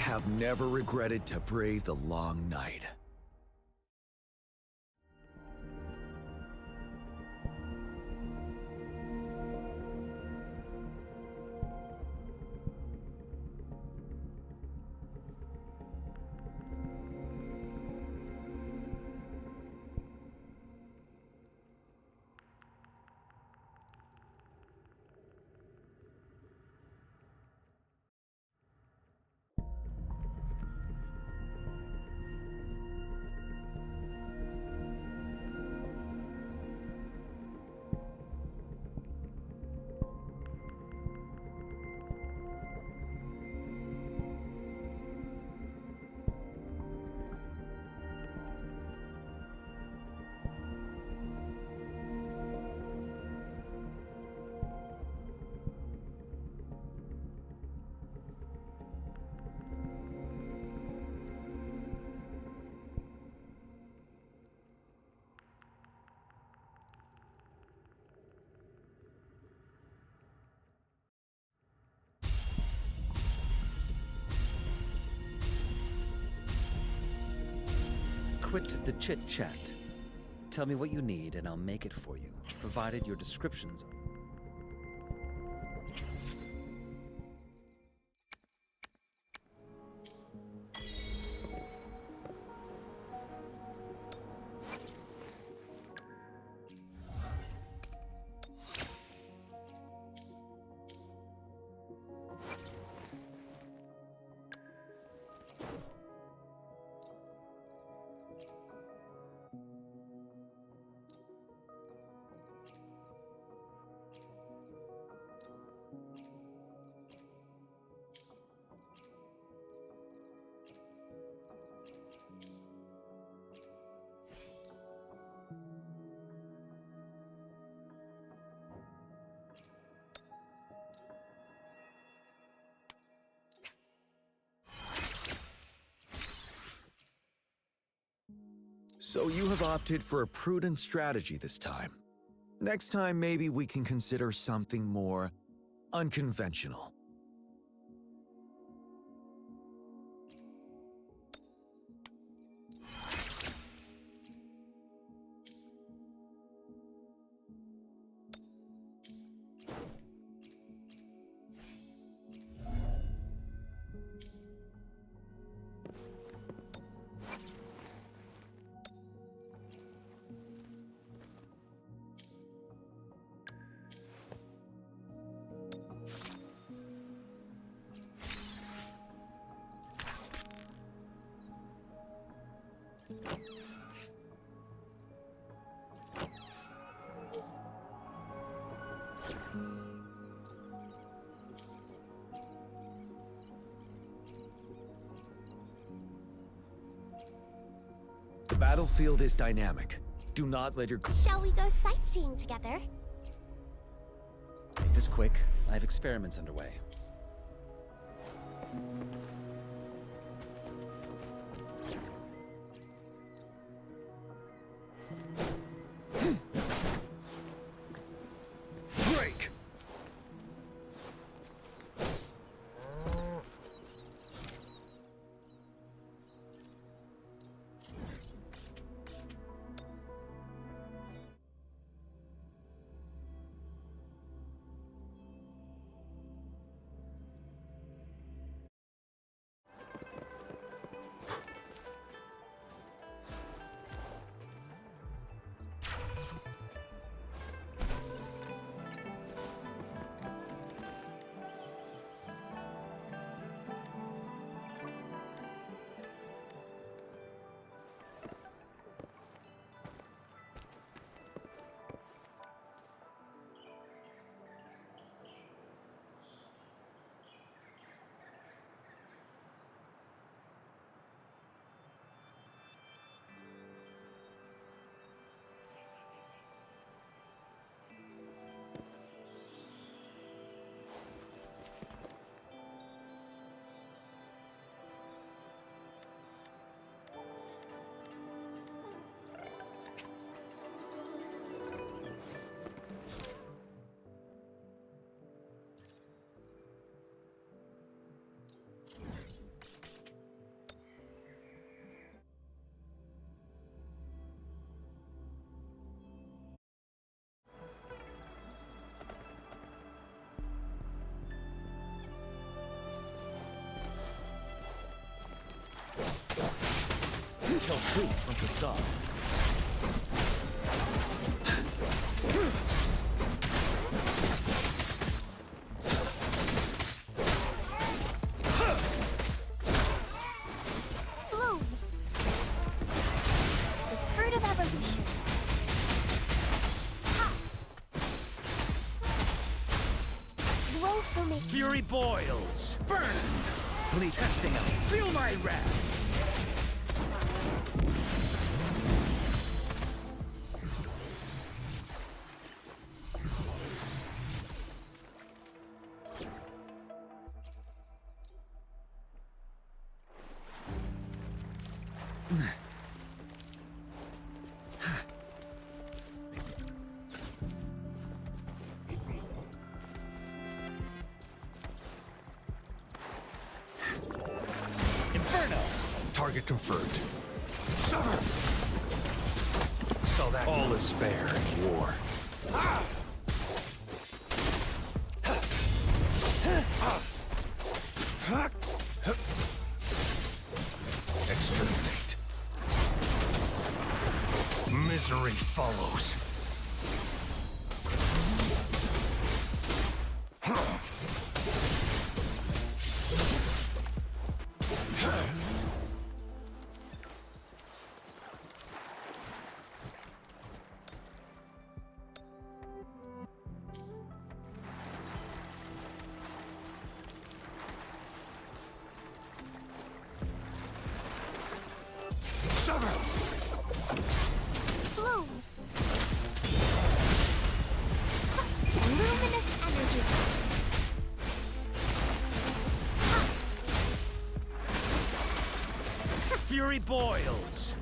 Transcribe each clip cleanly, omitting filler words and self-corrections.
have never regretted to brave the long night. Quit the chit-chat. Tell me what you need and I'll make it for you, provided your descriptions are... So you have opted for a prudent strategy this time. Next time, maybe we can consider something more unconventional. The battlefield is dynamic. Do not let your... Shall we go sightseeing together? Make this quick. I have experiments underway. Break! tell truth from facade. Bloom. The fruit of evolution. Ha. Blow for me. Fury boils! Burn! Fleet testing out. Feel my wrath! Inferno! Target confirmed. Summer! So that all is fair in war. Exterminate. Misery follows. Summer! Bloom. Luminous energy. Fury boils!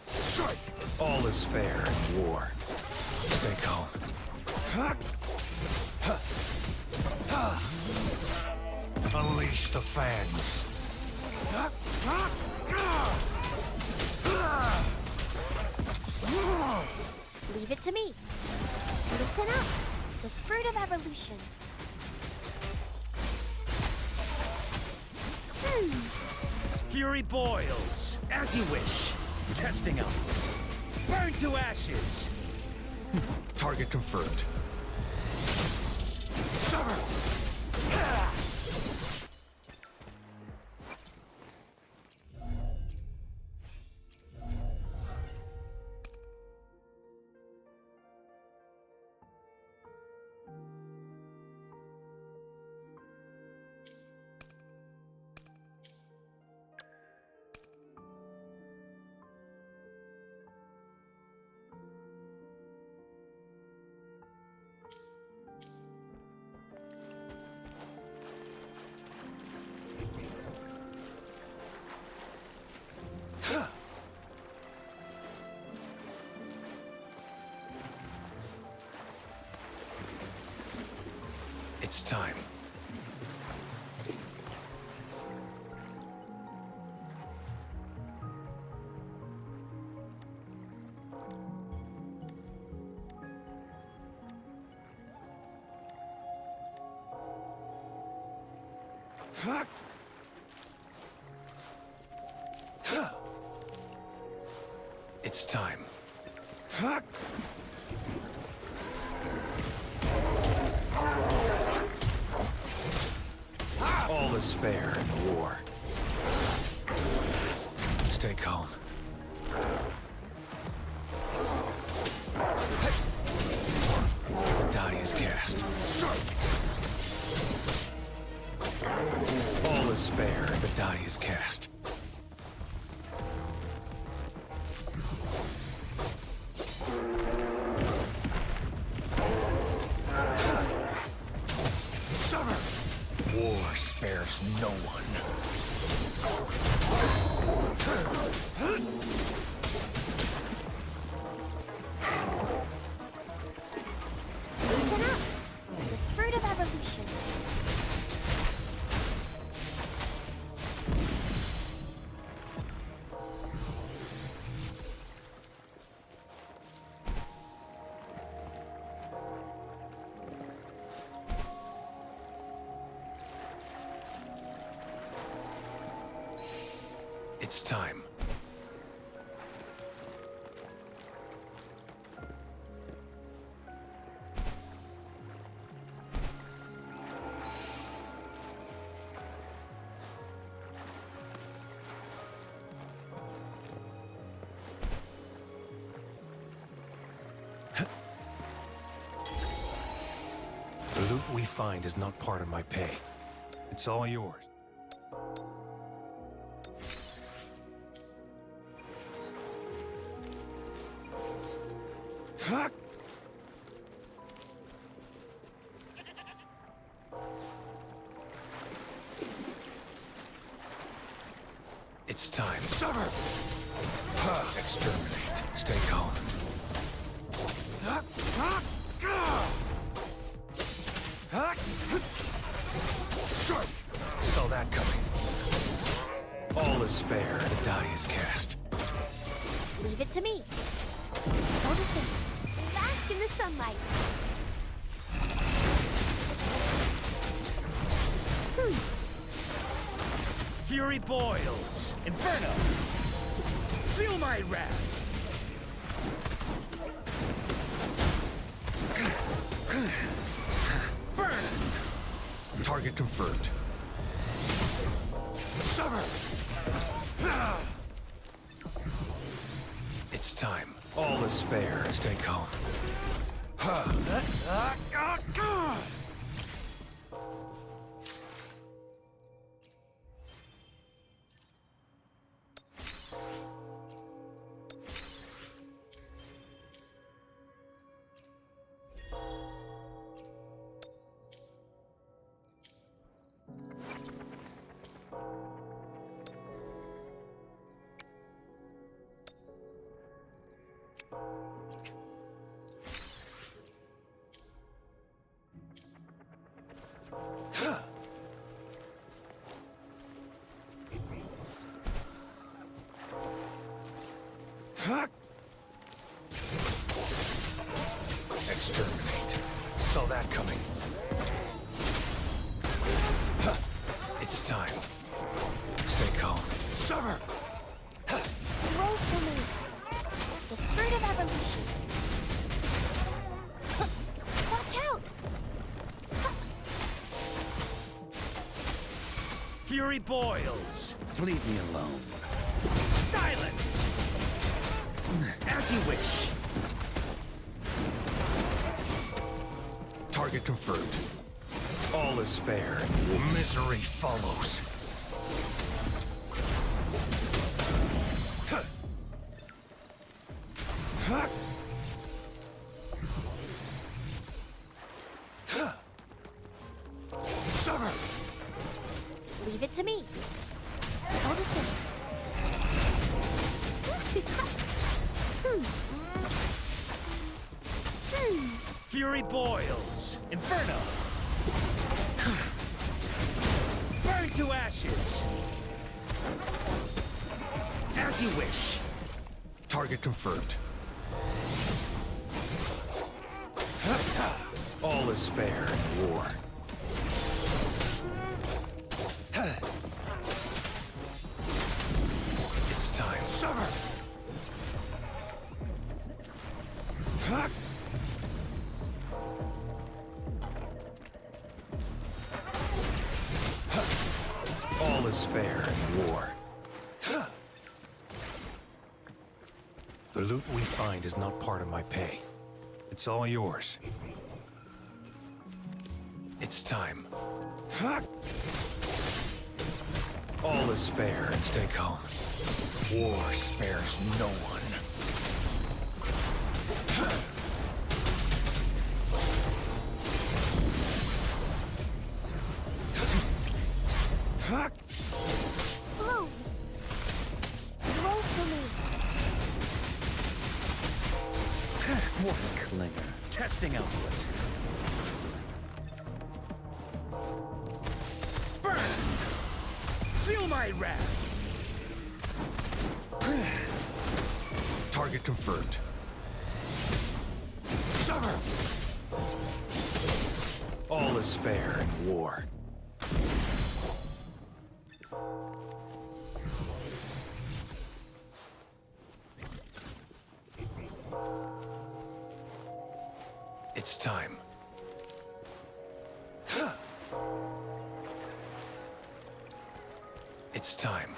Strike! All is fair in war. Stay calm. Unleash the fangs. Leave it to me. Listen up. The fruit of evolution. Fury boils! As you wish. Testing output. Burn to ashes! Target confirmed. Summer! It's time. It's time. All is fair in war. Stay calm. The die is cast. All is fair. The die is cast. Summer! War spares no one. Listen up. The fruit of evolution. It's time. The loot we find is not part of my pay. It's all yours. It's time. Sever! Exterminate. Stay calm. Strike! Saw that coming. All is fair. The die is cast. Leave it to me. Photosynthesis. Bask in the sunlight. Fury boils! Inferno! Feel my wrath! Burn! Target confirmed. Sever! It's time. All is fair. Stay calm. Exterminate. Saw that coming. It's time. Stay calm. Sever! Roll for me. The fruit of evolution. Watch out! Fury boils! Leave me alone. Silence! As you wish. Target confirmed. All is fair. Misery follows. Sever! Leave it to me. Photosynthesis. Fury boils! Inferno! Burn to ashes! As you wish. Target confirmed. All is fair in war. It's time. Sever! All is fair in war. The loot we find is not part of my pay. It's all yours. It's time. All is fair. Stay calm. War spares no one. Bloom. Roll for me. What a clinger. Testing output. Burn! Feel my wrath! Target confirmed. Sever! All is fair in war. It's time. It's time.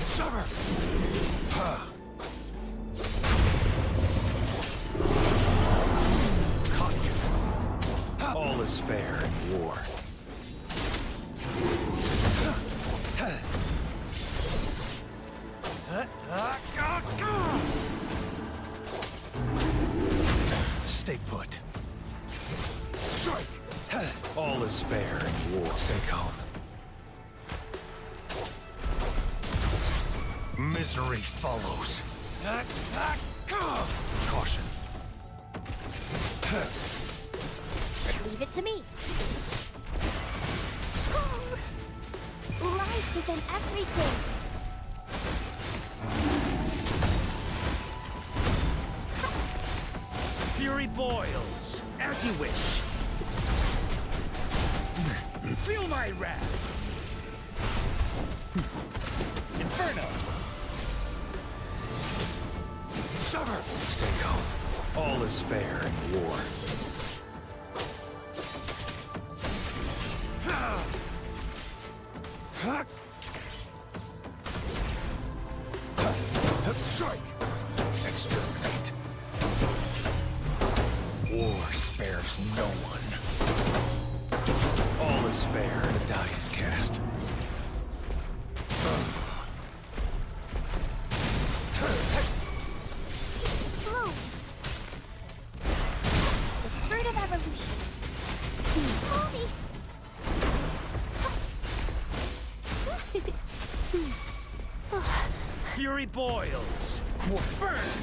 Summer! Caught you. All is fair in war. Stay put. Strike! All is fair in war. Stay calm. Misery follows. Caution. Leave it to me. Life is in everything. Fury boils, as you wish. Feel my wrath. Inferno. Summer! Stay calm. All is fair in war. Strike! Exterminate. War spares no one. All is fair, the die is cast. Bloom. The fruit of evolution. Mommy. Fury boils. Burn!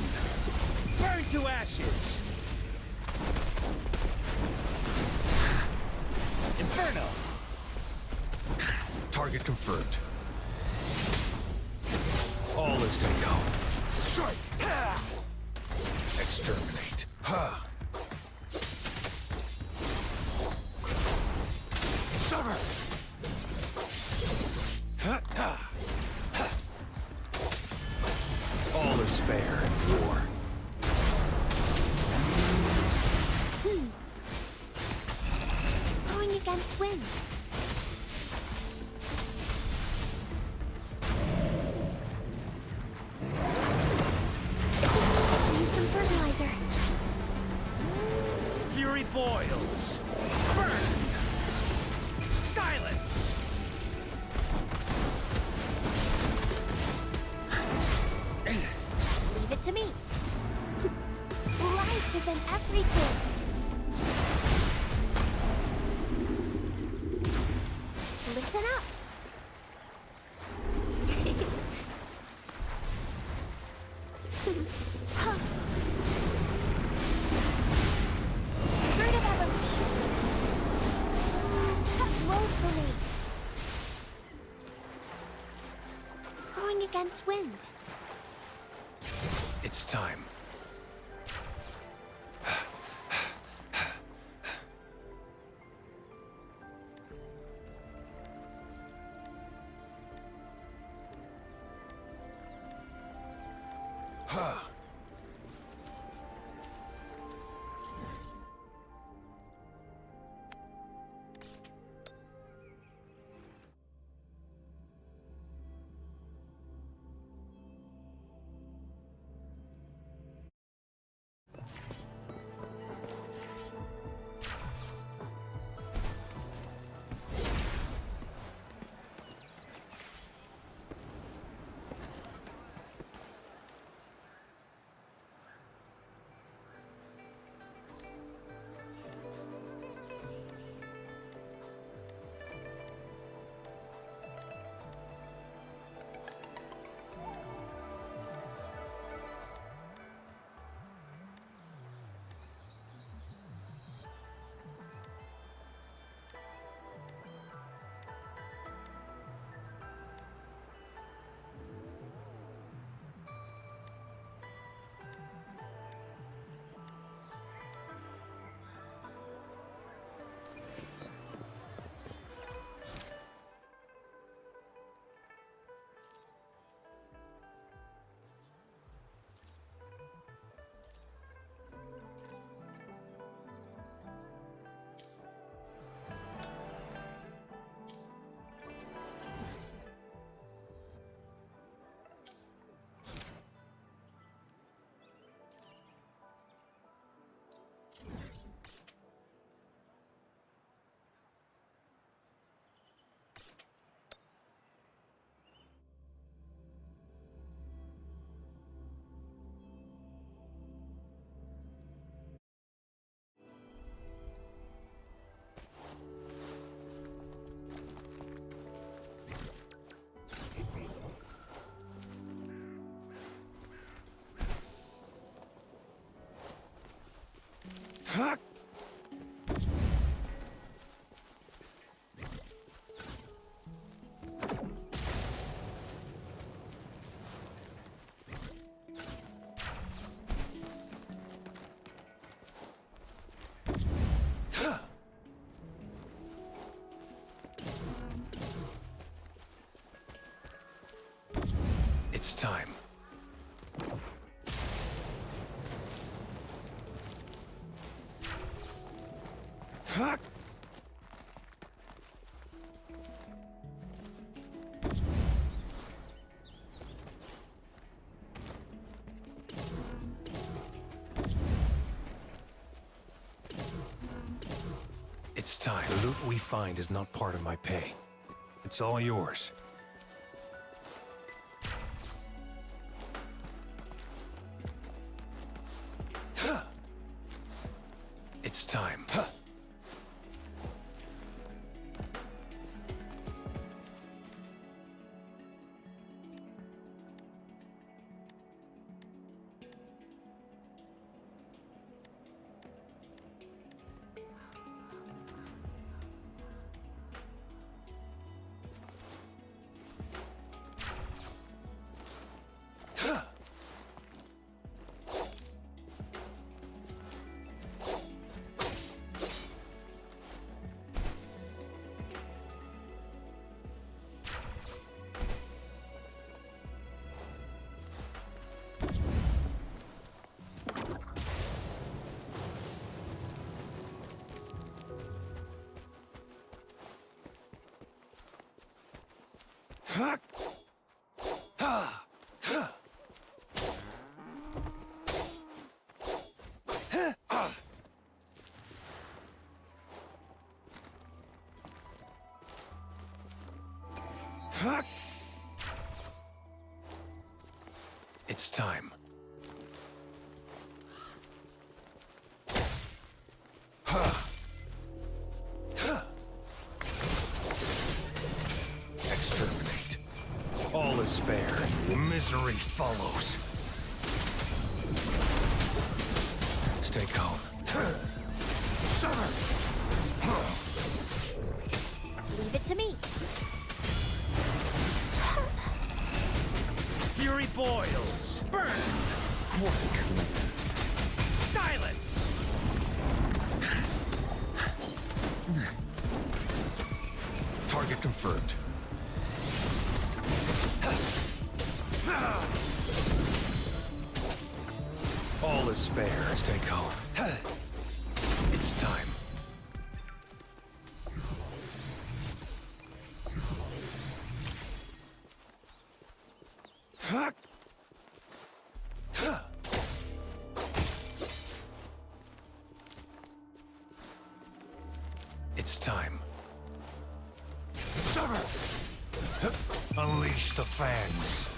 Burn to ashes! Inferno! Target confirmed. All is take home. Strike! Exterminate. Summer! All is fair in war. Going against wind. Use some fertilizer. Fury boils. Burn! Silence! Leave it to me. Life is in everything. Listen up. Fruit of evolution. Cut woefully. Going against wind. It's time. It's time. It's time. The loot we find is not part of my pay. It's all yours. It's time. It's time. Exterminate. All is fair. Misery follows. Stay calm. Leave it to me. Fury boils! Burn! Quark! Silence! Target confirmed. All is fair. Stay calm. It's time. It's time. Summer! Unleash the fangs.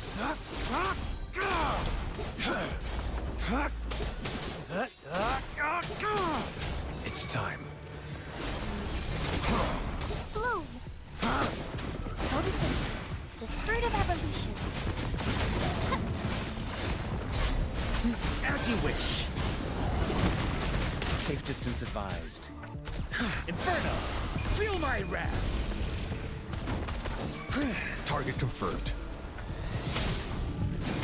It's time. Bloom. Photosynthesis. The fruit of evolution. As you wish. Safe distance advised. Inferno! Feel my wrath! Target confirmed.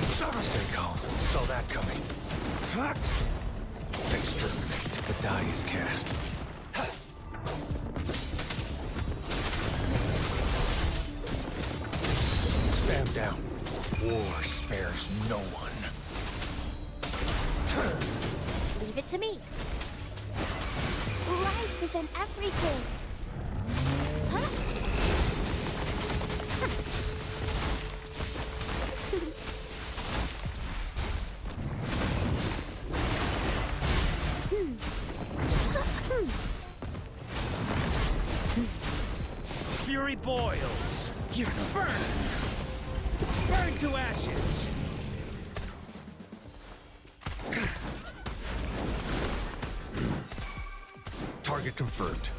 Stay calm. Saw that coming. Exterminate. The die is cast. Stand down. War spares no one. Leave it to me. Life is in everything. Huh? Fury boils! You're burn! Burn to ashes! Target confirmed.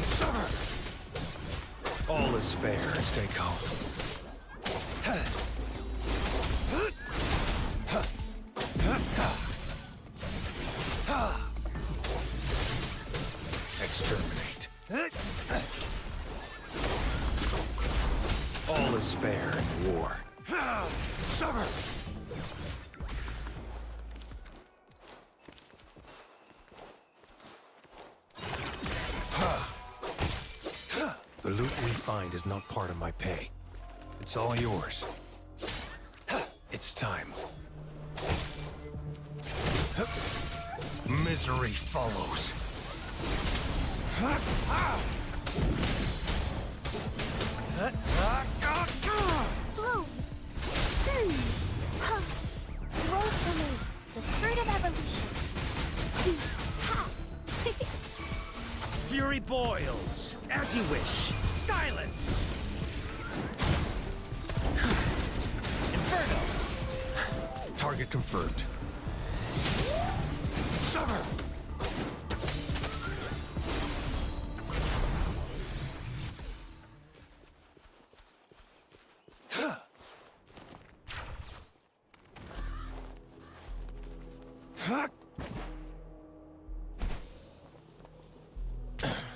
Summer! All is fair. Stay calm. Exterminate. All is fair in war. Sever! The loot we find is not part of my pay. It's all yours. It's time. Misery follows. Bloom! Huh. Grow for me, the fruit of evolution. Ha! Fury boils, as you wish. Silence! Inferno! Target confirmed. Sever!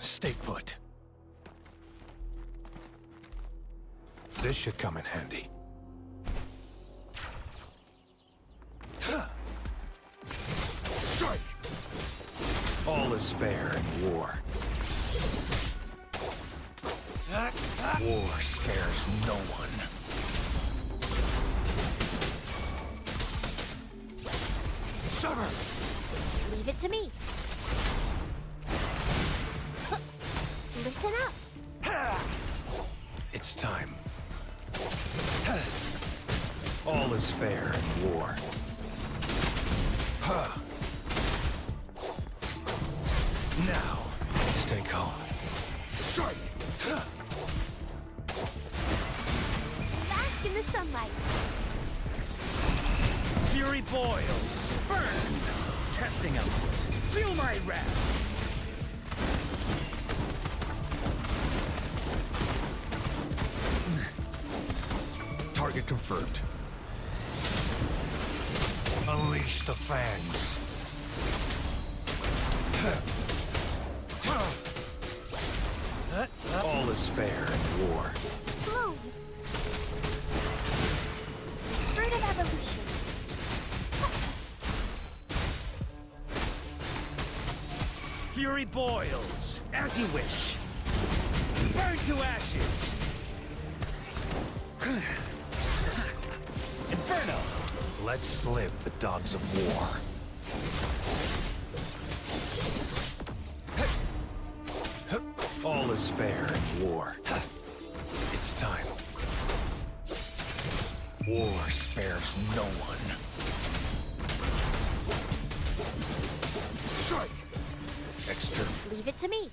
Stay put. This should come in handy. Strike! All is fair in war. War spares no one. Sever! Leave it to me. Listen up. It's time. All is fair in war. Now, stay calm. Strike! Bask in the sunlight. Fury boils, burn! Testing output. Feel my wrath! Target confirmed. Unleash the fangs. All is fair in war. Bloom! Fruit of evolution. Fury boils, as you wish. Burn to ashes! Inferno! Let slip the dogs of war. All is fair in war. It's time. War spares no one. Strike! Exterminate. Leave it to me.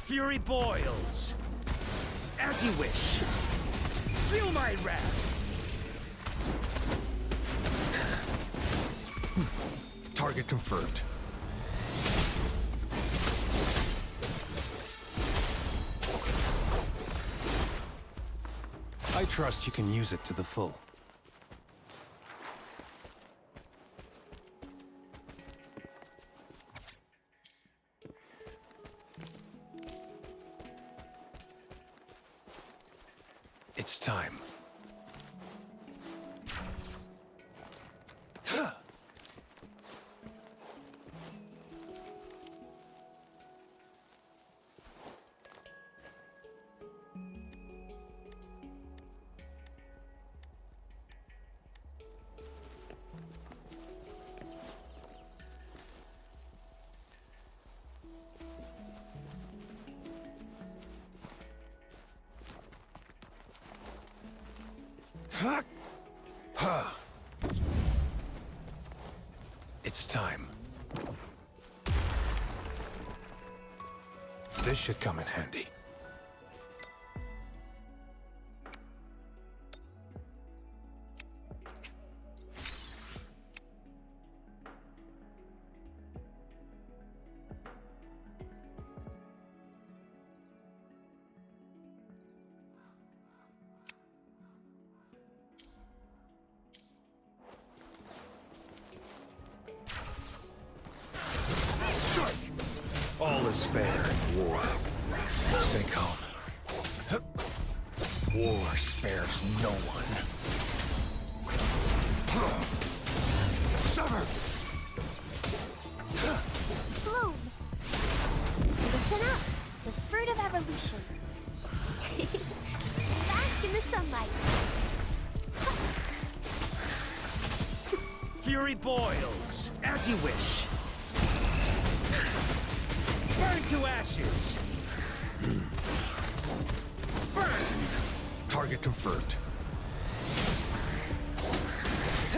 Fury boils, as you wish. Feel my wrath! Target confirmed. I trust you can use it to the full. It's time. It's time. This should come in handy. is fair in war. Stay calm. War spares no one. Sever! Bloom! Listen up! The fruit of evolution. Bask in the sunlight. Fury boils, as you wish. Burn to ashes. Burn! Target confirmed.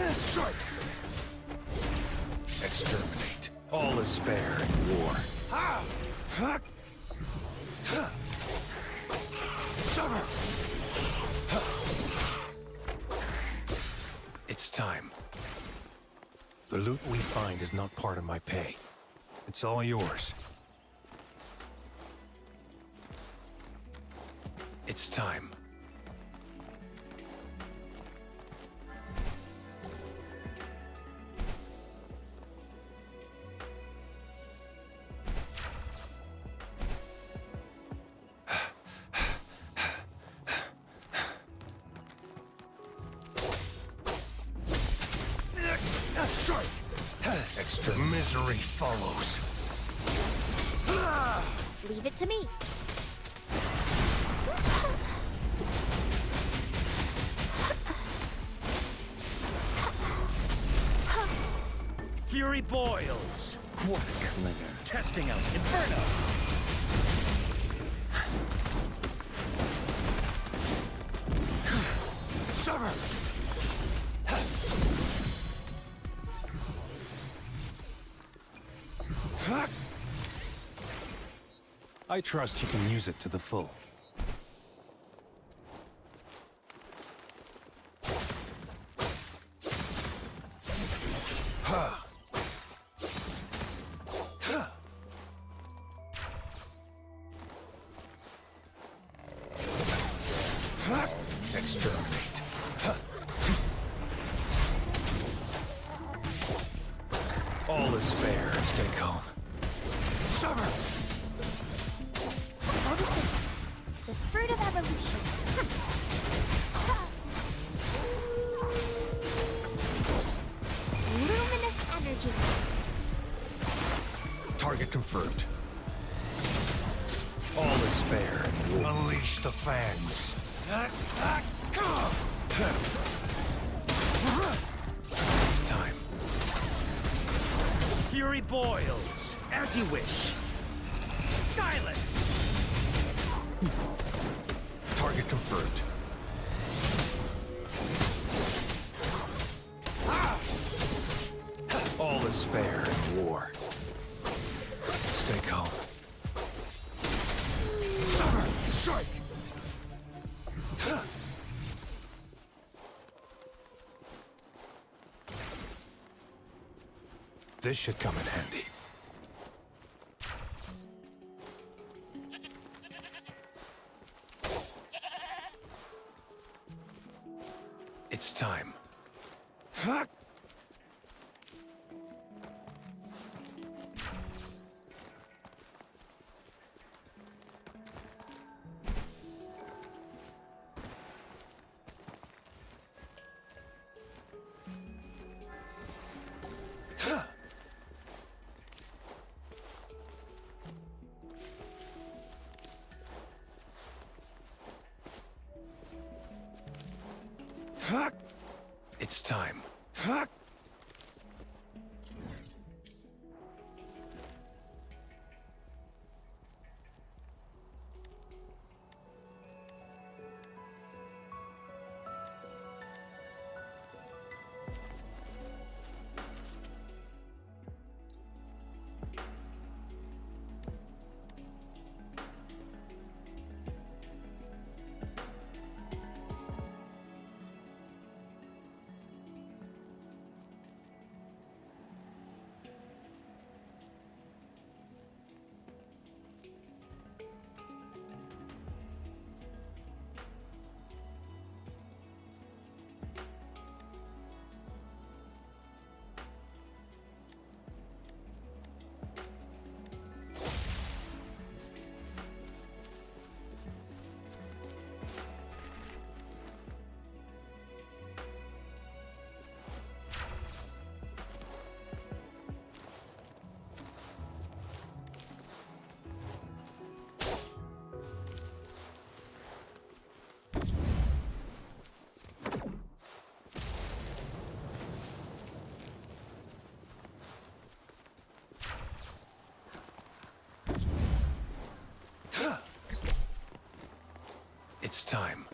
Strike! Exterminate. All is fair in war. Sever! It's time. The loot we find is not part of my pay. It's all yours. It's time. Strike! Extra misery follows. Leave it to me. Fury boils. What a clinger. Testing out Inferno. Sever! I trust you can use it to the full. Exterminate. All is fair. Stay calm. Sever! Photosynthesis. The fruit of evolution. Luminous energy. Target confirmed. All is fair. Unleash the fangs. It's time. Fury boils, as you wish. Silence! Target confirmed. All is fair in war. Stay calm. Sever! Strike! This should come in handy. It's time. It's time. It's time.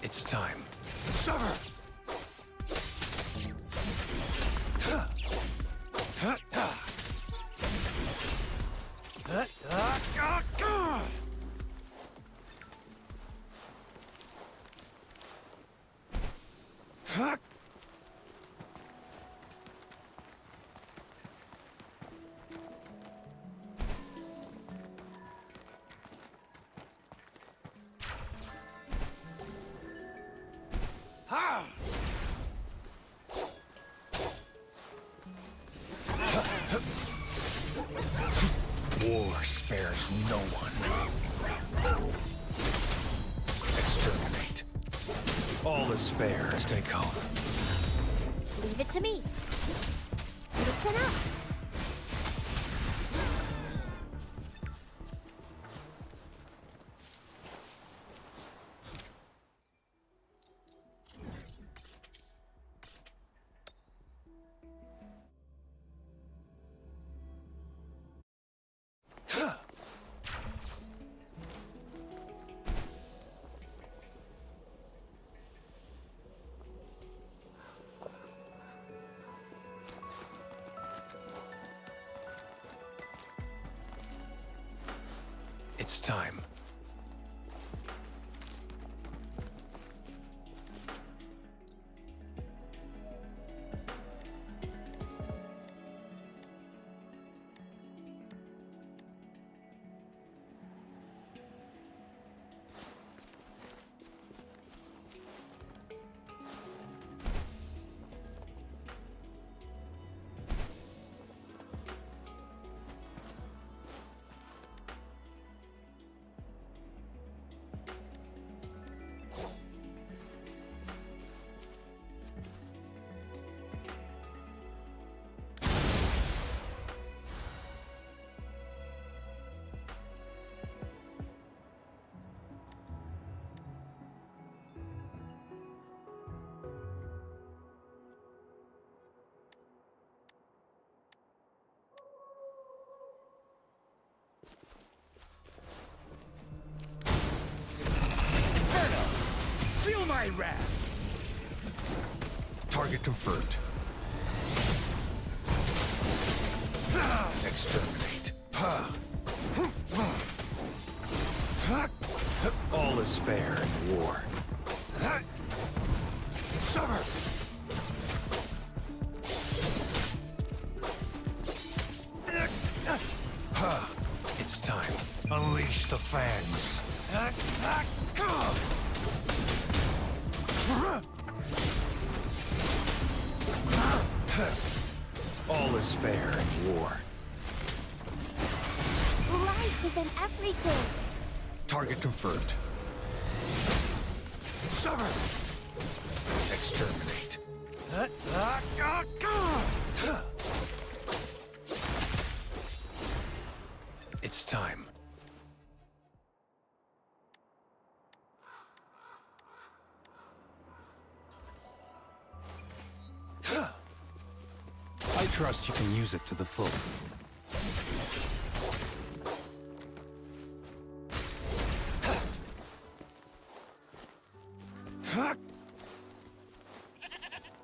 It's time. Sever! War spares no one. Exterminate. All is fair as they come. Leave it to me. Listen up. It's time. Feel my wrath! Target confirmed. Exterminate. All is fair in war. Sever! It's time. Unleash the fangs. All is fair in war. Life is in everything. Target confirmed. Sever! Exterminate. It's time. I trust you can use it to the full.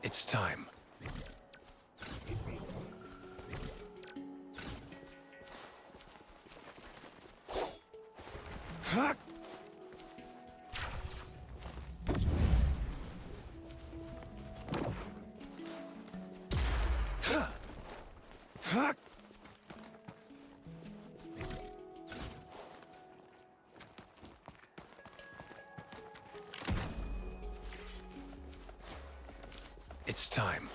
It's time. It's time.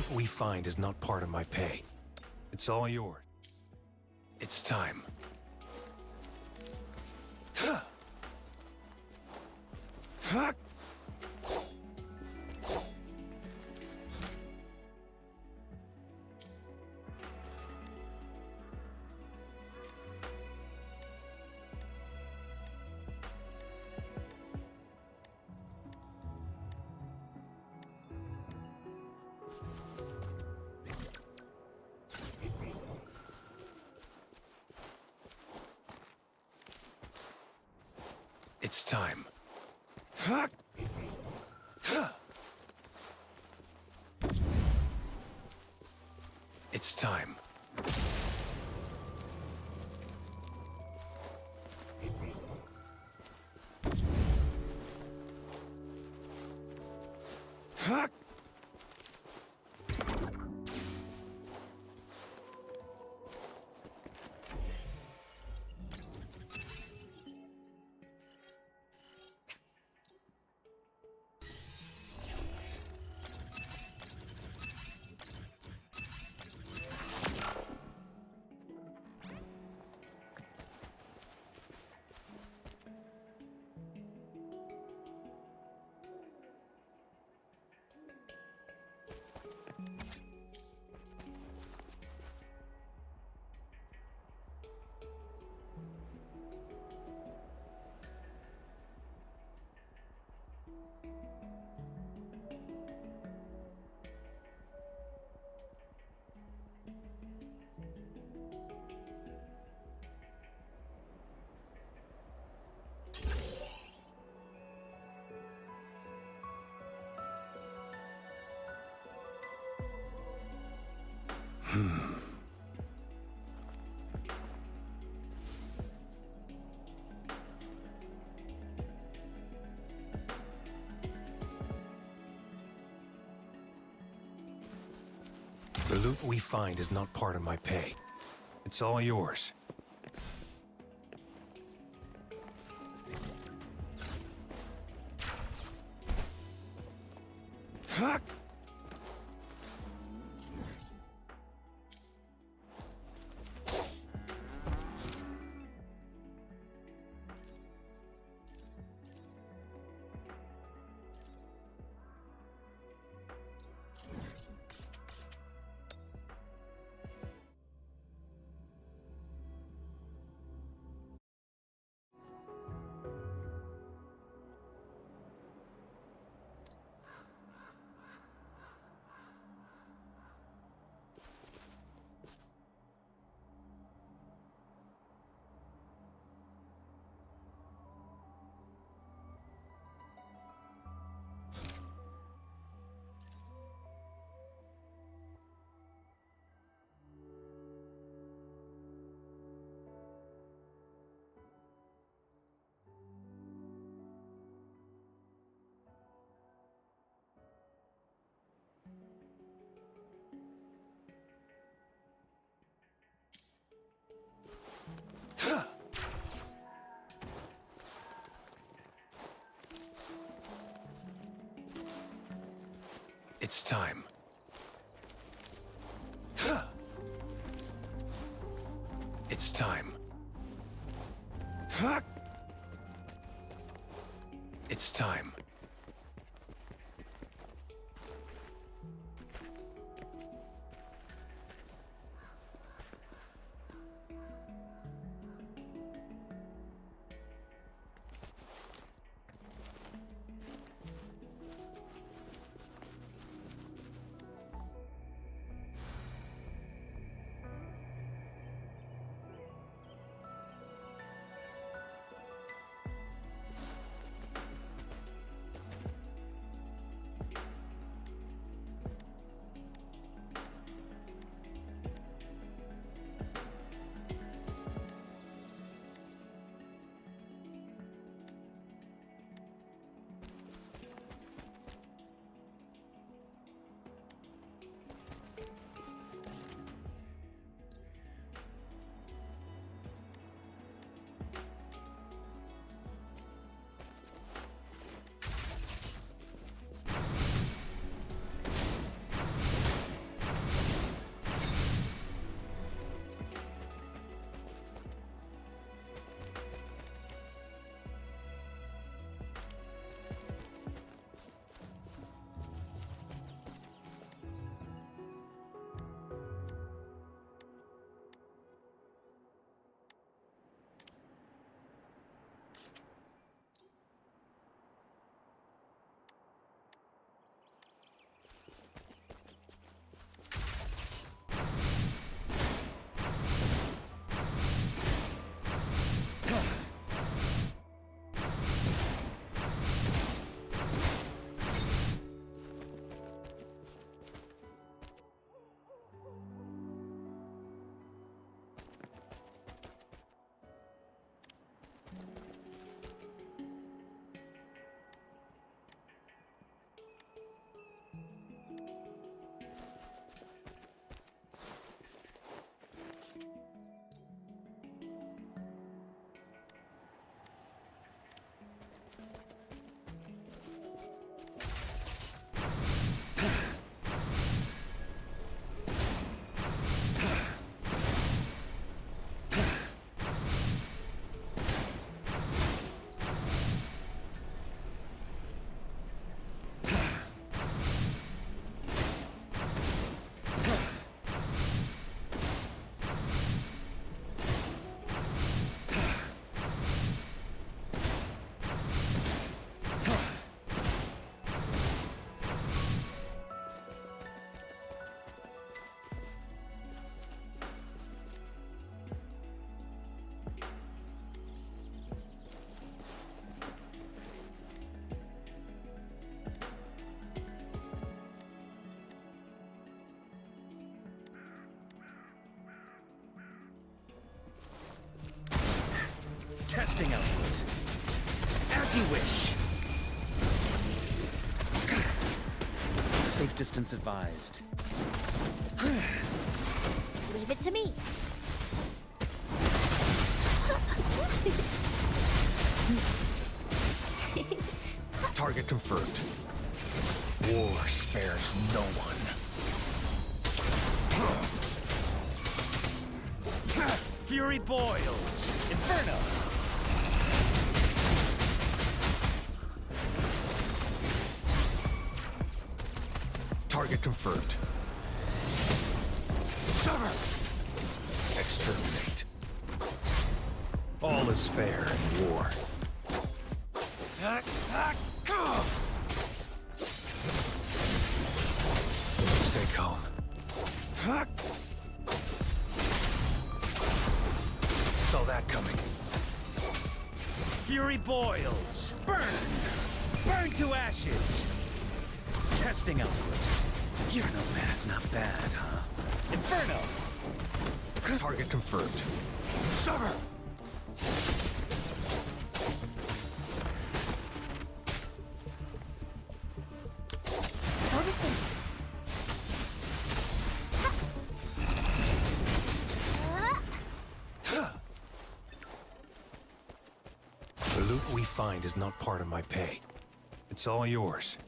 loot we find is not part of my pay. It's all yours. It's time. It's time. It's time. The loot we find is not part of my pay. It's all yours. It's time. It's time. It's time. Testing output. As you wish. Safe distance advised. Leave it to me. Target confirmed. War spares no one. Fury boils. Inferno. Target confirmed. Sever! Exterminate. All is fair in war. Stay calm. Saw that coming. Fury boils. Burn! Burn to ashes! Testing output. You're not bad, huh? Inferno! Target confirmed. Sever! Photosynthesis. The loot we find is not part of my pay. It's all yours.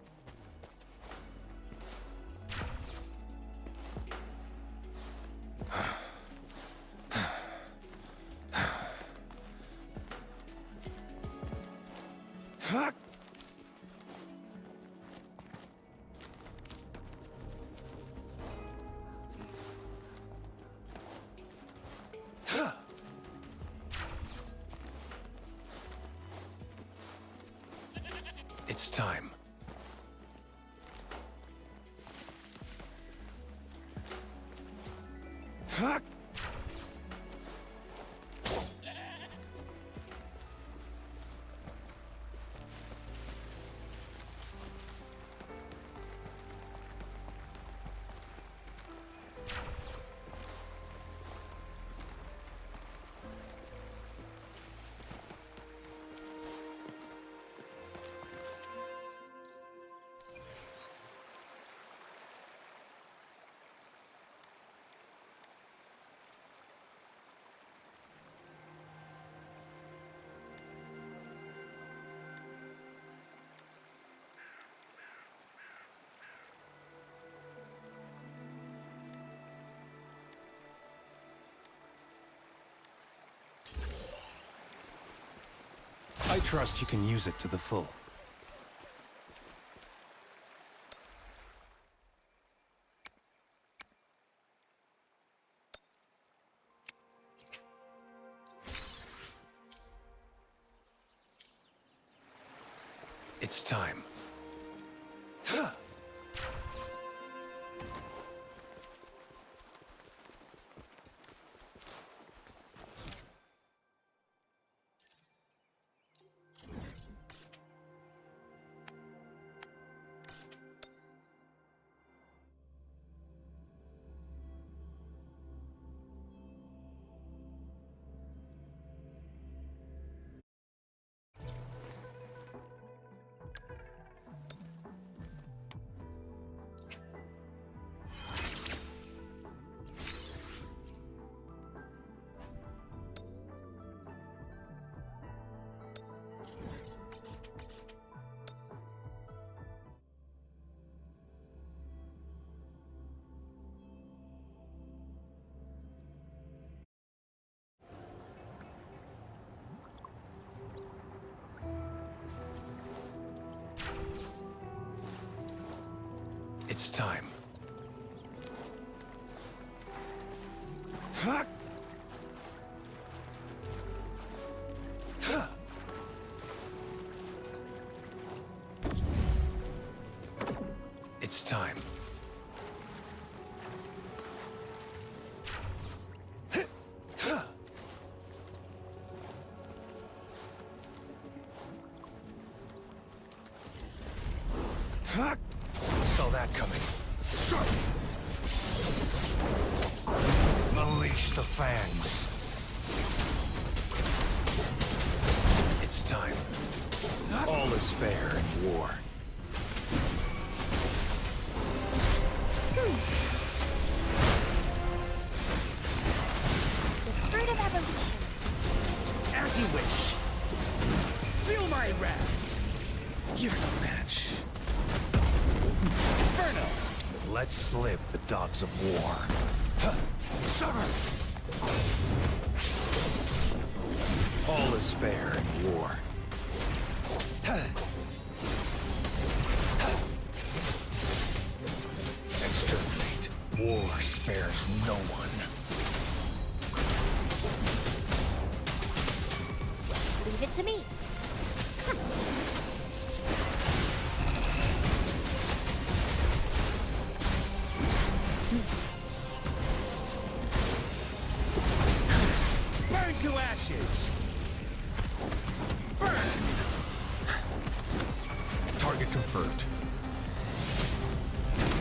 It's time. I trust you can use it to the full. It's time. It's time. It's time. Saw that coming. Unleash the fangs. All is fair in war. The fruit of evolution. As you wish. Feel my wrath. You're no match. Inferno. Let's slip the dogs of war. Summer. All is fair in war. Exterminate. War spares no one. Leave it to me. Burn to ashes. Burn. Target confirmed.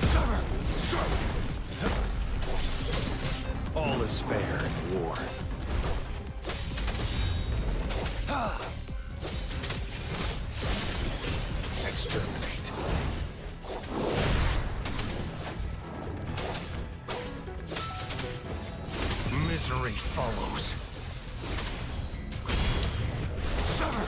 Summer. Strike. All is fair in war. Exterminate. Misery follows. Summer.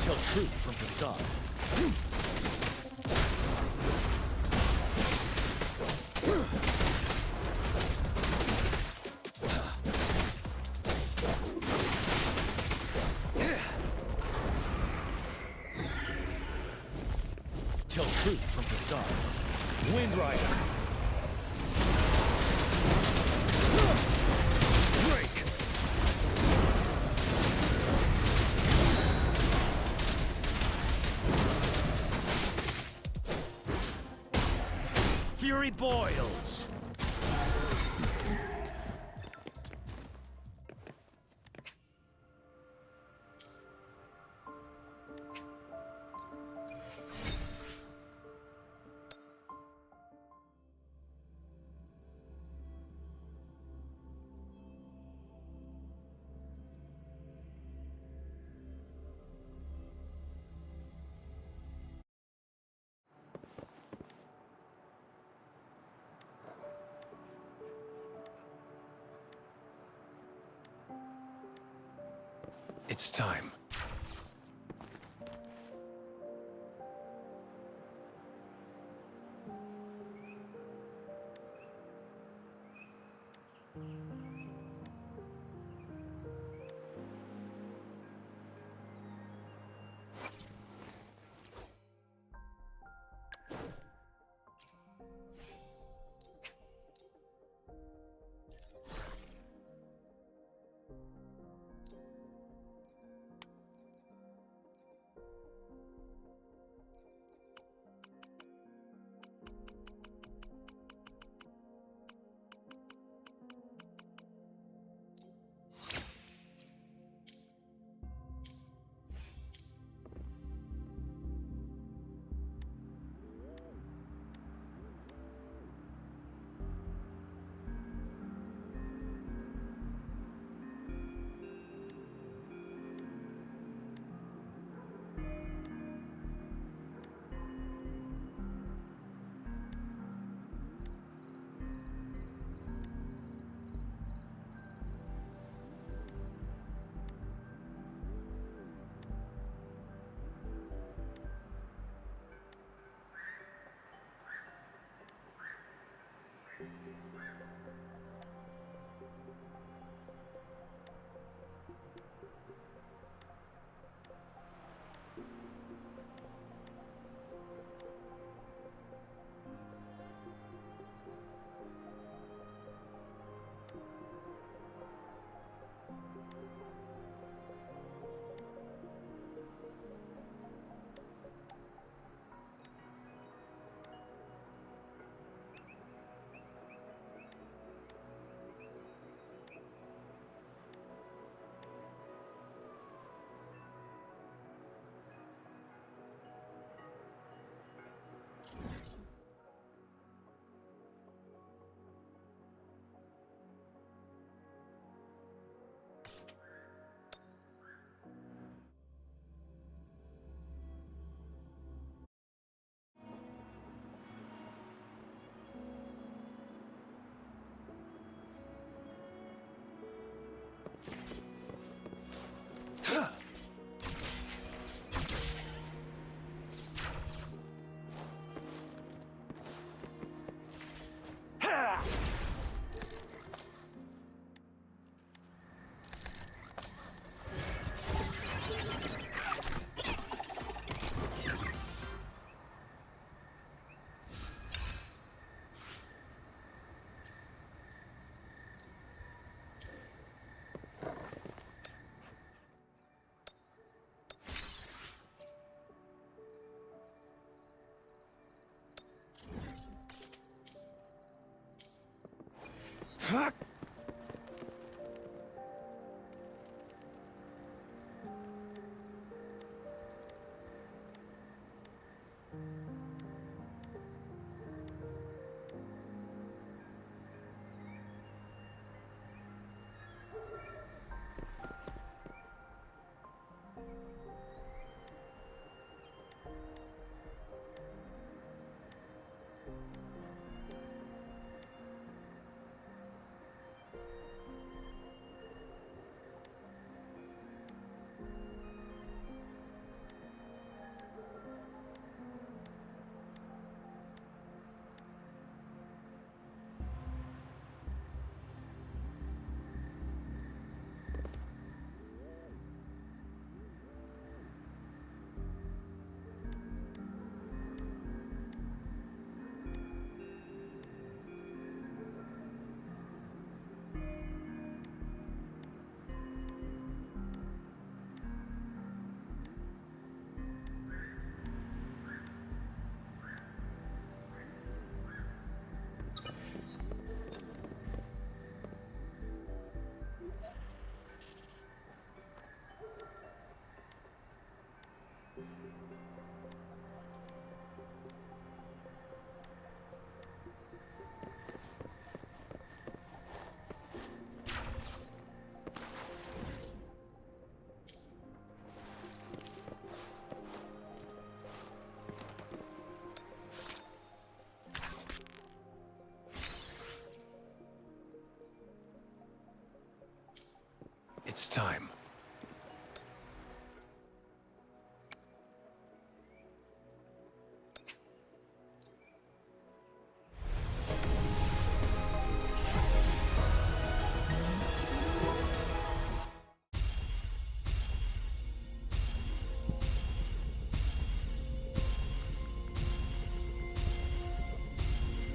Tell truth from facade. Tell truth from facade. Wind Rider. Break. fury boils! It's time.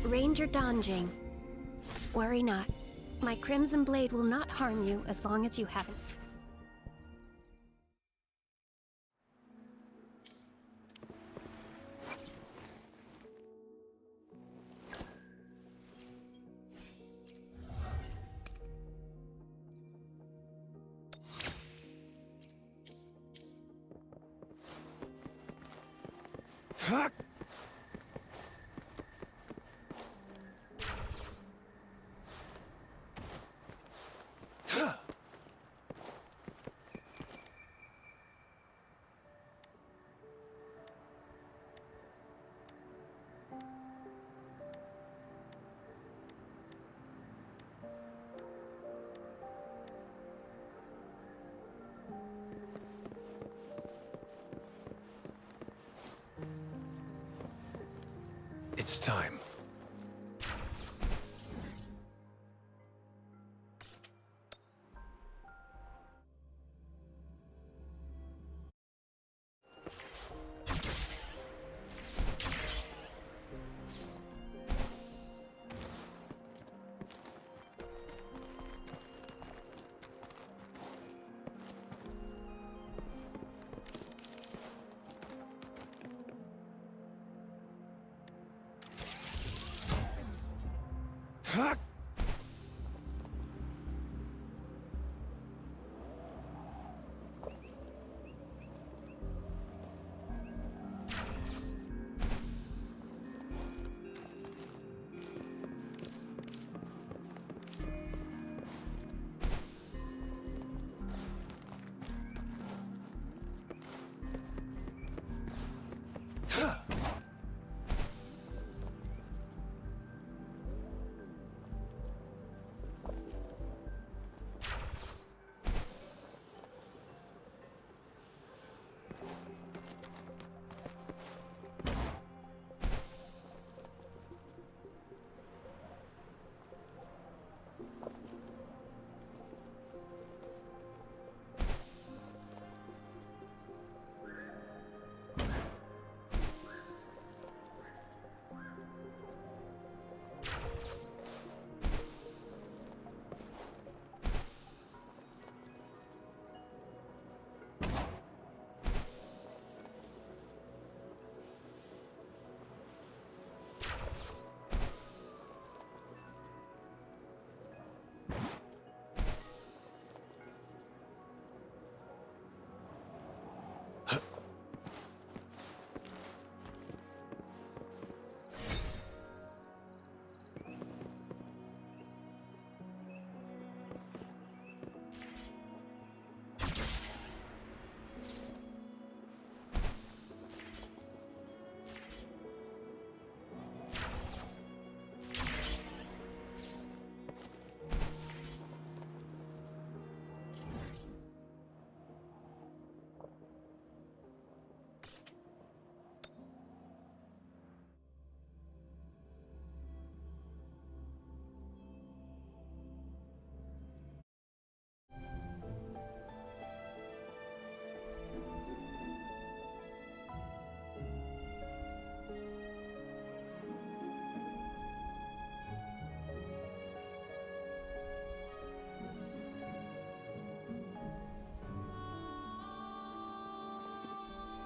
Ranger Donjing. Worry not. My Crimson Blade will not harm you as long as you haven't. Fuck! It's time. Fuck!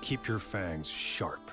Keep your fangs sharp.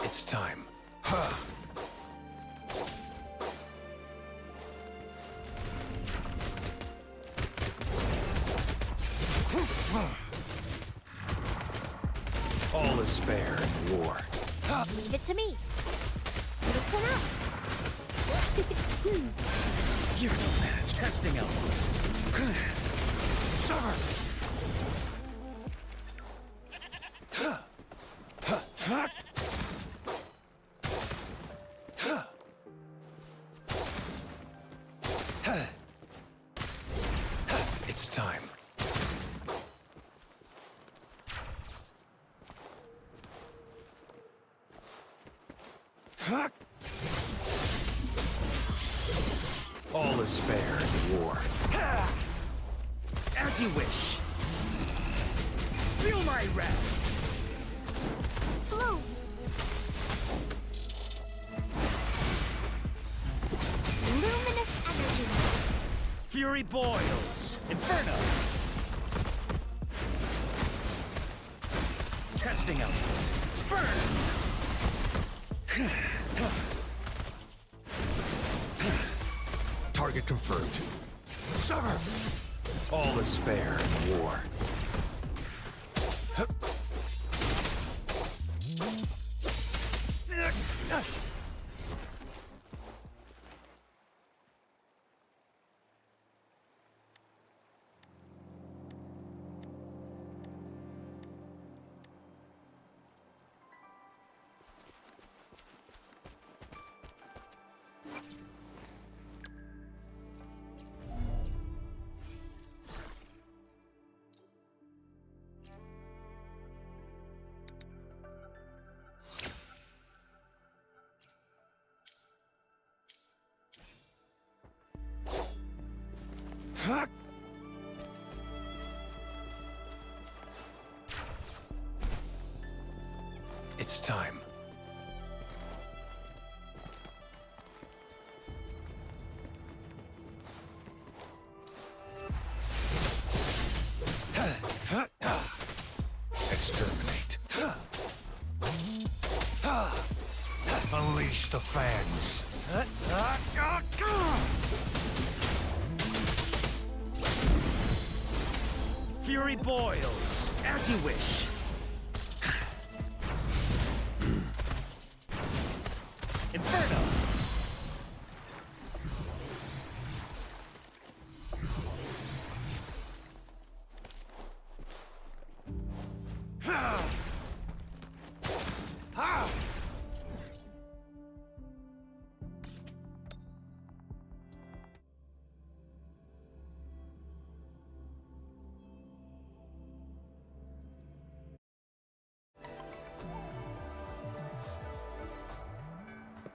It's time. All is fair in war. Leave it to me. Listen up. You're no match. Testing output. Summer! It's time. All is fair in war. As you wish. Feel my wrath. Blue. Luminous energy. Fury boils. Inferno. Testing output. Burn. Target confirmed. Summer. All is fair in war. It's time. Exterminate. Unleash the fangs. Fury boils. As you wish. Inferno.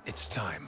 It's time.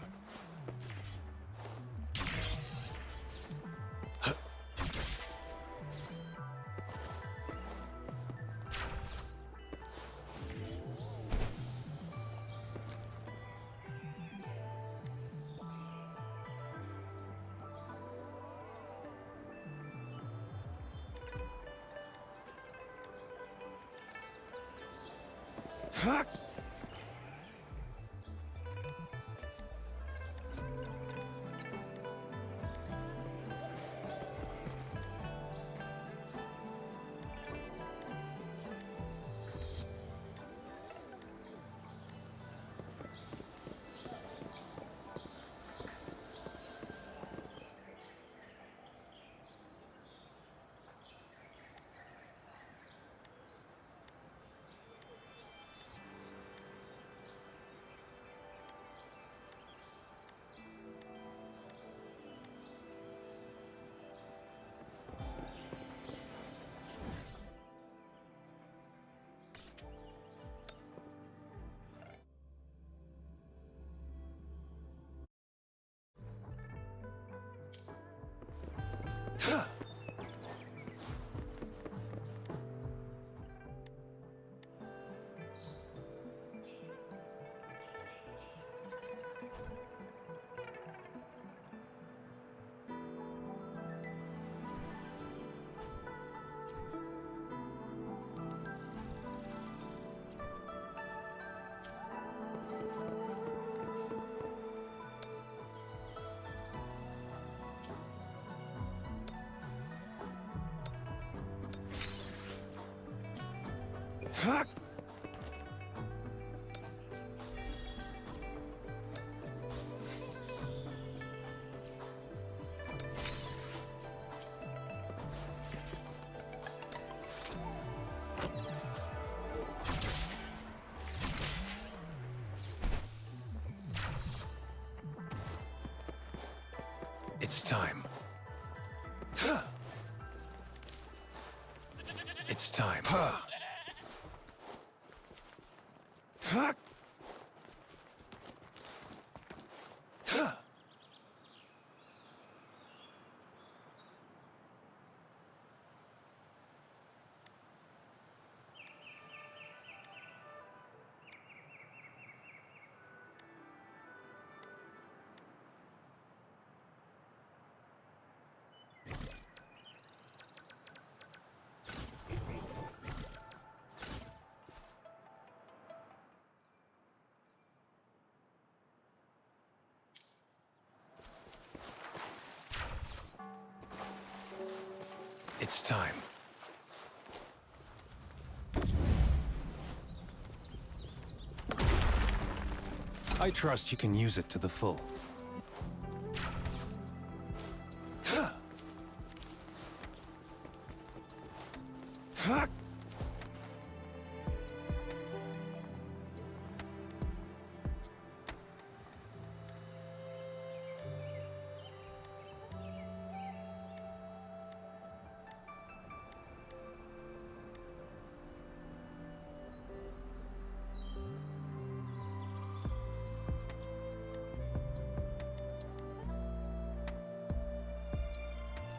It's time. It's time. It's time. I trust you can use it to the full.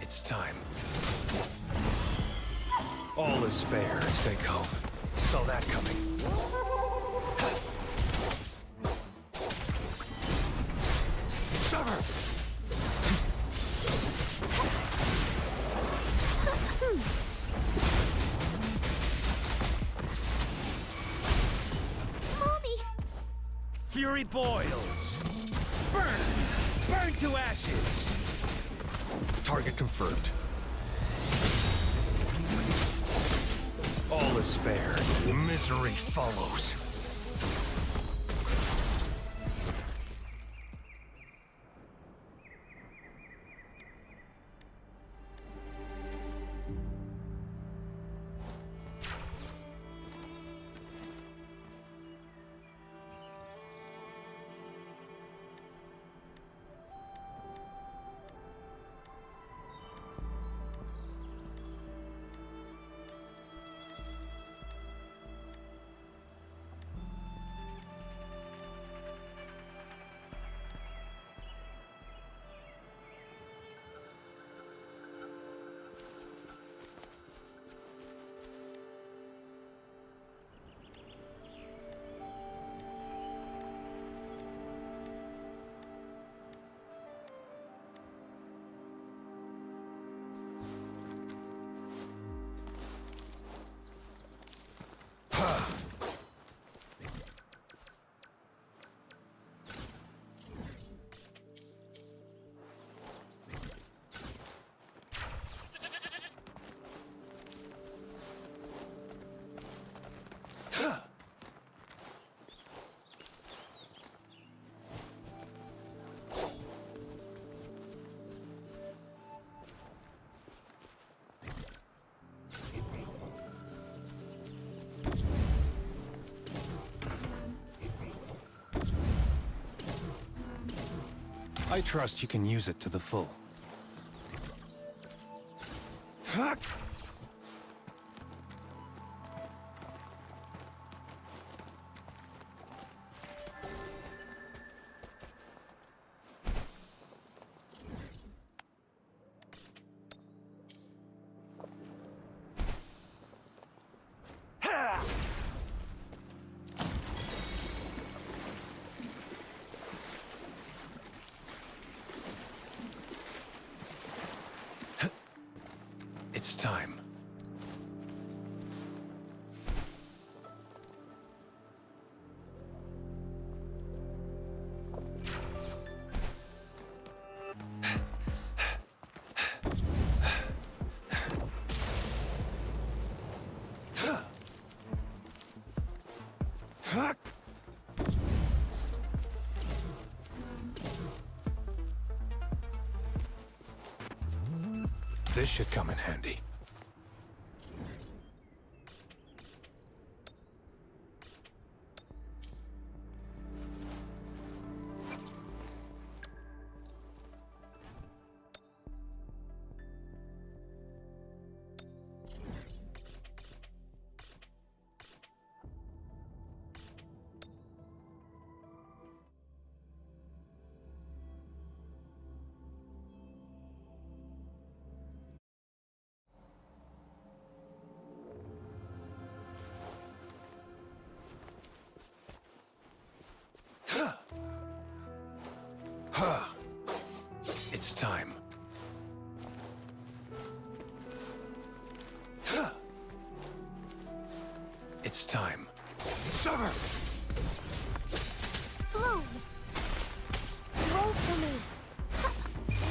It's time. All is fair. Stay calm. Saw that coming. Sever! Mommy! Fury boils! Burn! Burn to ashes! Target confirmed. All is fair. Misery follows. I trust you can use it to the full. It's time. This should come in handy. It's time. It's time. Sever! Bloom! Roll for me. Ha!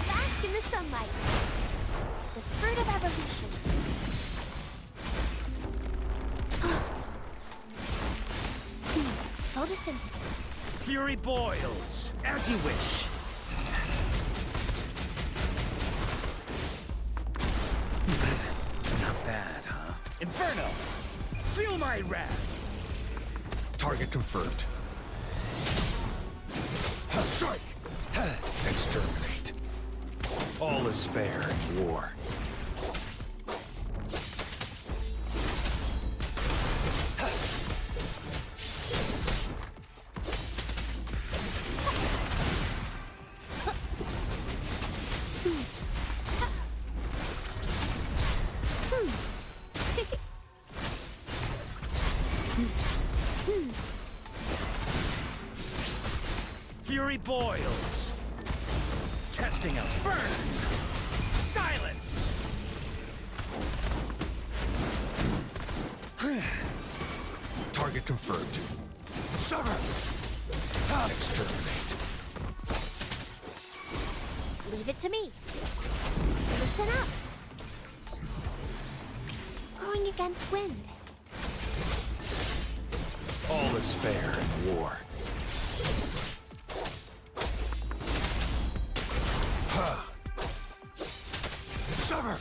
Bask in the sunlight. The fruit of evolution. Photosynthesis. Fury boils, as you wish. Not bad, huh? Inferno! Feel my wrath! Target confirmed. Strike! Exterminate. All is fair in war. Fury boils. Testing out. Burn! Silence! Target confirmed. Sever! Exterminate. Leave it to me. Listen up. Going against wind. All is fair in war. Sever!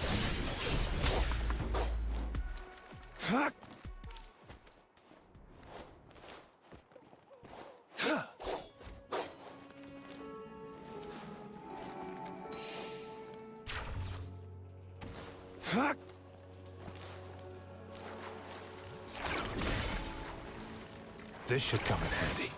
This should come in handy.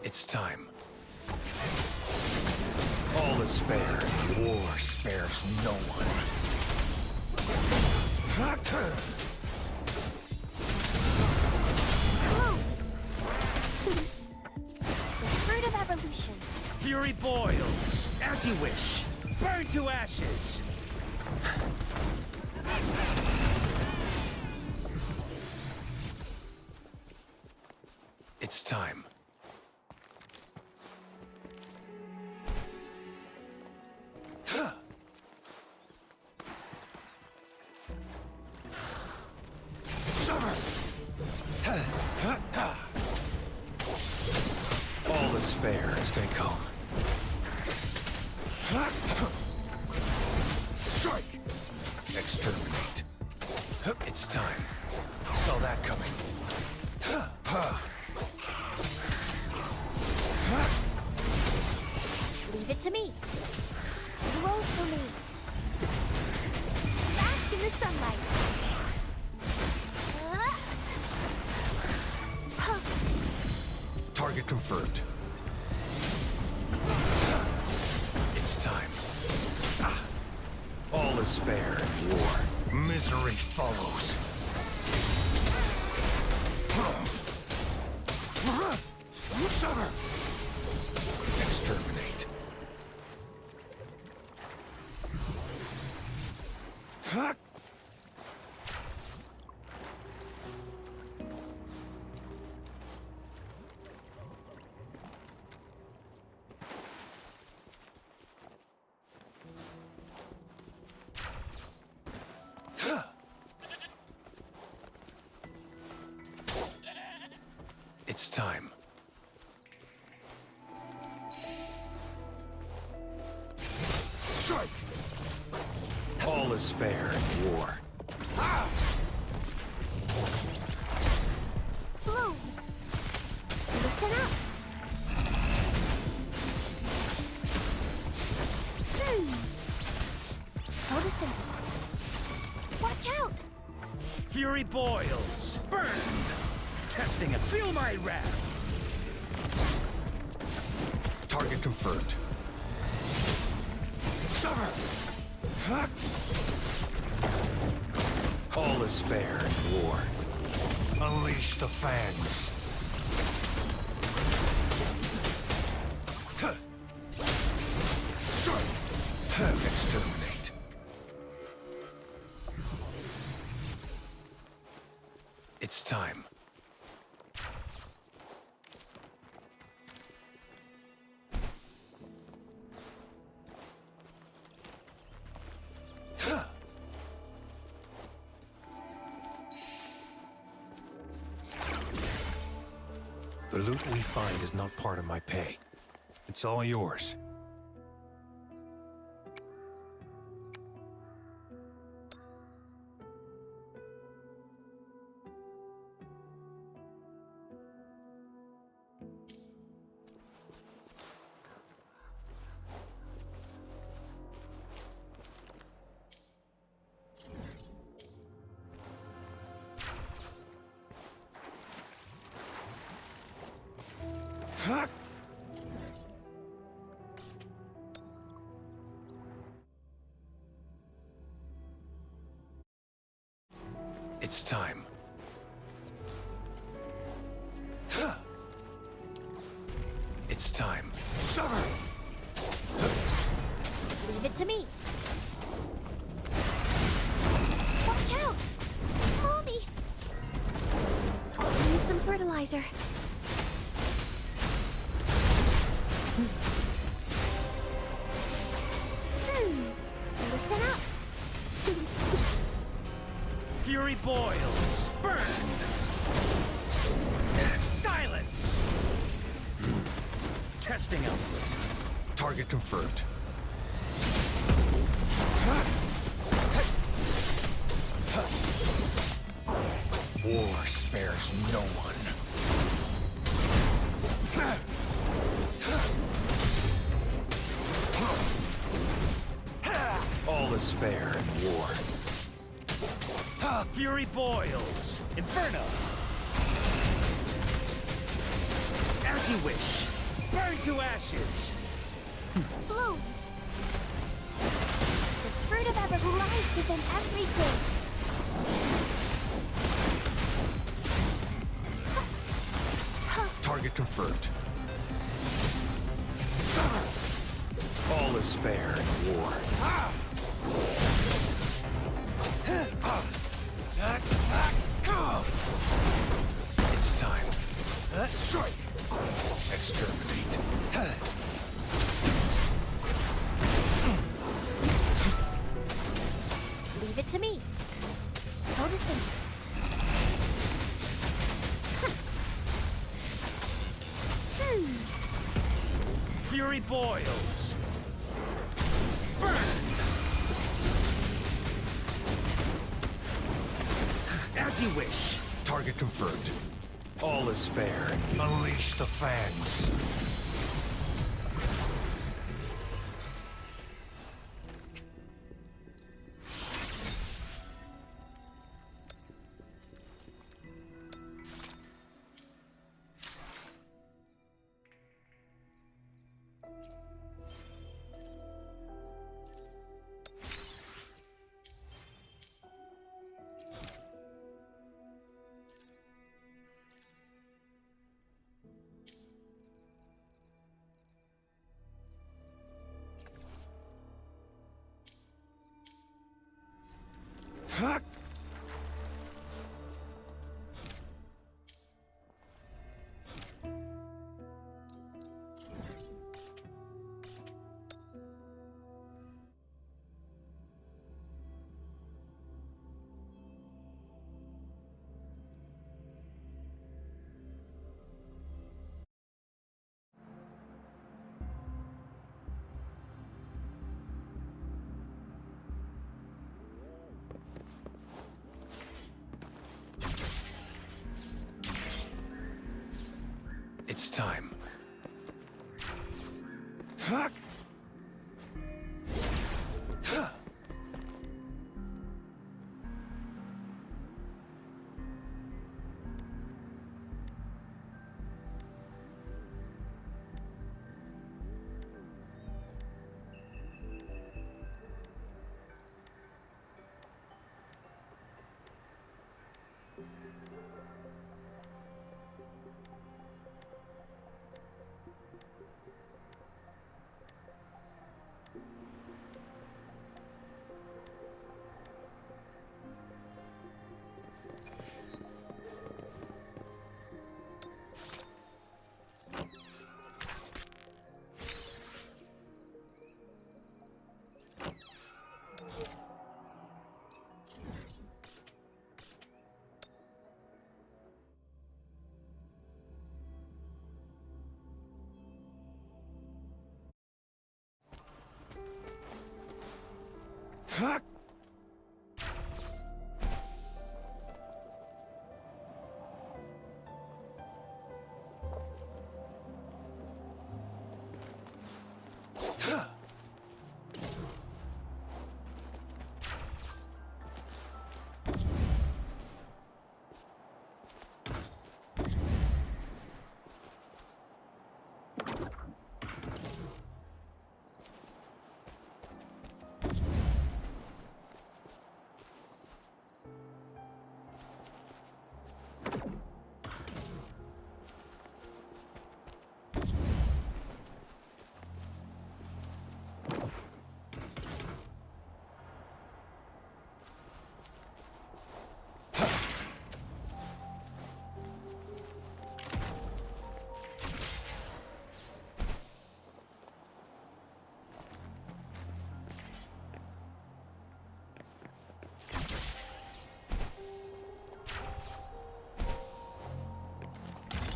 It's time. All is fair. War spares no one. Bloom! The fruit of evolution. Fury boils, as you wish. Burn to ashes! It's time. All is fair. Stay calm. Strike! Exterminate. It's time. Saw that coming. Leave it to me. Roll for me. Bask in the sunlight. Target confirmed. It's time. All is fair in war. Misery follows. Sever! Exterminate. It's time. Strike! All is fair in war. Bloom! Listen up. Photosynthesis. Watch out! Fury boils. Burn! Testing it. Feel my wrath! Target confirmed. All is fair in war. Unleash the fangs. Exterminate. It's time. The loot we find is not part of my pay. It's all yours. It's time. It's time. Leave it to me. Watch out! Mommy! I'll use some fertilizer. Listen up. Fury boils. Burn! Silence! Testing output. Target confirmed. War spares no one. All is fair in war. Fury boils. Inferno! As you wish. Burn to ashes! Bloom! The fruit of ever life is in everything. Target confirmed. All is fair in war. It's time. Exterminate. Leave it to me. Photosynthesis. Fury boils. Burn! As you wish. Target confirmed. All is fair. Unleash the fangs. It's time.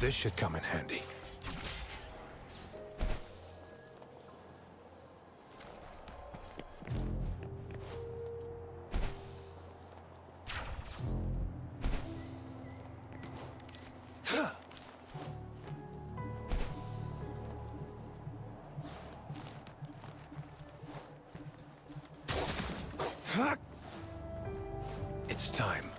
This should come in handy. It's time.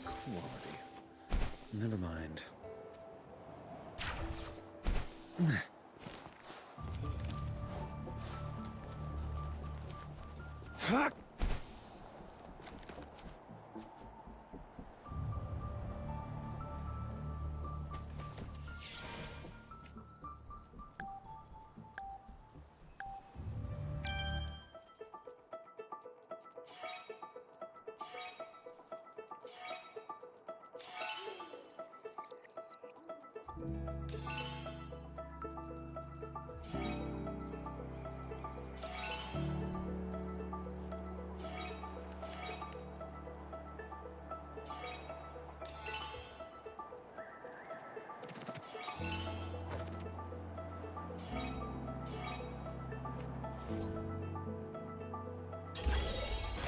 Quality. Never mind.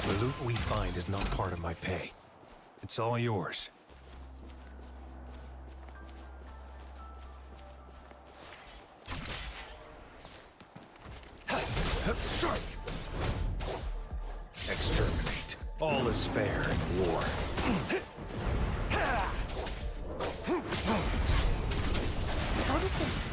The loot we find is not part of my pay. It's all yours. Strike! Exterminate. All is fair in war. Photosynthesis.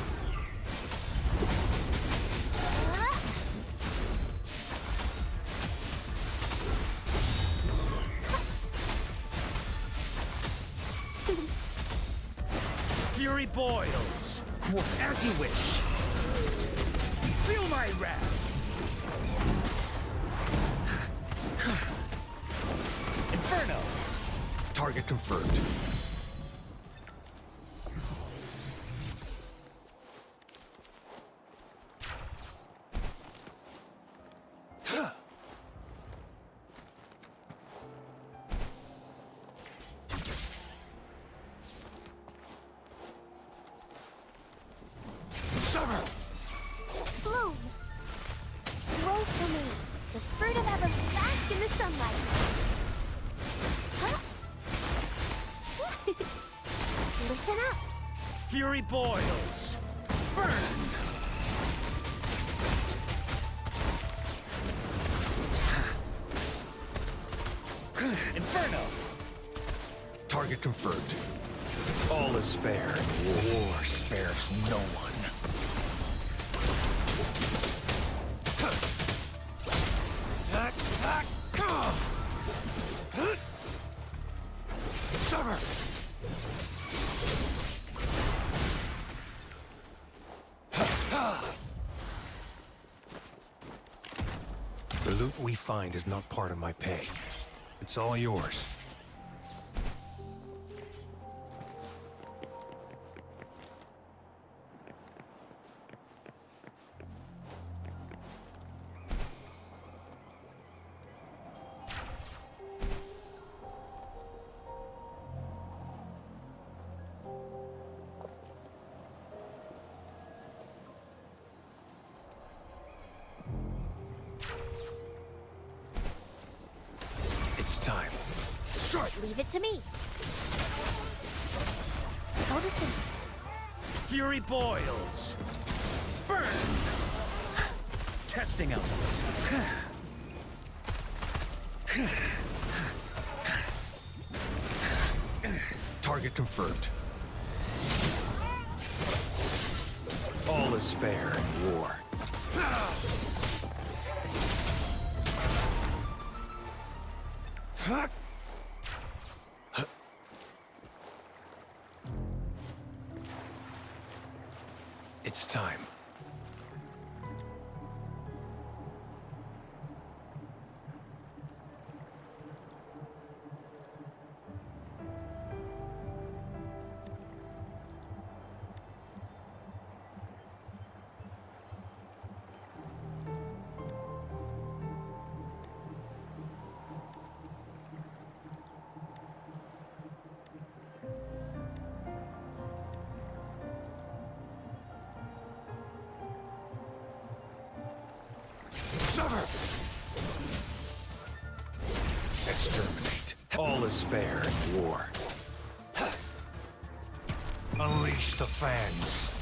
Fury boils. As you wish. Feel my wrath. Inferno. Target confirmed. Summer! Bloom. Grow for me. The fruit of ever bask in the sunlight. Huh? Listen up. Fury boils. Burn. Inferno. Target confirmed. All is fair. War spares no one. Summer! The loot we find is not part of my pay. It's all yours. It's time. Leave it to me. Photosynthesis. Fury boils. Burn! Testing output. Target confirmed. All is fair in war. It's time. Sever! Exterminate. All is fair in war. Unleash the fans.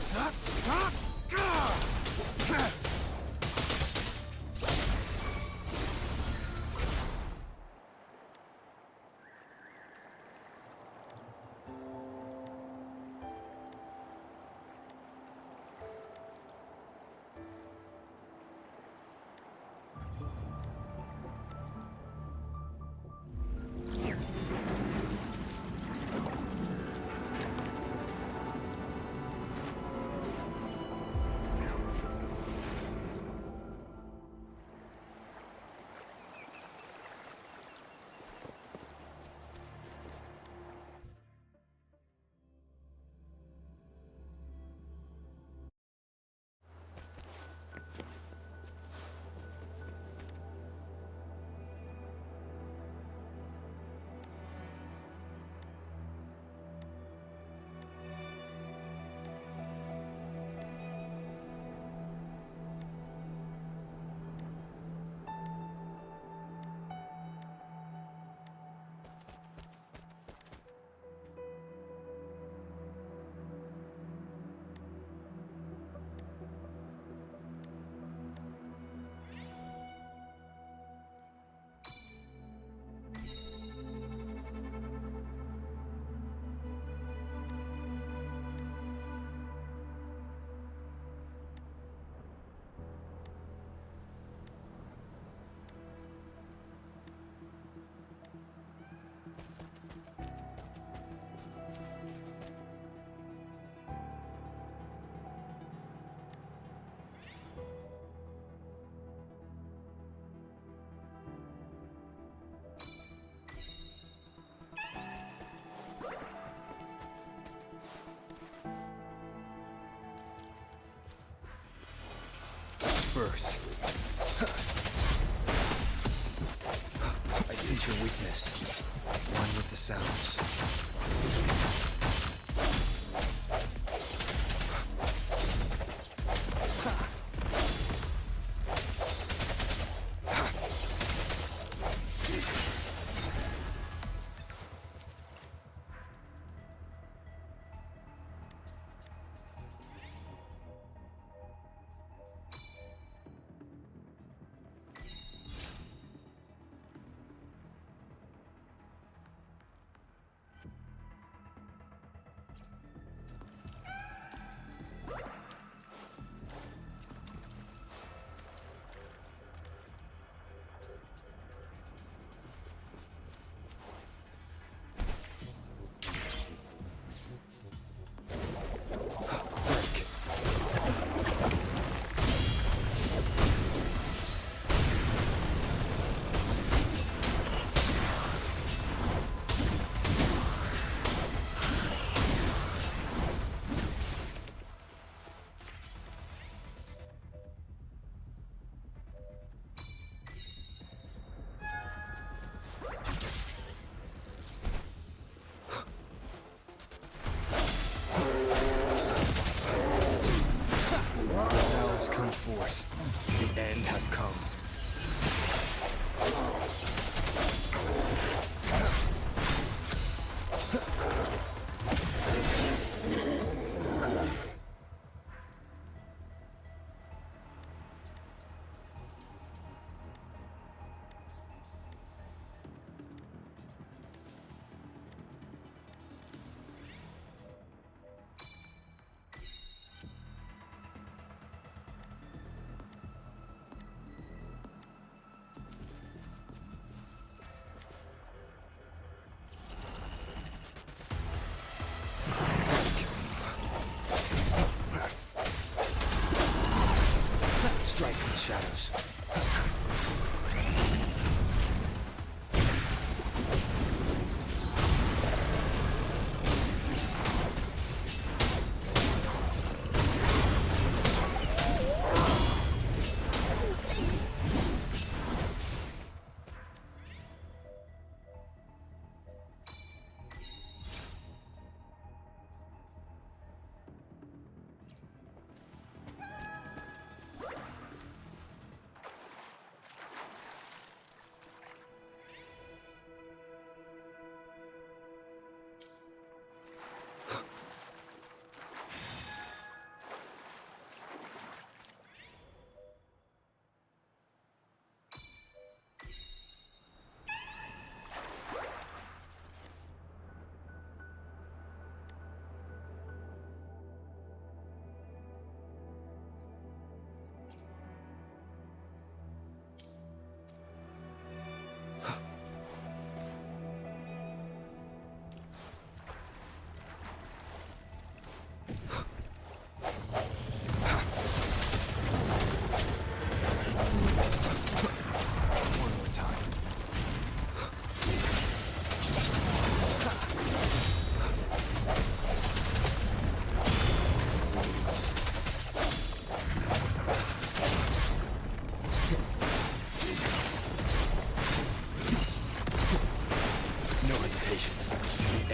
Disperse. I sense your weakness. One with the sounds. The end has come.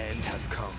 end has come.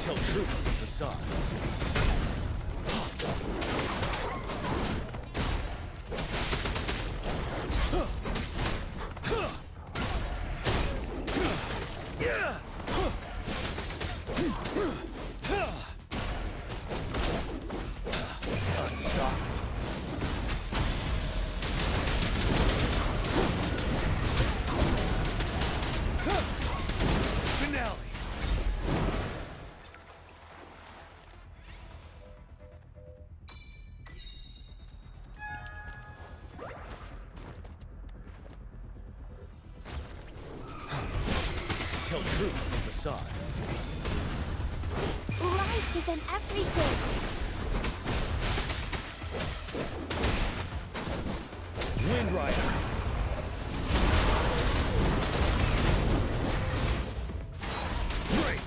Tell truth from facade. Unstoppable. Finale. Tell truth from facade. Life is in everything. Wind Rider. Break.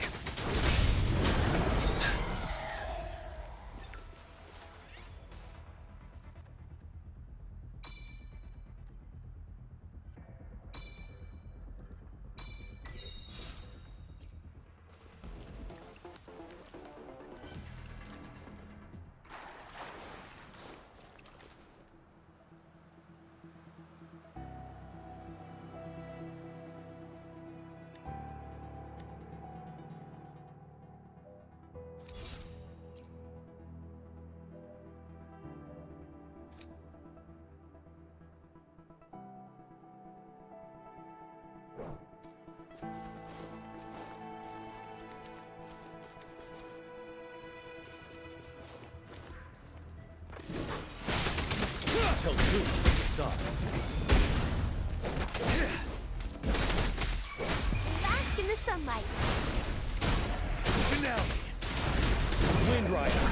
Tell truth from facade. Bask in the sunlight. Finale. Wind Rider.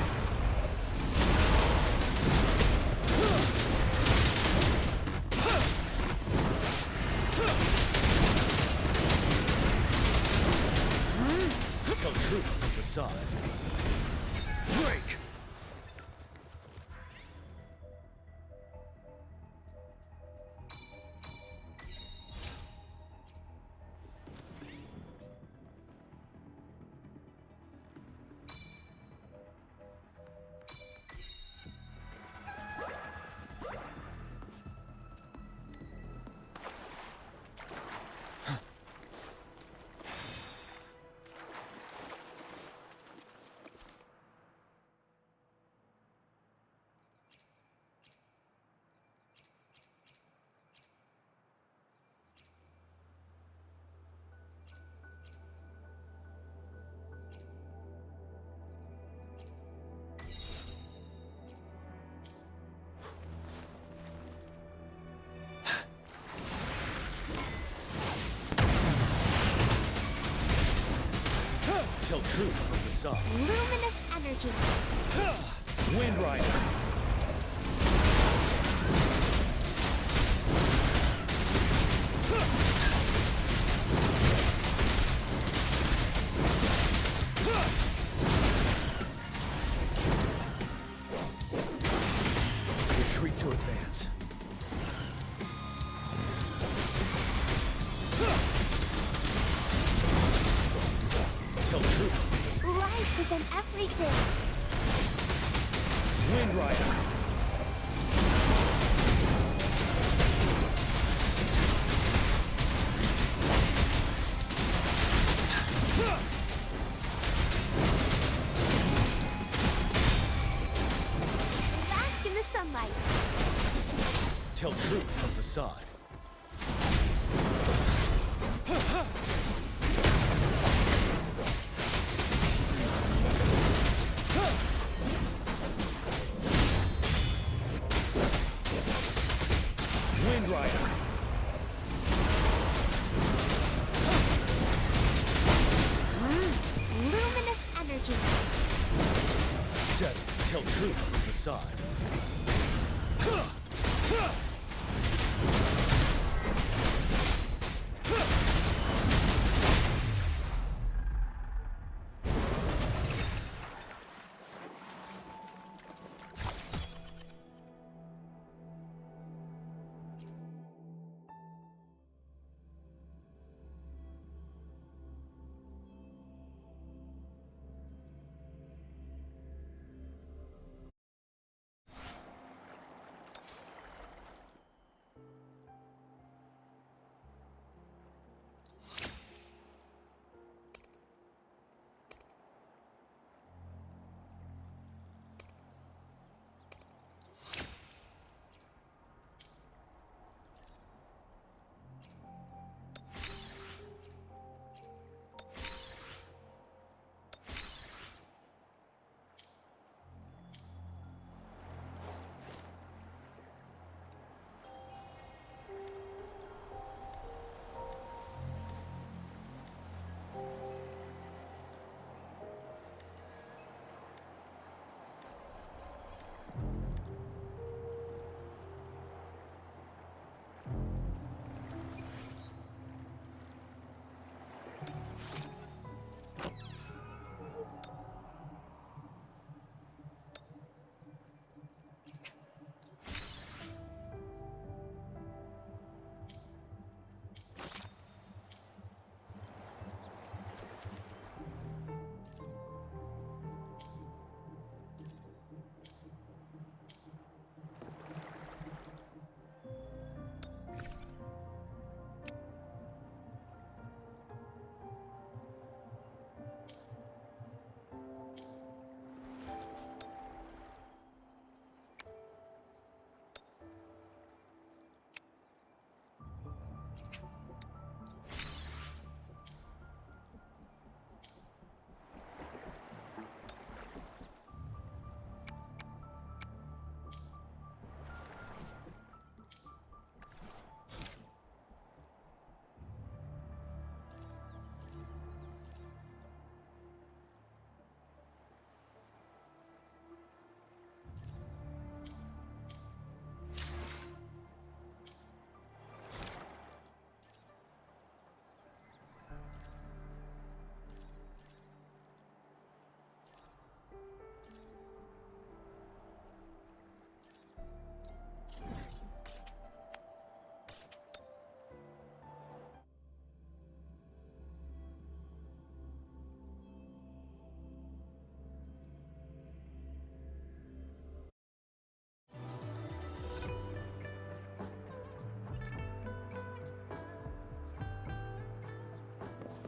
Tell truth from facade. Break. truth of the sun. Luminous energy. Wind Rider. Retreat to advance. Tell truth. Life is in everything. Wind Rider. Bask in the sunlight. Tell truth of the sod. Wind Rider. Luminous energy. Settle. Tell truth of the sod.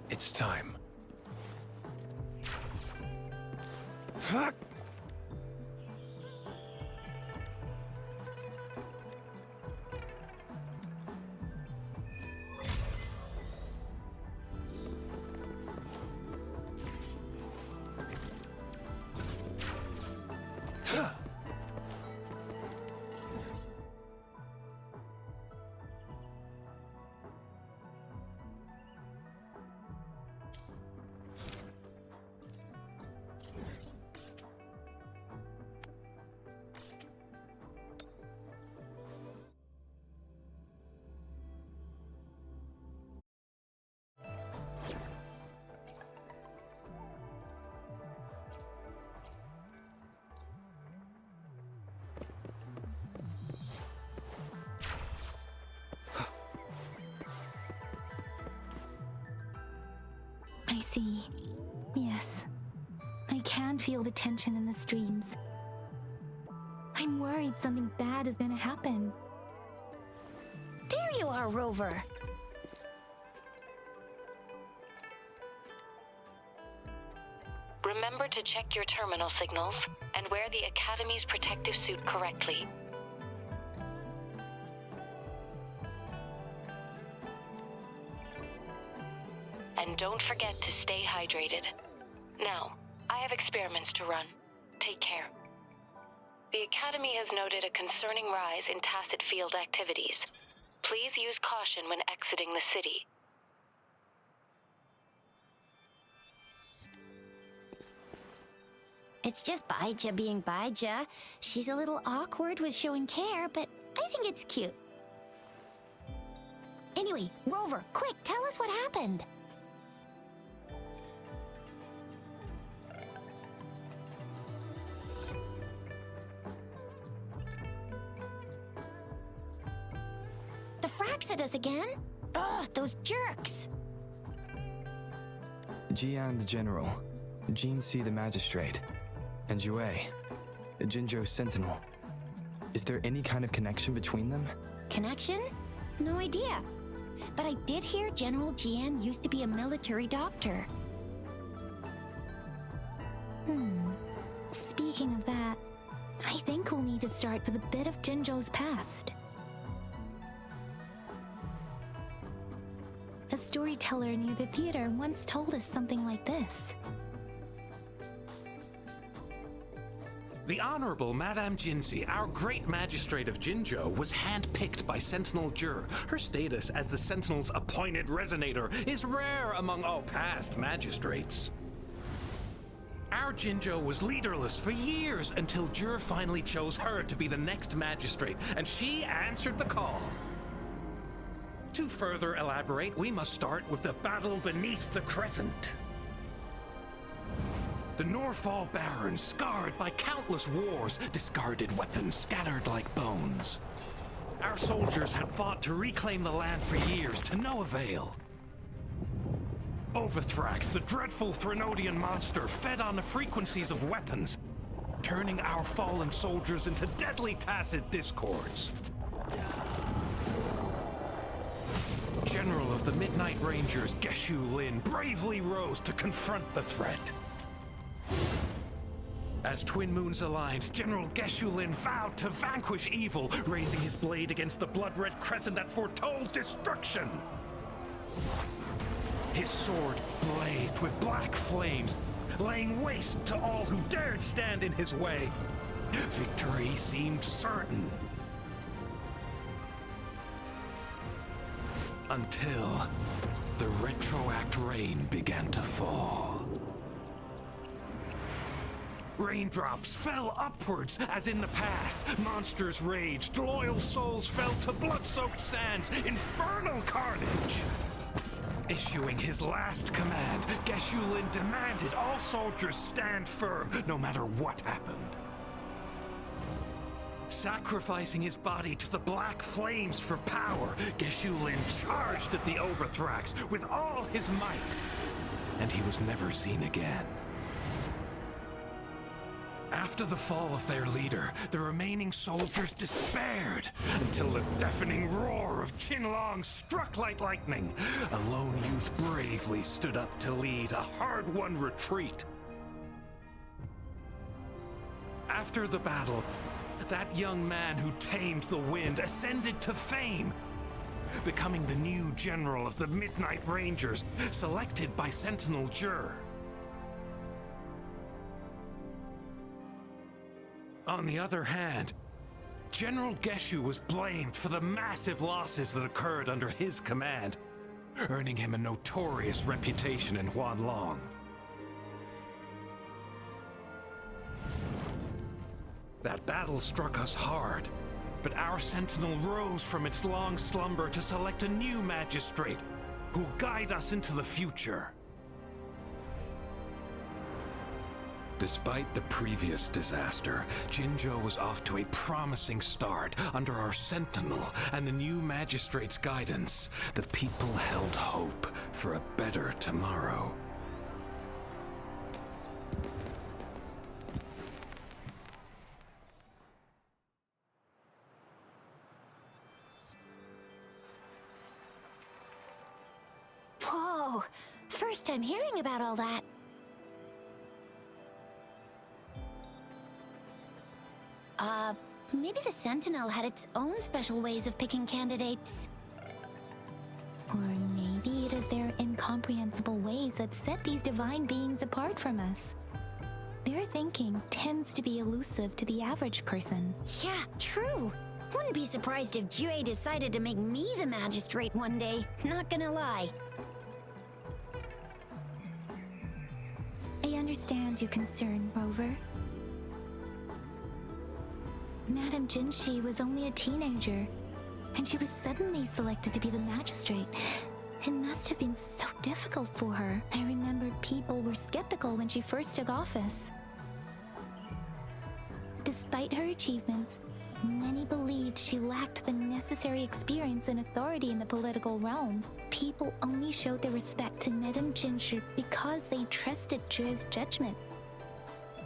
It's time. can feel the tension in the streams. I'm worried something bad is gonna happen. There you are, Rover. Remember to check your terminal signals and wear the Academy's protective suit correctly. And don't forget to stay hydrated. Now, I have experiments to run. Take care. The Academy has noted a concerning rise in tacit field activities. Please use caution when exiting the city. It's just Baija being Baija. She's a little awkward with showing care, but I think it's cute. Anyway, Rover, quick, tell us what happened. The frags at us again? Ugh, those jerks! Jian the General, Jin Si the Magistrate, and Jue, Jinzhou Sentinel. Is there any kind of connection between them? Connection? No idea. But I did hear General Jian used to be a military doctor. Speaking of that, I think we'll need to start with a bit of Jinzhou's past. A storyteller near the theater once told us something like this. The Honorable Madame Jinzi, our great magistrate of Jinzhou, was handpicked by Sentinel Jur. Her status as the Sentinel's appointed resonator is rare among all past magistrates. Our Jinzhou was leaderless for years until Jur finally chose her to be the next magistrate, and she answered the call. To further elaborate, we must start with the battle beneath the Crescent. The Norfall Barons, scarred by countless wars, discarded weapons scattered like bones. Our soldiers had fought to reclaim the land for years, to no avail. Overthrax, the dreadful Threnodian monster, fed on the frequencies of weapons, turning our fallen soldiers into deadly tacit discords. General of the Midnight Rangers, Geshu Lin, bravely rose to confront the threat. As Twin Moons aligned, General Geshu Lin vowed to vanquish evil, raising his blade against the blood-red crescent that foretold destruction. His sword blazed with black flames, laying waste to all who dared stand in his way. Victory seemed certain. Until the retroact rain began to fall. Raindrops fell upwards as in the past. Monsters raged, loyal souls fell to blood-soaked sands, infernal carnage. Issuing his last command, Geshu Lin demanded all soldiers stand firm, no matter what happened. Sacrificing his body to the black flames for power, Geshu Lin charged at the Overthrax with all his might, and he was never seen again. After the fall of their leader, the remaining soldiers despaired until the deafening roar of Qinlong struck like lightning. A lone youth bravely stood up to lead a hard-won retreat. After the battle, that young man who tamed the wind ascended to fame, becoming the new general of the Midnight Rangers, selected by Sentinel Jur. On the other hand, General Geshu was blamed for the massive losses that occurred under his command, earning him a notorious reputation in Huanlong. That battle struck us hard, but our sentinel rose from its long slumber to select a new magistrate who'll guide us into the future. Despite the previous disaster, Jinzhou was off to a promising start under our sentinel and the new magistrate's guidance. The people held hope for a better tomorrow. first time hearing about all that. Maybe the Sentinel had its own special ways of picking candidates. Or maybe it is their incomprehensible ways that set these divine beings apart from us. Their thinking tends to be elusive to the average person. Yeah, true. Wouldn't be surprised if Jue decided to make me the magistrate one day, not gonna lie. I understand your concern, Rover. Madame Jinshi was only a teenager, and she was suddenly selected to be the magistrate. It must have been so difficult for her. I remembered people were skeptical when she first took office. Despite her achievements, many believed she lacked the necessary experience and authority in the political realm. People only showed their respect to Madame Jinshi because they trusted Jue's judgment.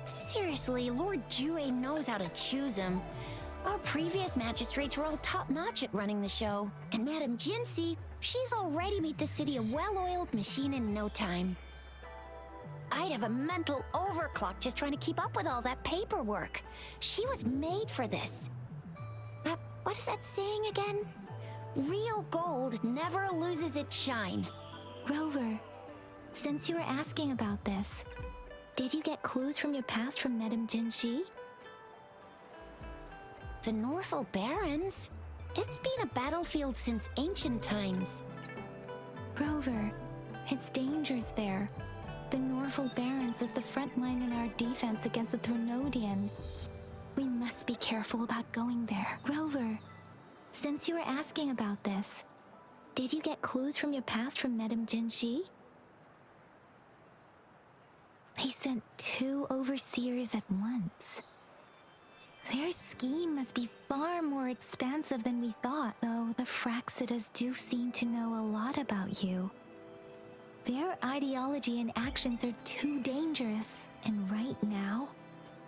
Seriously, Lord Jue knows how to choose him. Our previous magistrates were all top-notch at running the show. And Madame Jinshi, she's already made the city a well-oiled machine in no time. I'd have a mental overclock just trying to keep up with all that paperwork. She was made for this. What is that saying again? Real gold never loses its shine. Rover, since you were asking about this, did you get clues from your past from Madame Jinshi? The Norfolk Barrens? It's been a battlefield since ancient times. Rover, it's dangerous there. The Norfolk Barrens is the front line in our defense against the Thronodian. We must be careful about going there. Rover, since you were asking about this, did you get clues from your past from Madame Jinshi? They sent 2 overseers at once. Their scheme must be far more expansive than we thought, though the Fraxidas do seem to know a lot about you. Their ideology and actions are too dangerous, and right now,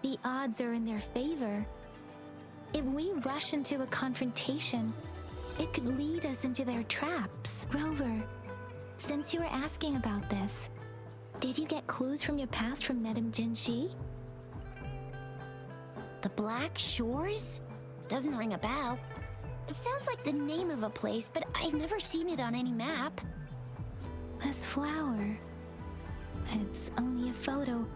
the odds are in their favor. If we rush into a confrontation, it could lead us into their traps. Rover, since you were asking about this, did you get clues from your past from Madame Jinshi? The Black Shores? Doesn't ring a bell. Sounds like the name of a place, but I've never seen it on any map. This flower. It's only a photo,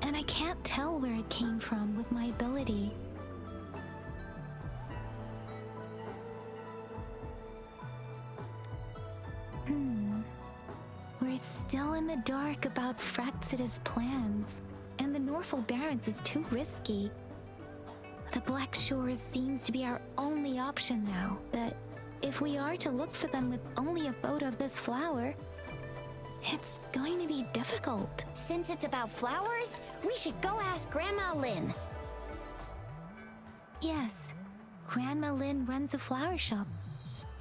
and I can't tell where it came from with my ability. We're still in the dark about Fraxida's plans, and the Norfolk Barrens is too risky. The Black Shores seems to be our only option now, but if we are to look for them with only a photo of this flower, it's going to be difficult. Since it's about flowers, we should go ask Grandma Lynn. Yes, Grandma Lynn runs a flower shop.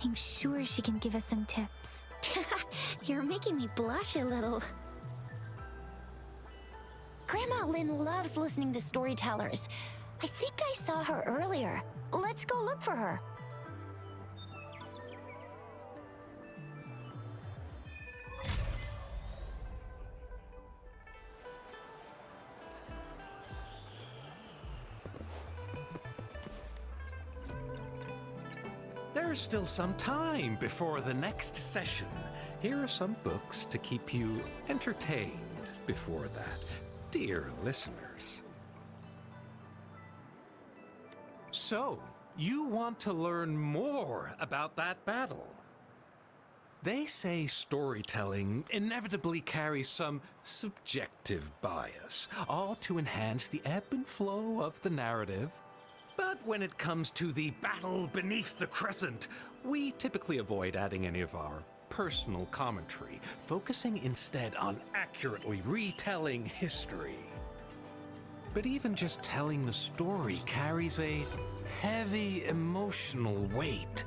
I'm sure she can give us some tips. You're making me blush a little. Grandma Lynn loves listening to storytellers. I think I saw her earlier. Let's go look for her. There's still some time before the next session. Here are some books to keep you entertained before that, dear listeners. So, you want to learn more about that battle? They say storytelling inevitably carries some subjective bias, all to enhance the ebb and flow of the narrative. But when it comes to the battle beneath the crescent, we typically avoid adding any of our personal commentary, focusing instead on accurately retelling history. But even just telling the story carries a heavy emotional weight.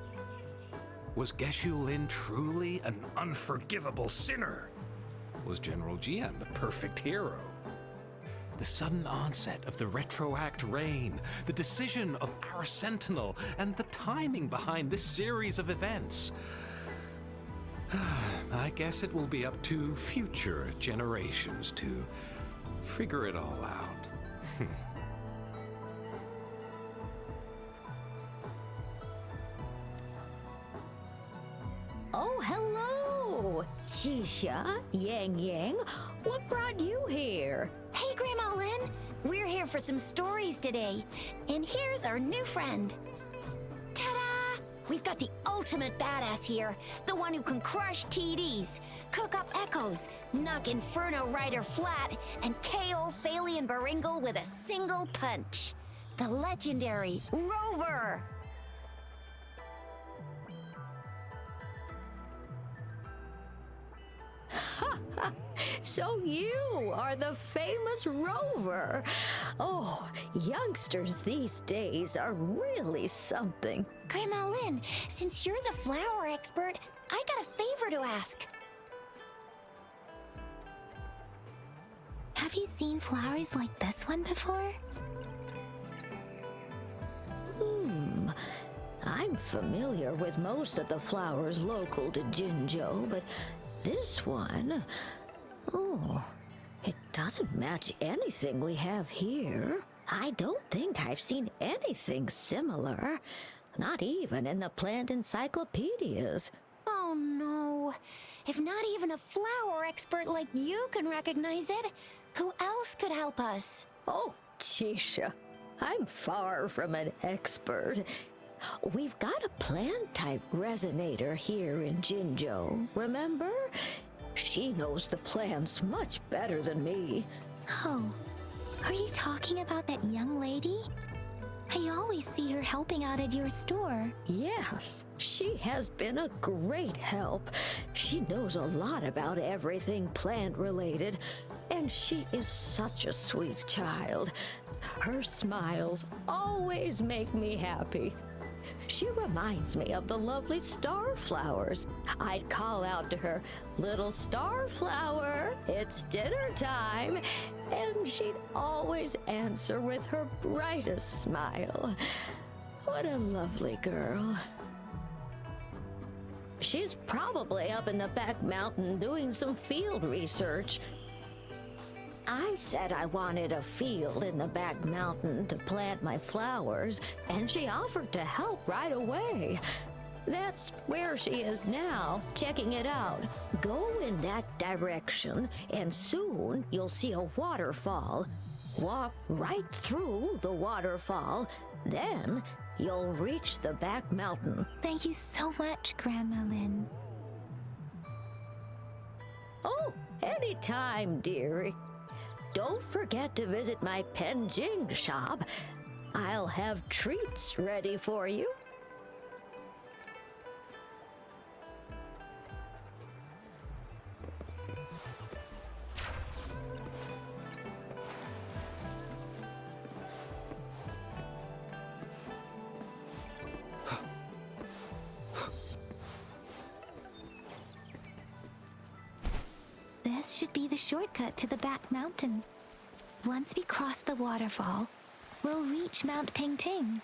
Was Geshu Lin truly an unforgivable sinner? Was General Jian the perfect hero? The sudden onset of the retroact reign, the decision of our Sentinel, and the timing behind this series of events. I guess it will be up to future generations to figure it all out. Oh, hello! Shisha, Yang Yang, what brought you here? Hey, Grandma Lynn. We're here for some stories today. And here's our new friend. Ta-da! We've got the ultimate badass here. The one who can crush TDs, cook up echoes, knock Inferno Rider flat, and KO Phalian Baringle with a single punch. The legendary Rover! So you are the famous Rover. Oh, youngsters these days are really something. Grandma Lynn, since you're the flower expert, I got a favor to ask. Have you seen flowers like this one before? I'm familiar with most of the flowers local to Jinzhou, but this one, oh, it doesn't match anything we have here. I don't think I've seen anything similar, not even in the plant encyclopedias. Oh no. If not even a flower expert like you can recognize it, who else could help us? Oh, Chisha, I'm far from an expert. We've got a plant-type resonator here in Jinzhou, remember? She knows the plants much better than me. Oh, are you talking about that young lady? I always see her helping out at your store. Yes, she has been a great help. She knows a lot about everything plant-related, and she is such a sweet child. Her smiles always make me happy. She reminds me of the lovely starflowers. I'd call out to her, "Little starflower, it's dinner time," and she'd always answer with her brightest smile. What a lovely girl. She's probably up in the back mountain doing some field research. I said I wanted a field in the back mountain to plant my flowers, and she offered to help right away. That's where she is now, checking it out. Go in that direction, and soon you'll see a waterfall. Walk right through the waterfall, then you'll reach the back mountain. Thank you so much, Grandma Lynn. Oh, anytime, dearie. Don't forget to visit my Penjing shop. I'll have treats ready for you. This should be the shortcut to the back mountain. Once we cross the waterfall, we'll reach Mount Pingting.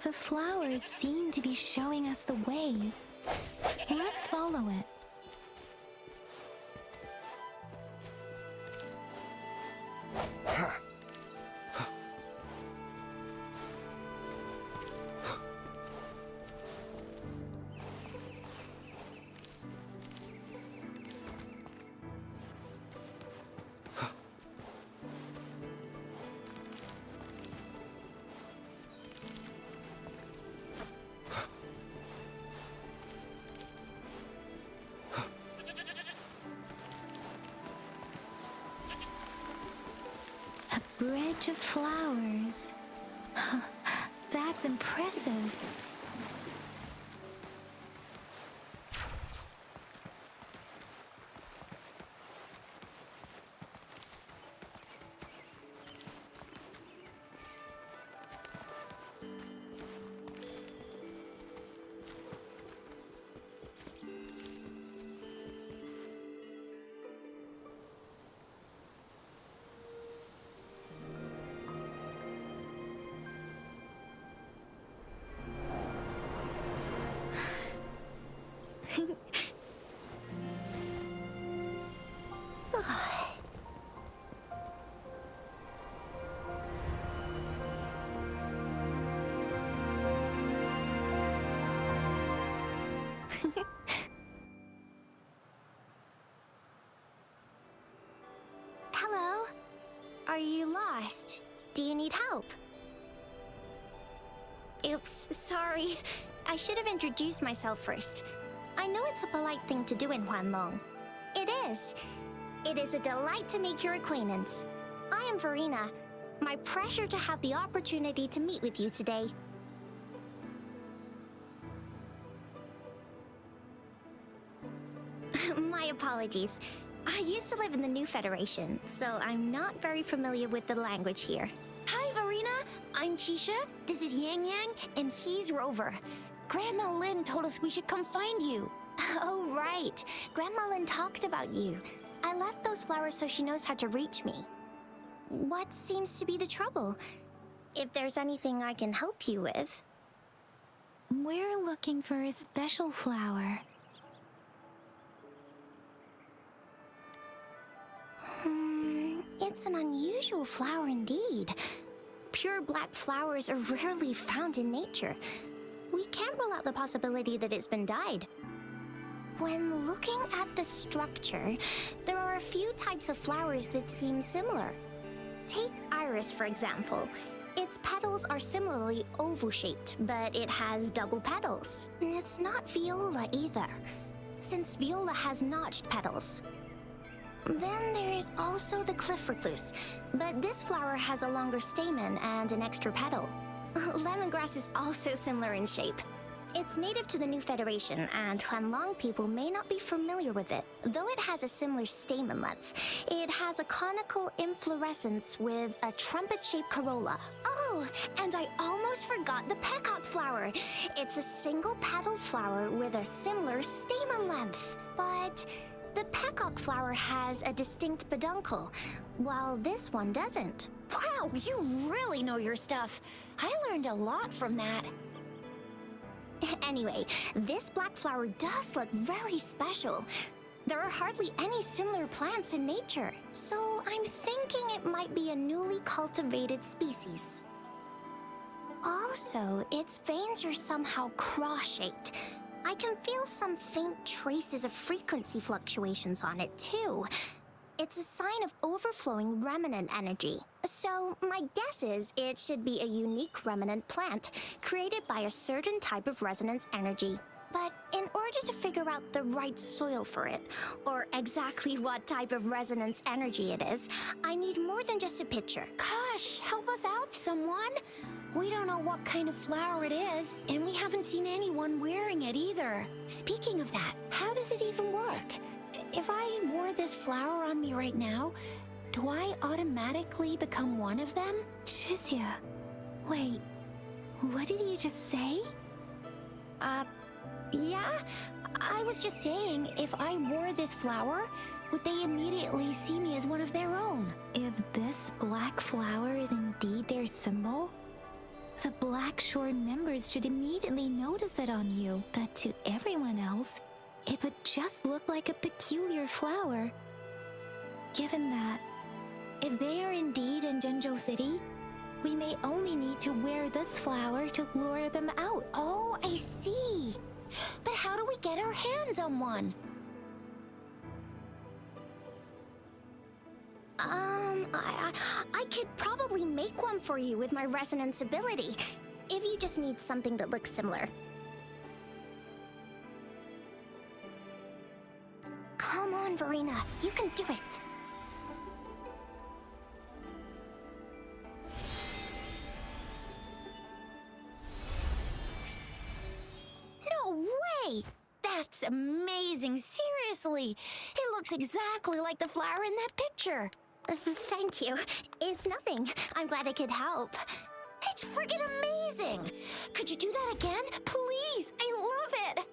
The flowers seem to be showing us the way. Let's follow it. Bridge of flowers. That's impressive. you lost? Do you need help? Oops, sorry. I should have introduced myself first. I know it's a polite thing to do in Huanlong. It is. It is a delight to make your acquaintance. I am Verena. My pleasure to have the opportunity to meet with you today. My apologies. I used to live in the New Federation, so I'm not very familiar with the language here. Hi, Verena. I'm Chisha. This is Yang Yang, and he's Rover. Grandma Lynn told us we should come find you. Oh, right. Grandma Lynn talked about you. I left those flowers so she knows how to reach me. What seems to be the trouble? If there's anything I can help you with. We're looking for a special flower. It's an unusual flower indeed. Pure black flowers are rarely found in nature. We can't rule out the possibility that it's been dyed. When looking at the structure, there are a few types of flowers that seem similar. Take iris, for example. Its petals are similarly oval-shaped, but it has double petals. And it's not viola either, since viola has notched petals. Then there is also the cliff recluse, but this flower has a longer stamen and an extra petal. Lemongrass is also similar in shape. It's native to the New Federation, and Huanlong people may not be familiar with it. Though it has a similar stamen length, it has a conical inflorescence with a trumpet-shaped corolla. Oh, and I almost forgot the peacock flower. It's a single-petaled flower with a similar stamen length, but the peacock flower has a distinct peduncle, while this one doesn't. Wow, you really know your stuff. I learned a lot from that. Anyway, this black flower does look very special. There are hardly any similar plants in nature, so I'm thinking it might be a newly cultivated species. Also, its veins are somehow cross-shaped. I can feel some faint traces of frequency fluctuations on it, too. It's a sign of overflowing remnant energy. So, my guess is it should be a unique remnant plant created by a certain type of resonance energy. But in order to figure out the right soil for it, or exactly what type of resonance energy it is, I need more than just a picture. Gosh, help us out, someone. We don't know what kind of flower it is, and we haven't seen anyone wearing it either. Speaking of that, how does it even work? If I wore this flower on me right now, do I automatically become one of them? Shizia, wait, what did you just say? Yeah? I was just saying, if I wore this flower, would they immediately see me as one of their own? If this black flower is indeed their symbol, the Black Shore members should immediately notice it on you, but to everyone else, it would just look like a peculiar flower. Given that, if they are indeed in Jinzhou City, we may only need to wear this flower to lure them out. Oh, I see. But how do we get our hands on one? I could probably make one for you with my resonance ability, if you just need something that looks similar. Come on, Verena, you can do it. No way! That's amazing, seriously! It looks exactly like the flower in that picture. Thank you. It's nothing. I'm glad I could help. It's friggin' amazing! Could you do that again? Please! I love it!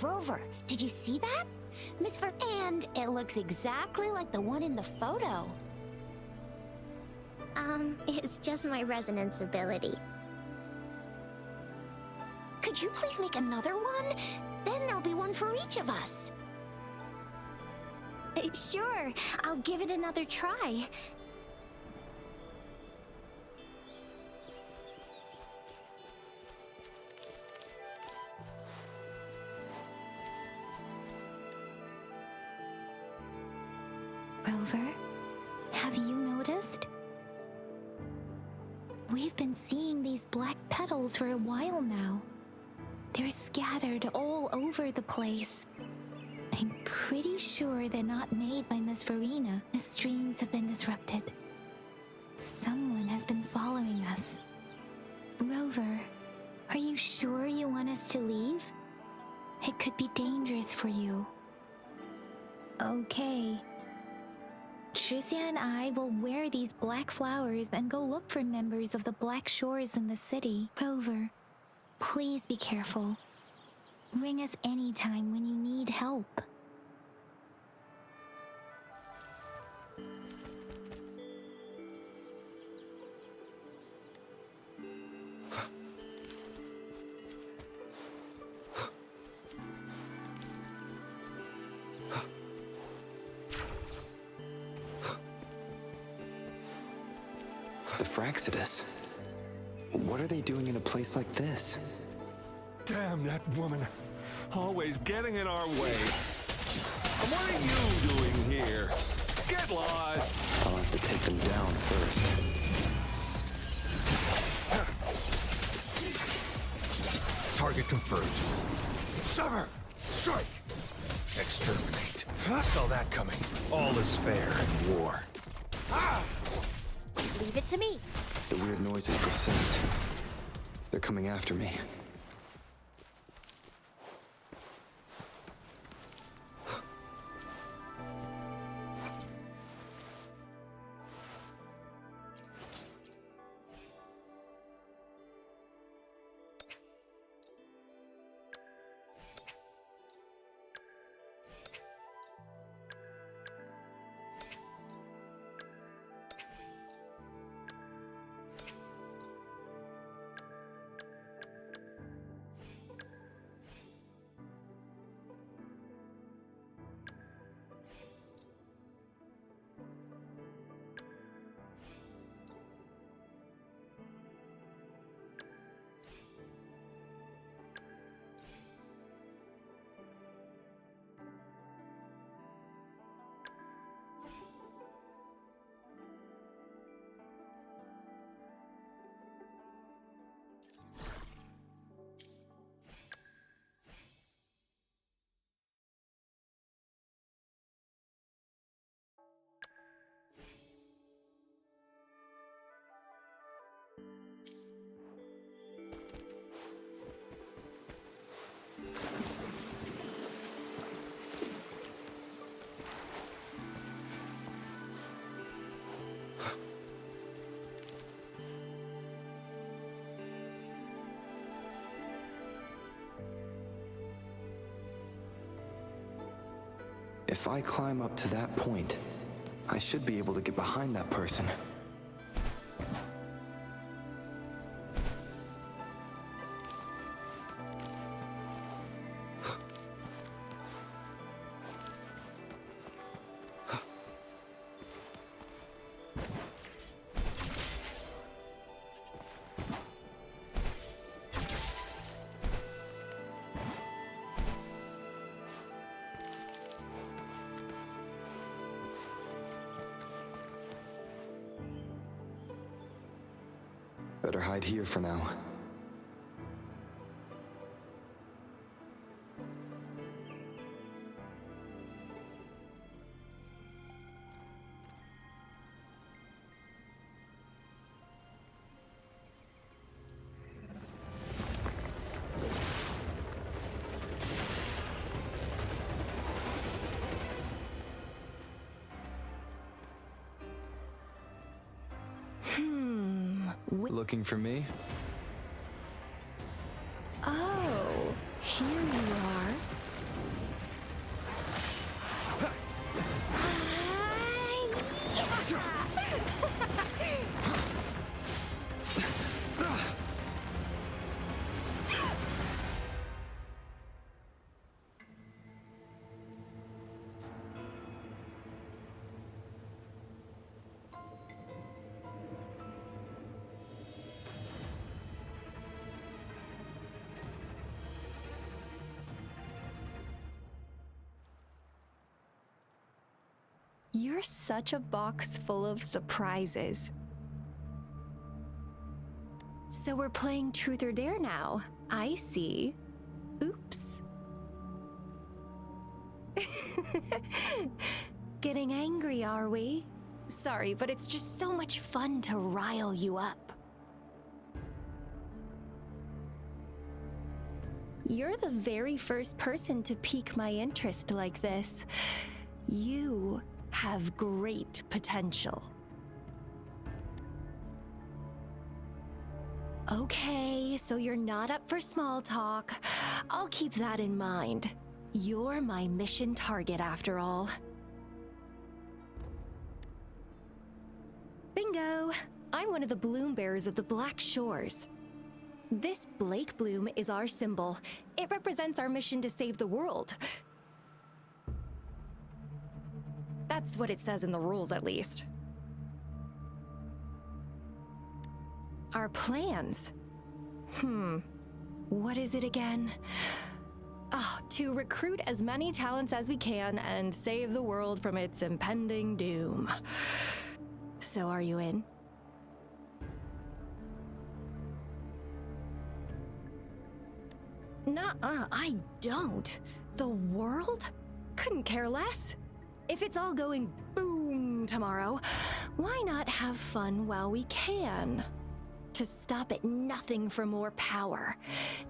Rover, did you see that? Miss And it looks exactly like the one in the photo. It's just my resonance ability. Could you please make another one? Then there'll be one for each of us. Sure, I'll give it another try. Rover, have you noticed? We've been seeing these black petals for a while now. They're scattered all over the place. I'm pretty sure they're not made by Miss Verena. The streams have been disrupted. Someone has been following us. Rover, are you sure you want us to leave? It could be dangerous for you. Okay. Tricia and I will wear these black flowers and go look for members of the Black Shores in the city. Rover, please be careful. Ring us anytime when you need help. The Fraxidus. What are they doing in a place like this? Damn that woman. Always getting in our way. And what are you doing here? Get lost! I'll have to take them down first. Target confirmed. Sever! Strike! Exterminate. Saw that coming. All is fair in war. Leave it to me. The weird noises persist. They're coming after me. If I climb up to that point, I should be able to get behind that person. Better hide here for now. Looking for me? Oh, here you are. You're such a box full of surprises. So we're playing Truth or Dare now. I see. Oops. Getting angry, are we? Sorry, but it's just so much fun to rile you up. You're the very first person to pique my interest like this. You have great potential. Okay, so you're not up for small talk. I'll keep that in mind. You're my mission target after all. Bingo! I'm one of the bloom bearers of the Black Shores. This Blake bloom is our symbol. It represents our mission to save the world. That's what it says in the rules, at least. Our plans? What is it again? To recruit as many talents as we can and save the world from its impending doom. So are you in? Nuh-uh, I don't. The world? Couldn't care less. If it's all going boom tomorrow, why not have fun while we can? To stop at nothing for more power,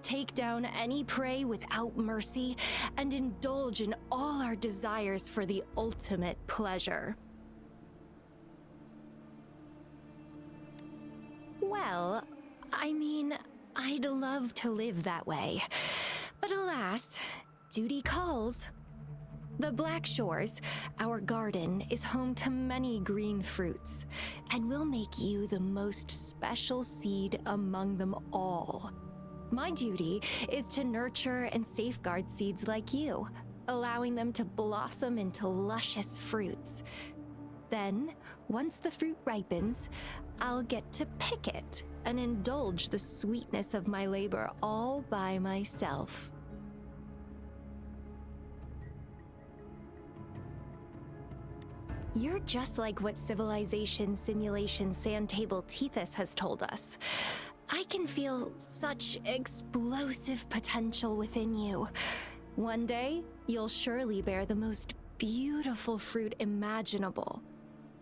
take down any prey without mercy, and indulge in all our desires for the ultimate pleasure. Well, I mean, I'd love to live that way. But alas, duty calls. The Black Shores, our garden, is home to many green fruits, and will make you the most special seed among them all. My duty is to nurture and safeguard seeds like you, allowing them to blossom into luscious fruits. Then, once the fruit ripens, I'll get to pick it and indulge the sweetness of my labor all by myself. You're just like what Civilization Simulation Sandtable Tethys has told us. I can feel such explosive potential within you. One day, you'll surely bear the most beautiful fruit imaginable.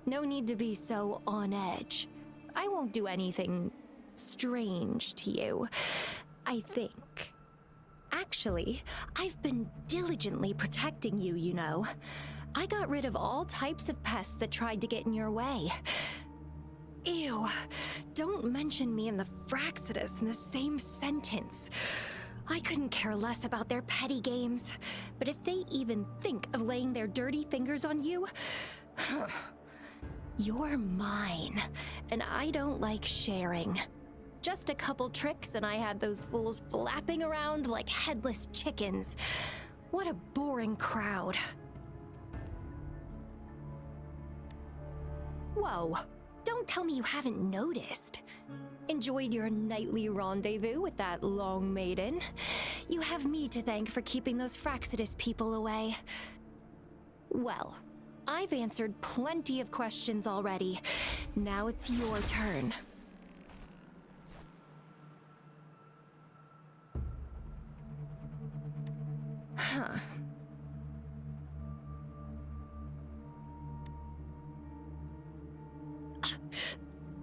No need to be so on edge. I won't do anything strange to you, I think. Actually, I've been diligently protecting you, you know. I got rid of all types of pests that tried to get in your way. Ew, don't mention me and the Fraxidus in the same sentence. I couldn't care less about their petty games, but if they even think of laying their dirty fingers on you, you're mine, and I don't like sharing. Just a couple tricks and I had those fools flapping around like headless chickens. What a boring crowd. Whoa, don't tell me you haven't noticed. Enjoyed your nightly rendezvous with that long maiden. You have me to thank for keeping those Fraxidus people away. Well, I've answered plenty of questions already. Now it's your turn. Huh.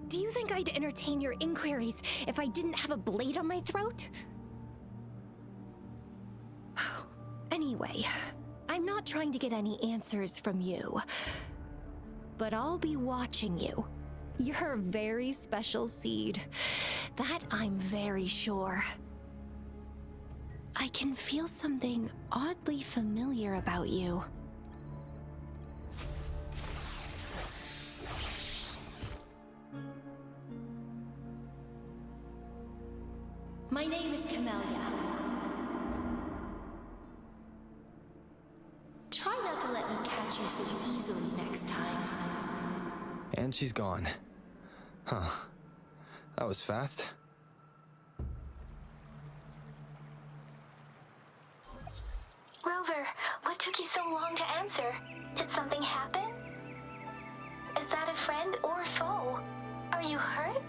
Do you think I'd entertain your inquiries if I didn't have a blade on my throat? Anyway, I'm not trying to get any answers from you, but I'll be watching you. You're a very special seed. That I'm very sure. I can feel something oddly familiar about you. My name is Camellia. Try not to let me catch you so easily next time. And she's gone. Huh. That was fast. Rover, what took you so long to answer? Did something happen? Is that a friend or foe? Are you hurt?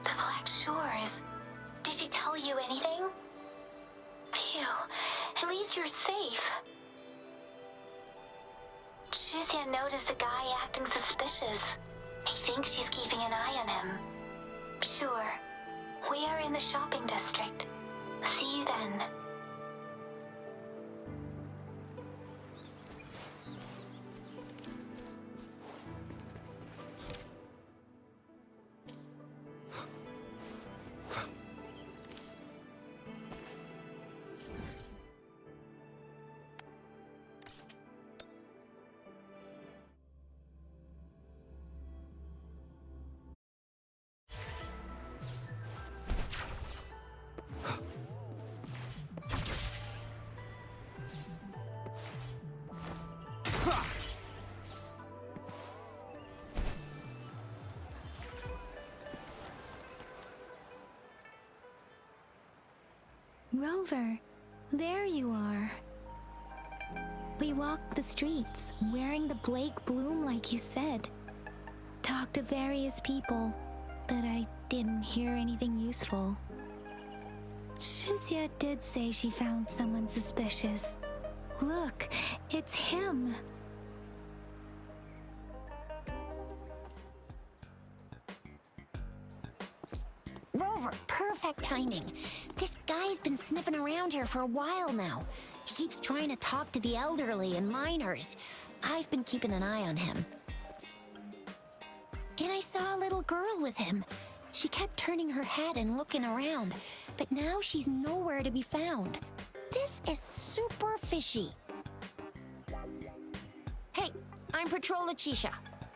The Black Shores. Did she tell you anything? Phew, at least you're safe. Shuzia noticed a guy acting suspicious. I think she's keeping an eye on him. Sure. We are in the shopping district. See you then. Rover, there you are. We walked the streets, wearing the Blake bloom like you said. Talked to various people, but I didn't hear anything useful. Shuzia did say she found someone suspicious. Look, it's him. Rover, perfect timing. This guy's been sniffing around here for a while now. He keeps trying to talk to the elderly and minors. I've been keeping an eye on him. And I saw a little girl with him. She kept turning her head and looking around, but now she's nowhere to be found. This is super fishy. Hey, I'm Patrolla Chisha.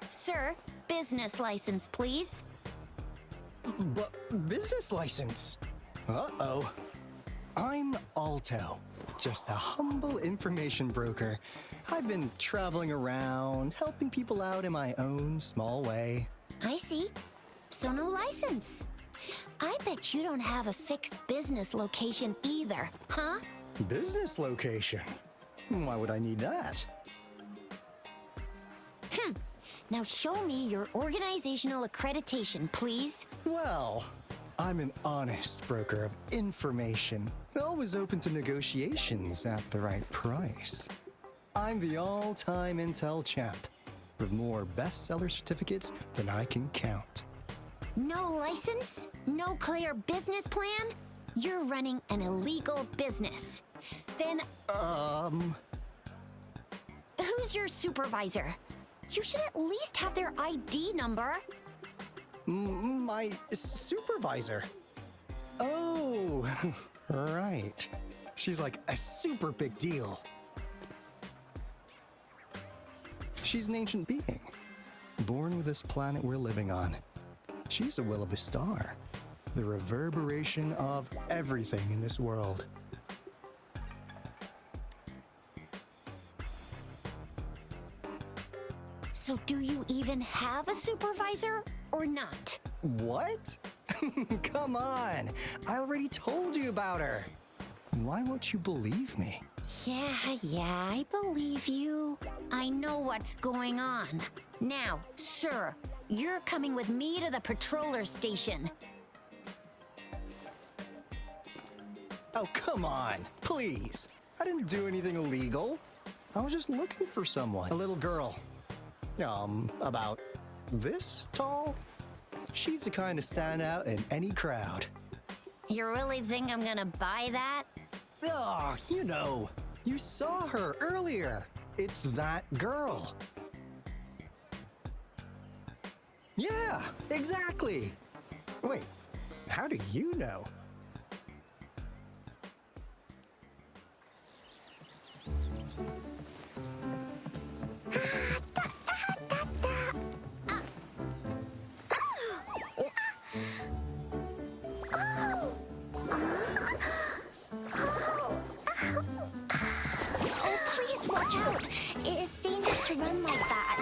Sir, business license, please. Business license? Uh-oh. I'm Alto, just a humble information broker. I've been traveling around, helping people out in my own small way. I see. So no license. I bet you don't have a fixed business location either, huh? Business location? Why would I need that? Now show me your organizational accreditation, please. Well, I'm an honest broker of information, always open to negotiations at the right price. I'm the all-time intel chap, with more bestseller certificates than I can count. No license? No clear business plan? You're running an illegal business. Then... Who's your supervisor? You should at least have their ID number. My supervisor? Oh, right. She's like a super big deal. She's an ancient being, born with this planet we're living on. She's the will of the star, the reverberation of everything in this world. So do you even have a supervisor or not? What? Come on! I already told you about her. Why won't you believe me? Yeah, I believe you. I know what's going on. Now, sir, you're coming with me to the patroller station. Oh, come on, please. I didn't do anything illegal. I was just looking for someone. A little girl. About this tall? She's the kind to stand out in any crowd. You really think I'm gonna buy that? Oh, you know, you saw her earlier. It's that girl. Yeah, exactly. Wait, how do you know? Oh, please watch out. It's dangerous to run like that.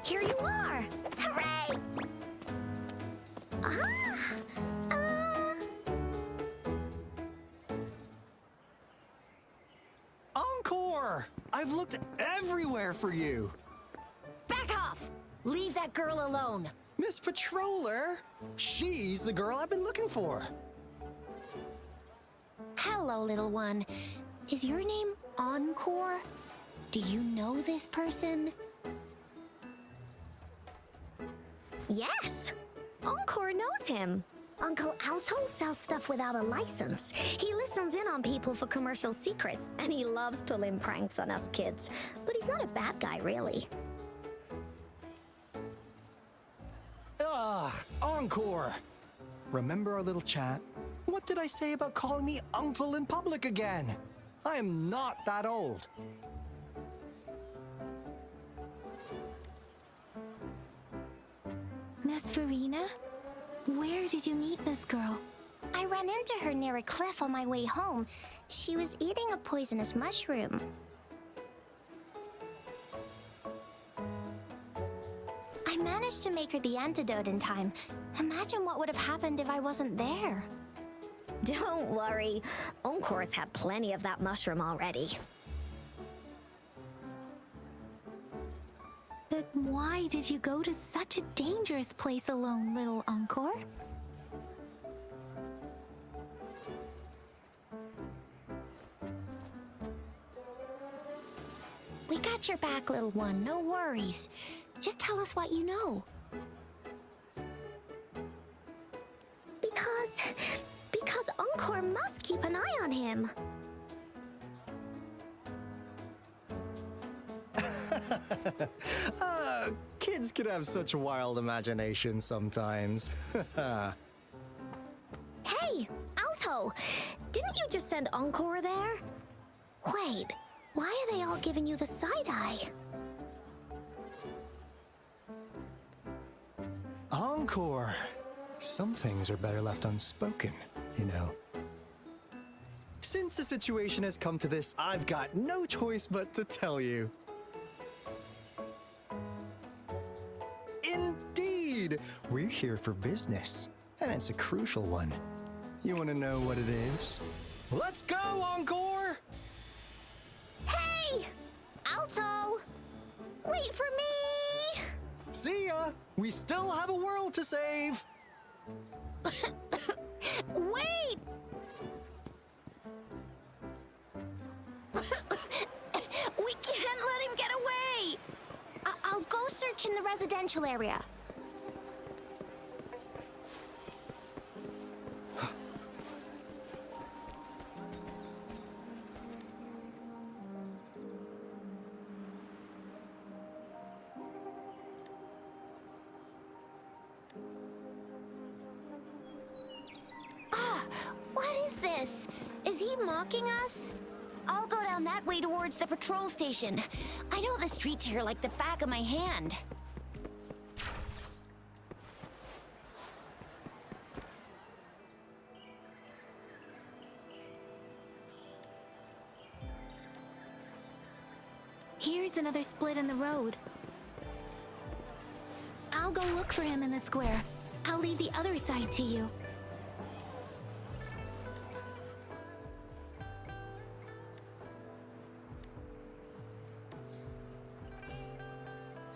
Here you are. Hooray! I've looked everywhere for you. Back off! Leave that girl alone. Miss Patroller, she's the girl I've been looking for. Hello, little one. Is your name Encore? Do you know this person? Yes! Encore knows him. Uncle Alto sells stuff without a license. He listens in on people for commercial secrets, and he loves pulling pranks on us kids. But he's not a bad guy, really. Encore! Remember our little chat? What did I say about calling me uncle in public again? I am not that old. Miss Farina? Where did you meet this girl? I ran into her near a cliff on my way home. She was eating a poisonous mushroom. I managed to make her the antidote in time. Imagine what would have happened if I wasn't there. Don't worry. Encore's had plenty of that mushroom already. But why did you go to such a dangerous place alone, little Encore? We got your back, little one. No worries. Just tell us what you know. Because Encore must keep an eye on him. Kids can have such wild imaginations sometimes. Hey, Alto! Didn't you just send Encore there? Wait, why are they all giving you the side-eye? Encore! Some things are better left unspoken, you know. Since the situation has come to this, I've got no choice but to tell you. Indeed! We're here for business, and it's a crucial one. You want to know what it is? Let's go, Encore! Hey! Alto! Wait for me! See ya! We still have a world to save! Wait! We can't let him get away! I'll go search in the residential area. What is this? Is he mocking us? I'll go down that way towards the patrol station. I know the streets here like the back of my hand. Here's another split in the road. I'll go look for him in the square. I'll leave the other side to you.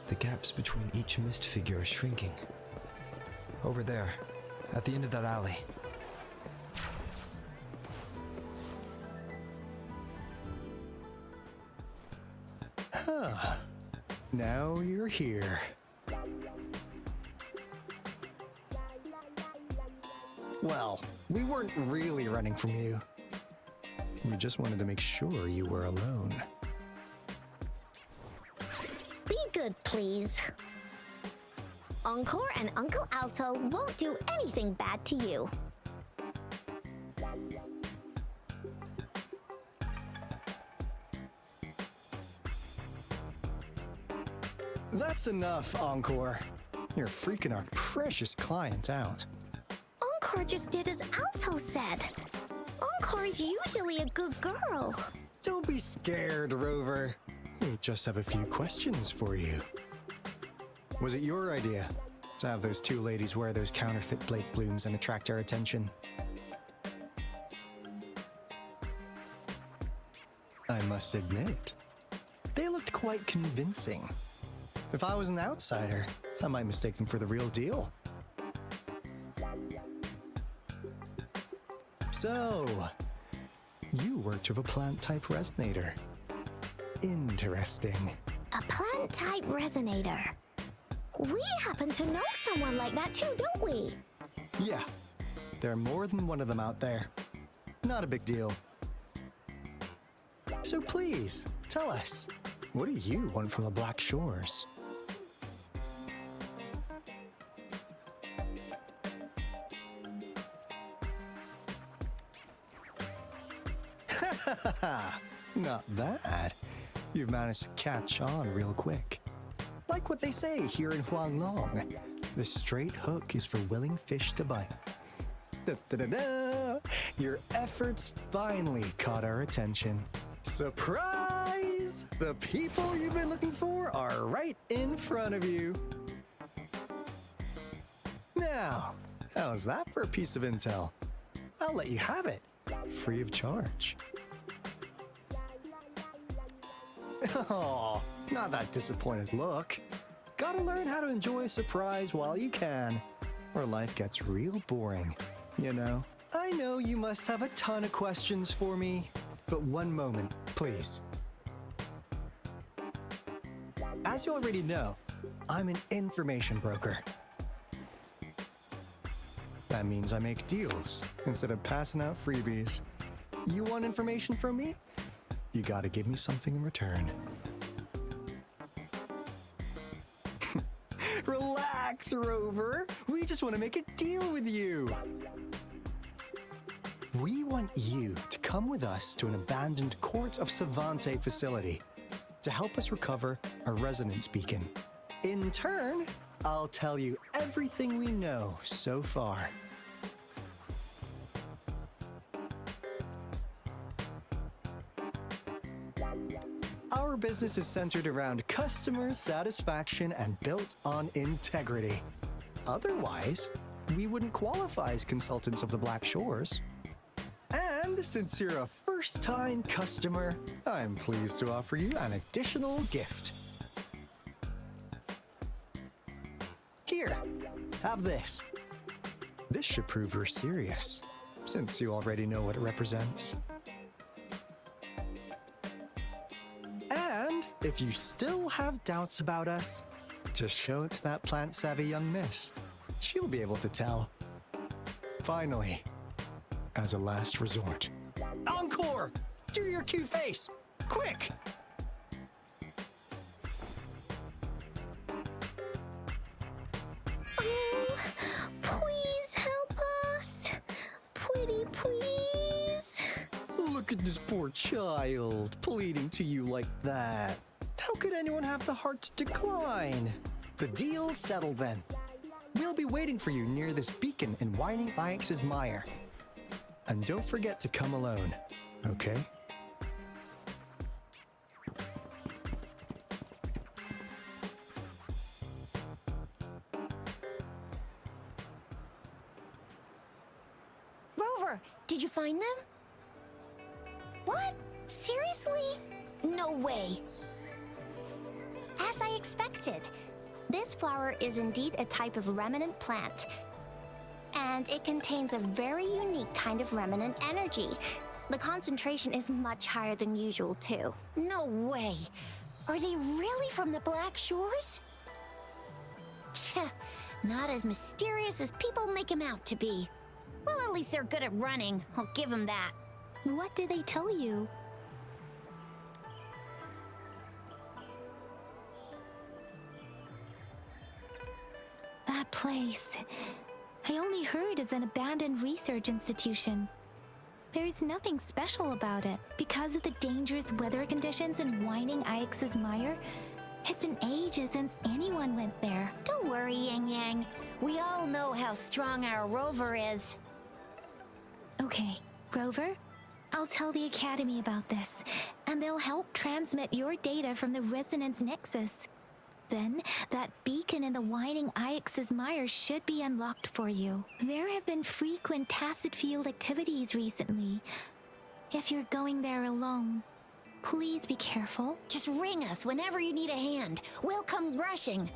The gaps between each mist figure are shrinking. Over there, at the end of that alley. Huh. Now you're here. Well, we weren't really running from you. We just wanted to make sure you were alone. Be good, please. Encore and Uncle Alto won't do anything bad to you. That's enough, Encore. You're freaking our precious client out. Encore just did as Alto said. Encore is usually a good girl. Don't be scared, Rover. We just have a few questions for you. Was it your idea to have those two ladies wear those counterfeit Blake blooms and attract our attention? I must admit, quite convincing. If I was an outsider, I might mistake them for the real deal. So, you worked with a plant-type resonator. Interesting. A plant-type resonator. We happen to know someone like that too, don't we? Yeah, there are more than one of them out there. Not a big deal. So please, tell us, what do you want from the Black Shores? Not bad. You've managed to catch on real quick. Like what they say here in Huanglong, the straight hook is for willing fish to bite. Da-da-da-da! Your efforts finally caught our attention. Surprise! The people you've been looking for are right in front of you. Now, how's that for a piece of intel? I'll let you have it, free of charge. Oh, not that disappointed look. Gotta learn how to enjoy a surprise while you can, or life gets real boring, you know? I know you must have a ton of questions for me, but one moment, please. As you already know, I'm an information broker. That means I make deals instead of passing out freebies. You want information from me? You gotta give me something in return. Relax, Rover. We just want to make a deal with you. We want you to come with us to an abandoned Court of Savante facility to help us recover a resonance beacon. In turn, I'll tell you everything we know so far. Our business is centered around customer satisfaction and built on integrity. Otherwise, we wouldn't qualify as consultants of the Black Shores. And since you're a first-time customer, I'm pleased to offer you an additional gift. Here, have this. This should prove you're serious, since you already know what it represents. And if you still have doubts about us, just show it to that plant-savvy young miss. She'll be able to tell. Finally, as a last resort. Encore! Do your cute face! Quick! Oh, please help us. Pretty please. Look at this poor child, pleading to you like that. How could anyone have the heart to decline? The deal's settled then. We'll be waiting for you near this beacon in Whining Ix's mire. And don't forget to come alone, okay? Rover, did you find them? What? Seriously? No way. As I expected. This flower is indeed a type of remnant plant. And it contains a very unique kind of remnant energy. The concentration is much higher than usual, too. No way. Are they really from the Black Shores? Tch, not as mysterious as people make them out to be. Well, at least they're good at running. I'll give them that. What did they tell you? That place. I only heard it's an abandoned research institution. There's nothing special about it. Because of the dangerous weather conditions in Whining Ix's mire, it's been ages since anyone went there. Don't worry, Yang Yang. We all know how strong our Rover is. Okay, Rover, I'll tell the Academy about this, and they'll help transmit your data from the Resonance Nexus. Then, that beacon in the Whining Ix's mire should be unlocked for you. There have been frequent tacit field activities recently. If you're going there alone, Please be careful. Just ring us whenever you need a hand. We'll come rushing.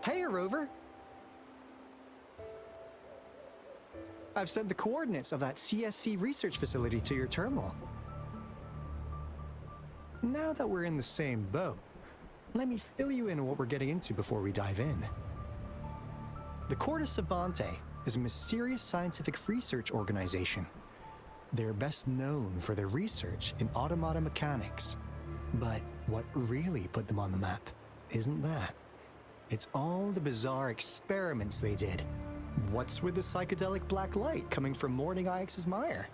Hey, Rover. I've sent the coordinates of that CSC research facility to your terminal. Now that we're in the same boat, let me fill you in on what we're getting into before we dive in. The Corda Savante is a mysterious scientific research organization. They're best known for their research in automata mechanics. But what really put them on the map isn't that. It's all the bizarre experiments they did. What's with the psychedelic black light coming from Morning Ix's mire?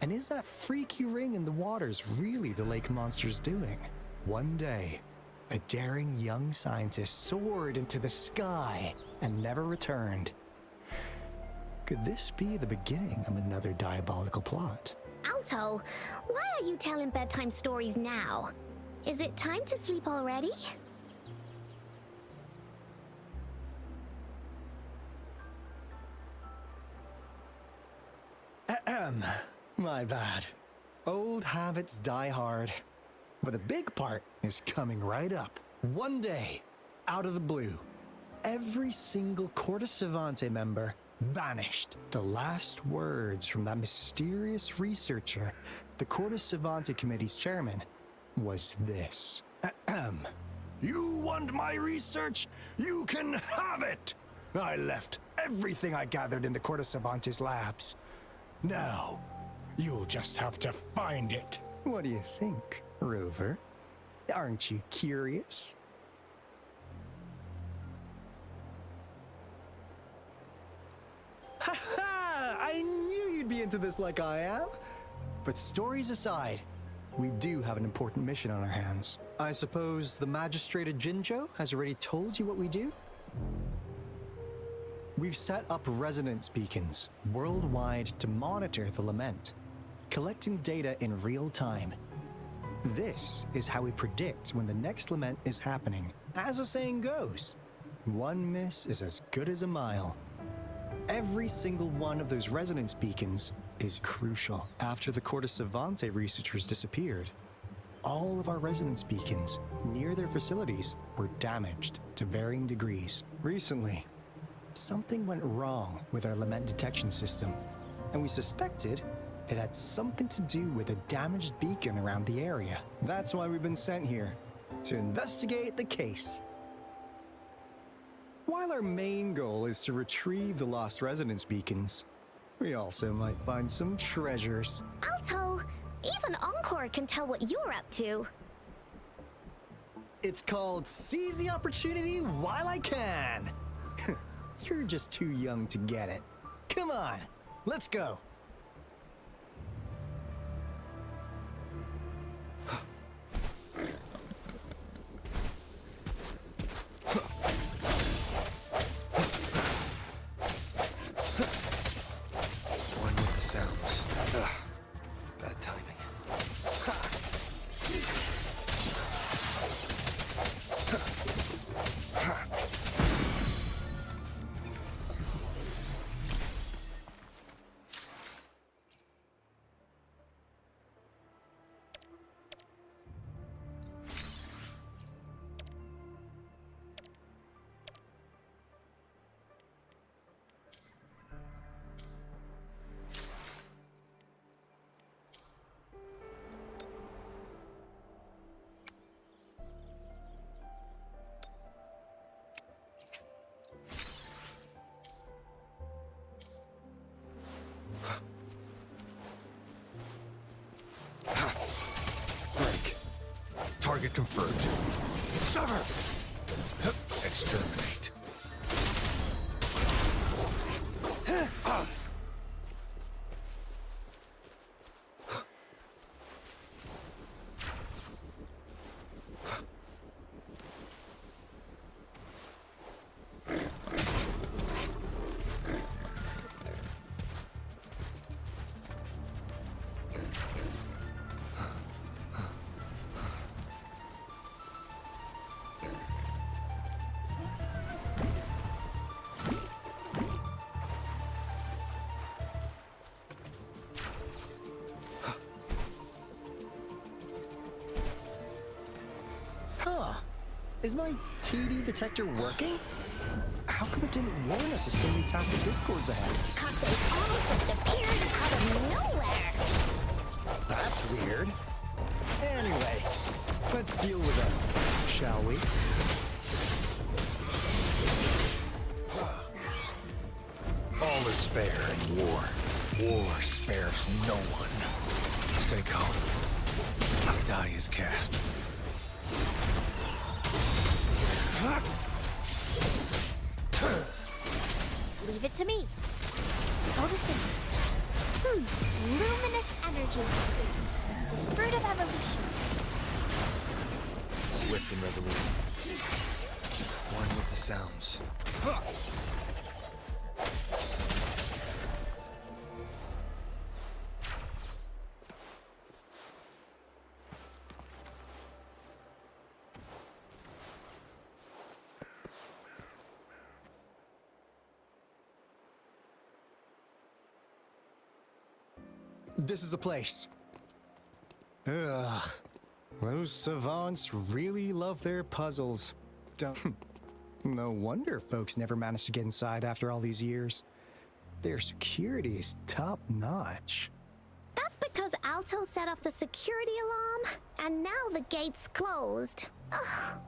And is that freaky ring in the waters really the lake monster's doing? One day, a daring young scientist soared into the sky and never returned. Could this be the beginning of another diabolical plot? Alto, why are you telling bedtime stories now? Is it time to sleep already? My bad. Old habits die hard. But the big part is coming right up. One day, out of the blue, every single Corda Savante member vanished. The last words from that mysterious researcher, the Corda Savante Committee's chairman, was this. You want my research? You can have it! I left everything I gathered in the Corda Savante's labs. Now, you'll just have to find it. What do you think, Rover? Aren't you curious? Ha ha! I knew you'd be into this like I am. But stories aside, we do have an important mission on our hands. I suppose the magistrate at Jinzhou has already told you what we do? We've set up resonance beacons worldwide to monitor the lament, collecting data in real time. This is how we predict when the next lament is happening. As the saying goes, one miss is as good as a mile. Every single one of those resonance beacons is crucial. After the Corda Savante researchers disappeared, all of our resonance beacons near their facilities were damaged to varying degrees. Recently, something went wrong with our lament detection system, and we suspected it had something to do with a damaged beacon around the area. That's why we've been sent here, to investigate the case. While our main goal is to retrieve the lost resonance beacons, we also might find some treasures. Alto, even Encore can tell what you're up to. It's called Seize the Opportunity While I Can. You're just too young to get it. Come on, let's go. One with the sounds. Ugh, bad timing. Target confirmed. Sever! Exterminate. Huh. Is my TD detector working? How come it didn't warn us of so many tacit discords ahead? Cause they all just appeared out of nowhere. That's weird. Anyway, let's deal with it, shall we? All is fair in war. War spares no one. Stay calm. The die is cast. Leave it to me. Go to 6. Luminous energy. The fruit of evolution. Swift and resolute. One with the sounds. This is a place. Ugh. Those savants really love their puzzles. Don't. No wonder folks never managed to get inside after all these years. Their security is top notch. That's because Alto set off the security alarm, and now the gate's closed. Ugh.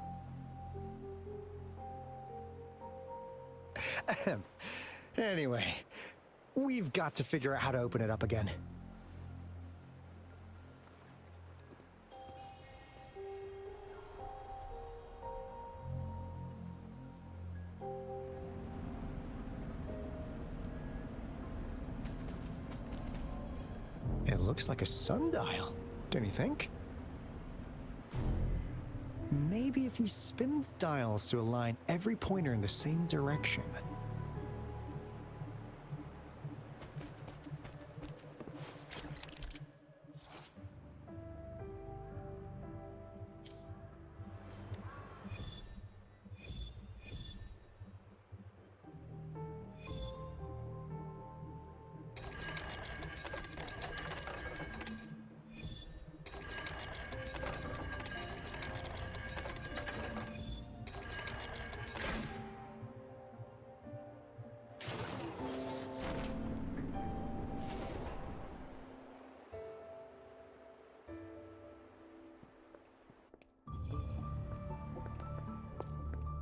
Anyway, we've got to figure out how to open it up again. It looks like a sundial, don't you think? Maybe if we spin the dials to align every pointer in the same direction.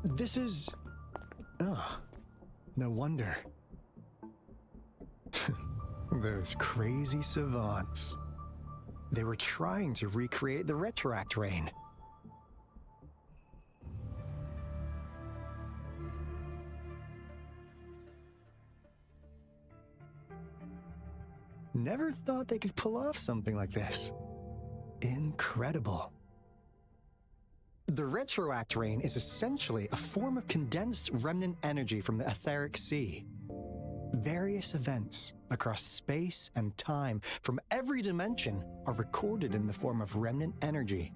This is... Oh, no wonder. Those crazy savants. They were trying to recreate the Retroact Rain. Never thought they could pull off something like this. Incredible. The Retroact Rain is essentially a form of condensed remnant energy from the etheric sea. Various events across space and time from every dimension are recorded in the form of remnant energy.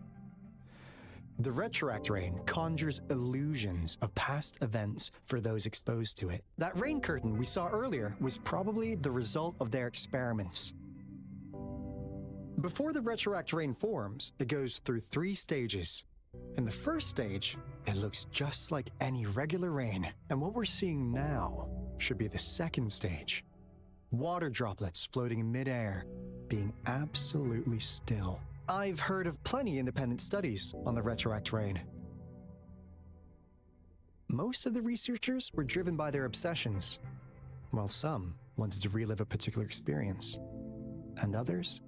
The Retroact Rain conjures illusions of past events for those exposed to it. That rain curtain we saw earlier was probably the result of their experiments. Before the Retroact Rain forms, it goes through 3 stages. In the first stage, it looks just like any regular rain, and what we're seeing now should be the second stage. Water droplets floating in midair, being absolutely still. I've heard of plenty independent studies on the Retroact Rain. Most of the researchers were driven by their obsessions, while some wanted to relive a particular experience, and others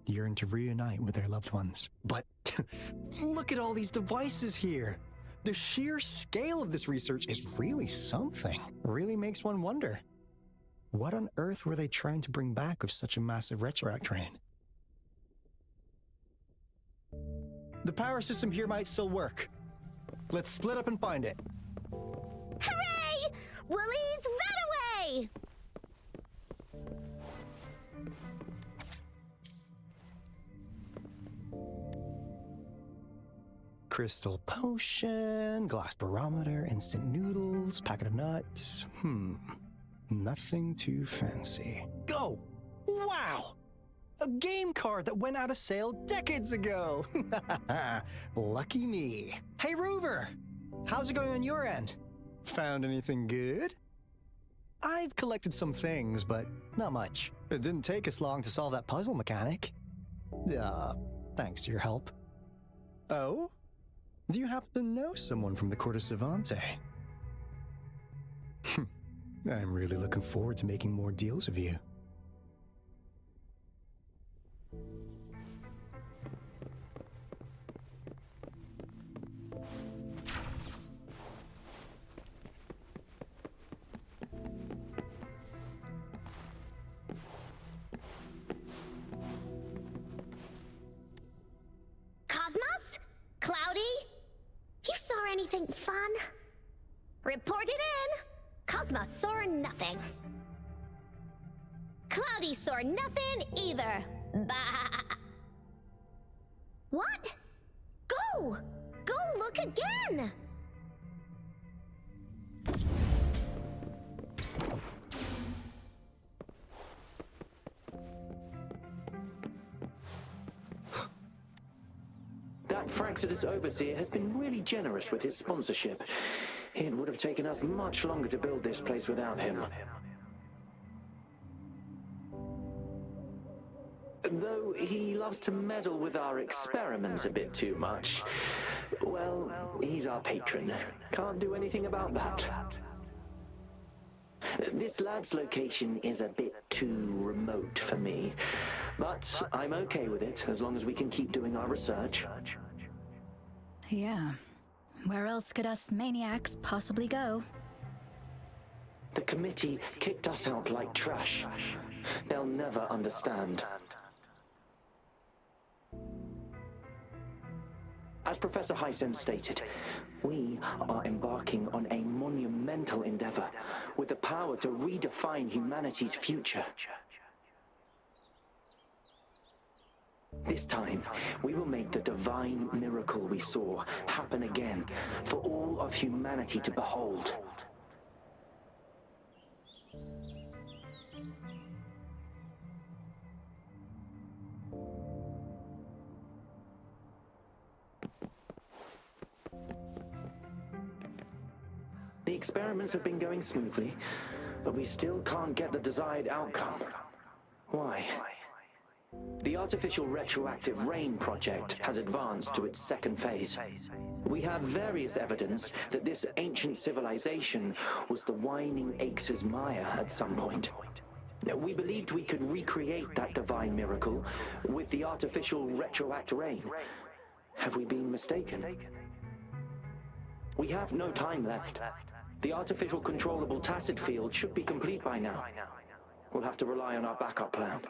yearned to reunite with their loved ones. But Look at all these devices here. The sheer scale of this research is really something. Really makes one wonder. What on earth were they trying to bring back with such a massive retroact train? The power system here might still work. Let's split up and find it. Hooray! Woolies, run away! Crystal potion, glass barometer, instant noodles, packet of nuts. Nothing too fancy. Go! Wow! A game card that went out of sale decades ago! Lucky me. Hey, Rover! How's it going on your end? Found anything good? I've collected some things, but not much. It didn't take us long to solve that puzzle mechanic. Thanks to your help. Oh? Do you happen to know someone from the Court of Savante? I'm really looking forward to making more deals with you. Cosmos? Cloudy? You saw anything fun? Report it in! Cosmos saw nothing. Cloudy saw nothing either. Bah! What? Go! Go look again! That Fraxidus Overseer has been really generous with his sponsorship. It would have taken us much longer to build this place without him. Though he loves to meddle with our experiments a bit too much. Well, he's our patron. Can't do anything about that. This lab's location is a bit too remote for me, but I'm okay with it as long as we can keep doing our research. Yeah. Where else could us maniacs possibly go? The committee kicked us out like trash. They'll never understand. As Professor Hysen stated, we are embarking on a monumental endeavor with the power to redefine humanity's future. This time, we will make the divine miracle we saw happen again for all of humanity to behold. The experiments have been going smoothly, but we still can't get the desired outcome. Why? The artificial retroactive rain project has advanced to its second phase. We have various evidence that this ancient civilization was the Whining Aches' Maya at some point. We believed we could recreate that divine miracle with the artificial retroact rain. Have we been mistaken? We have no time left. The artificial controllable tacit field should be complete by now. We'll have to rely on our backup plan.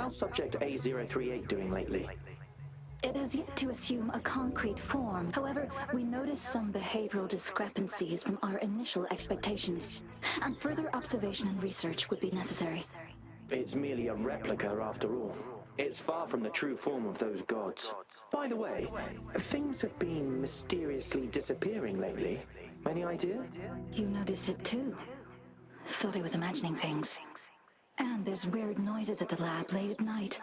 How's Subject A038 doing lately? It has yet to assume a concrete form. However, we noticed some behavioral discrepancies from our initial expectations, and further observation and research would be necessary. It's merely a replica after all. It's far from the true form of those gods. By the way, things have been mysteriously disappearing lately. Any idea? You noticed it too. Thought I was imagining things. And there's weird noises at the lab late at night.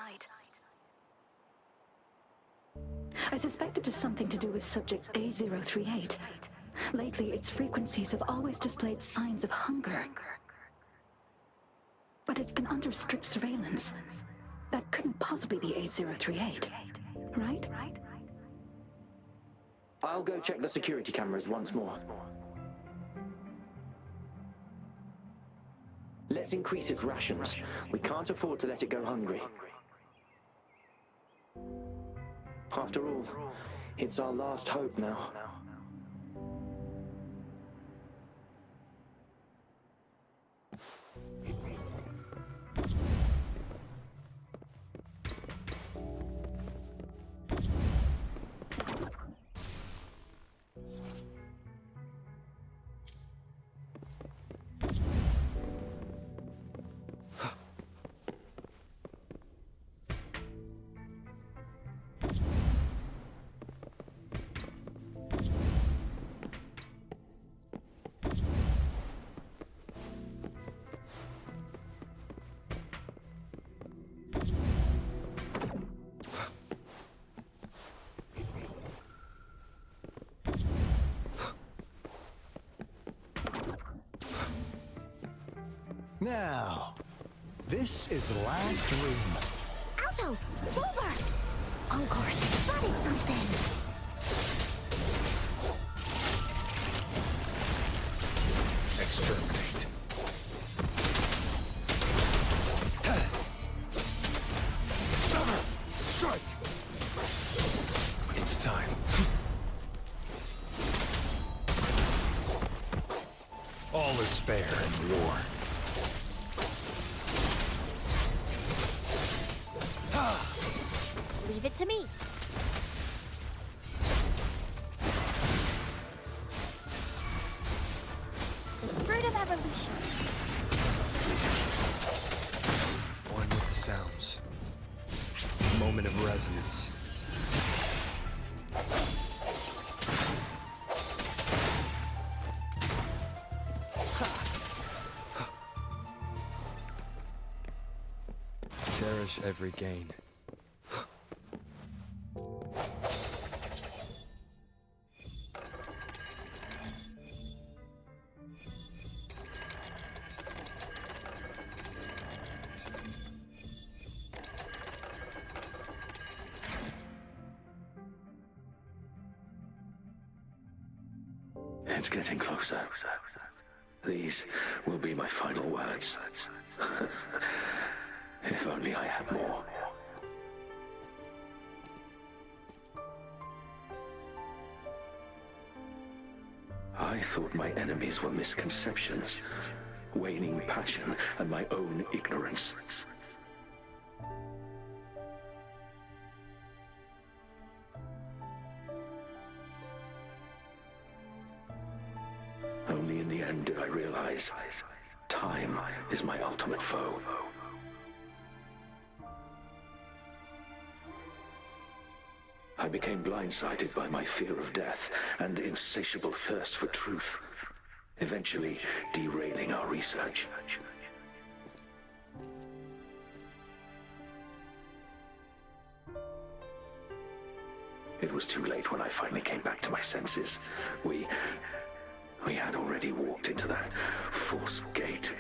I suspect it is something to do with Subject A038. Lately, its frequencies have always displayed signs of hunger. But it's been under strict surveillance. That couldn't possibly be A038, right? I'll go check the security cameras once more. Let's increase its rations. We can't afford to let it go hungry. After all, it's our last hope now. Now, this is the last room. Alto! Rover! Encore spotted something! Exterminate. Summer! Strike! It's time. All is fair in war. Leave it to me. The fruit of evolution. One with the sounds. Moment of resonance. Cherish every gain. It's getting closer. These will be my final words. If only I had more. I thought my enemies were misconceptions, waning passion, and my own ignorance. Only in the end did I realize time is my ultimate foe. I became blindsided by my fear of death and insatiable thirst for truth, eventually derailing our research. It was too late when I finally came back to my senses. We had already walked into that false gate.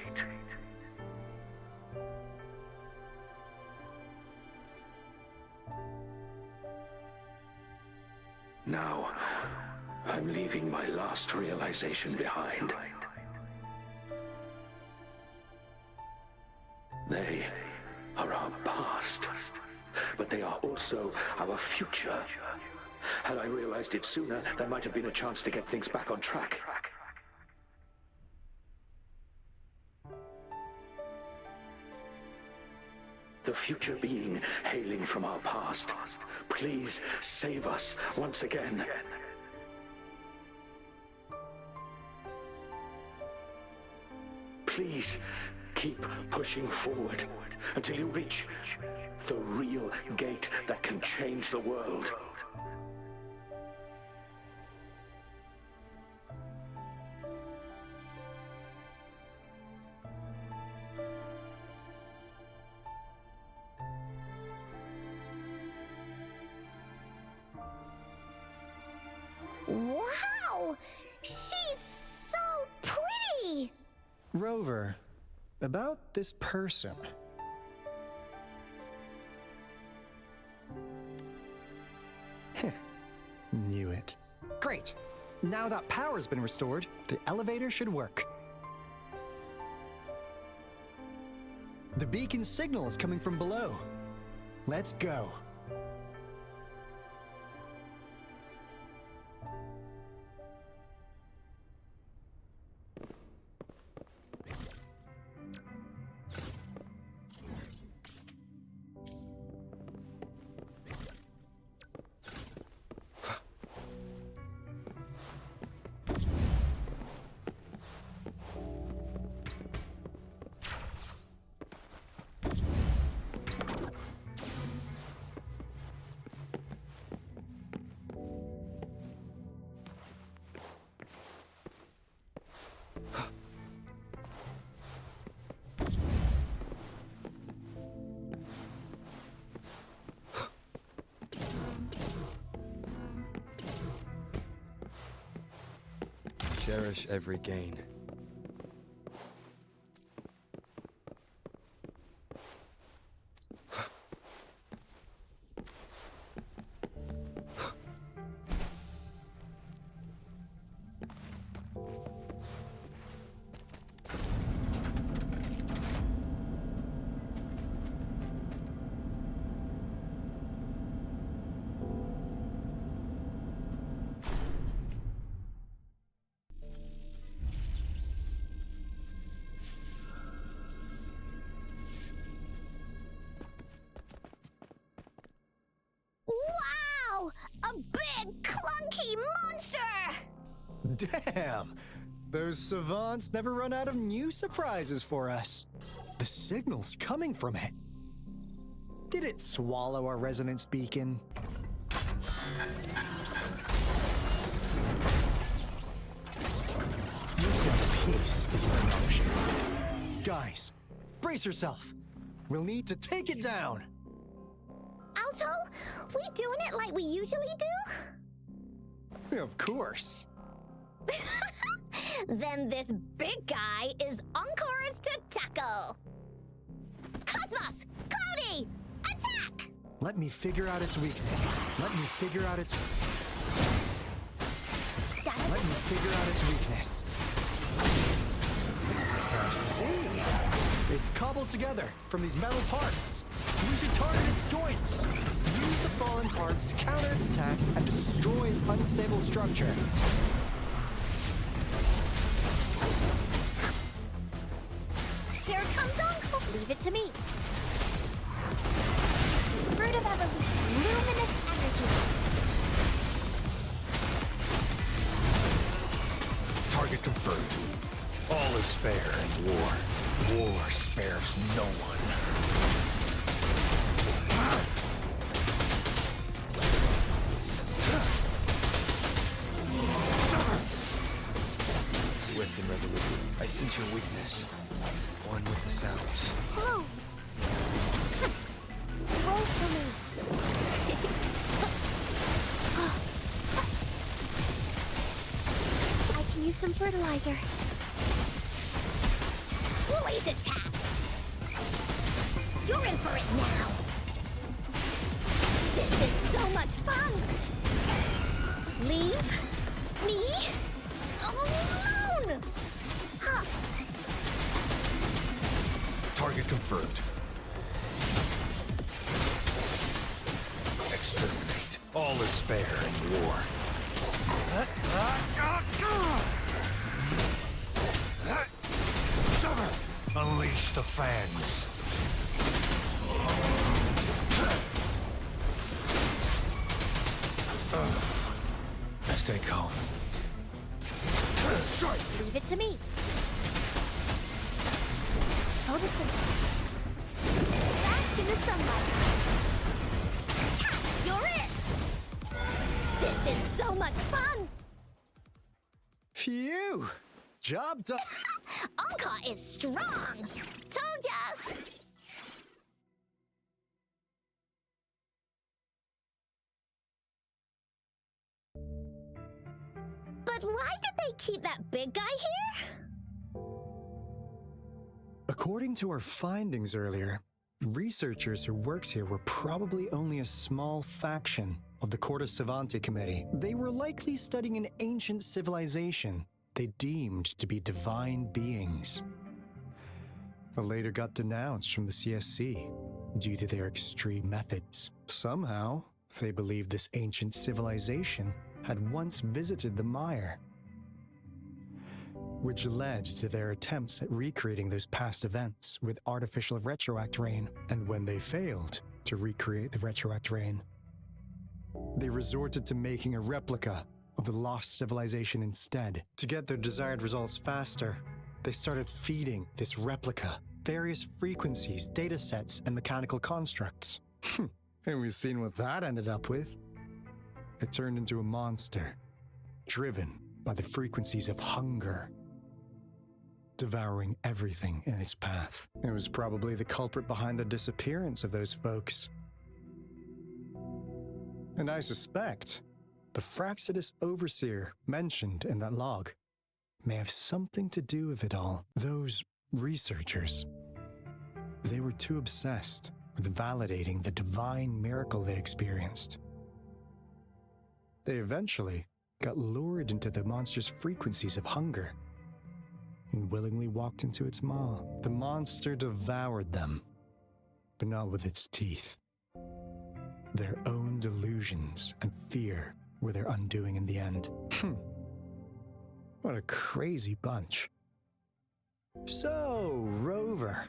Now, I'm leaving my last realization behind. They are our past, but they are also our future. Had I realized it sooner, there might have been a chance to get things back on track. The future being hailing from our past. Please save us once again. Please keep pushing forward until you reach the real gate that can change the world. Wow! She's so pretty! Rover, about this person. Knew it. Great! Now that power's been restored, the elevator should work. The beacon signal is coming from below. Let's go. Cherish every gain. Wow! A big, clunky monster! Damn! Those savants never run out of new surprises for us. The signal's coming from it. Did it swallow our resonance beacon? Looks like peace is in motion. Guys, brace yourself. We'll need to take it down. Alto, we doing it like we usually do? Of course. Then this big guy is Encore's to tackle. Cosmos! Cloudy! Attack! Let me figure out its weakness. Let me figure out its weakness. I see. It's cobbled together from these metal parts. We should target its joints. Use the fallen parts to counter its attacks and destroy its unstable structure. Here comes Encore. Leave it to me. Fruit of evolution. Luminous energy. Target confirmed. All is fair in war. War spares no one. Swift and resolute. I sense your weakness. One with the sounds. Blue. Roll for me. I can use some fertilizer. Blaze attack. You're in for it now. This is so much fun. Leave me alone. Huh. Target confirmed. Exterminate. All is fair in war. Summer, unleash the fans. Stay calm. Leave it to me. Photosynthesis. Bask in the sunlight. Tap, you're it! This is so much fun! Phew! Job done. Anka is strong! Told ya! But why did they keep that big guy here? According to our findings earlier, researchers who worked here were probably only a small faction of the Corte Savante Committee. They were likely studying an ancient civilization they deemed to be divine beings, but later got denounced from the CSC due to their extreme methods. Somehow, they believed this ancient civilization had once visited the mire, which led to their attempts at recreating those past events with artificial retroact rain. And when they failed to recreate the retroact rain, they resorted to making a replica of the lost civilization instead. To get their desired results faster, they started feeding this replica various frequencies, data sets, and mechanical constructs. And we've seen what that ended up with. It turned into a monster, driven by the frequencies of hunger, devouring everything in its path. It was probably the culprit behind the disappearance of those folks. And I suspect the Fraxidus Overseer mentioned in that log may have something to do with it all. Those researchers, they were too obsessed with validating the divine miracle they experienced. They eventually got lured into the monster's frequencies of hunger and willingly walked into its maw. The monster devoured them, but not with its teeth. Their own delusions and fear were their undoing in the end. What a crazy bunch. So, Rover,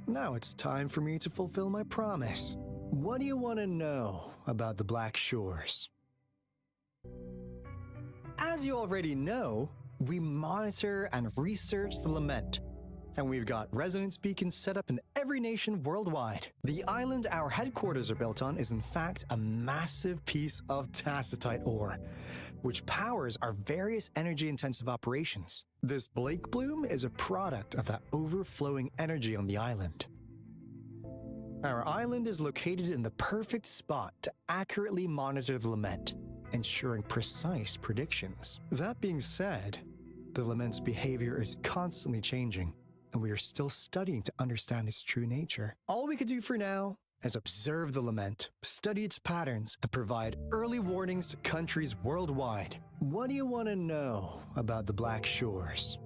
now it's time for me to fulfill my promise. What do you want to know about the Black Shores? As you already know, we monitor and research the Lament, and we've got resonance beacons set up in every nation worldwide. The island our headquarters are built on is in fact a massive piece of tacitite ore, which powers our various energy-intensive operations. This Blake Bloom is a product of that overflowing energy on the island. Our island is located in the perfect spot to accurately monitor the Lament, ensuring precise predictions. That being said, the Lament's behavior is constantly changing, and we are still studying to understand its true nature. All we can do for now is observe the Lament, study its patterns, and provide early warnings to countries worldwide. What do you want to know about the Black Shores?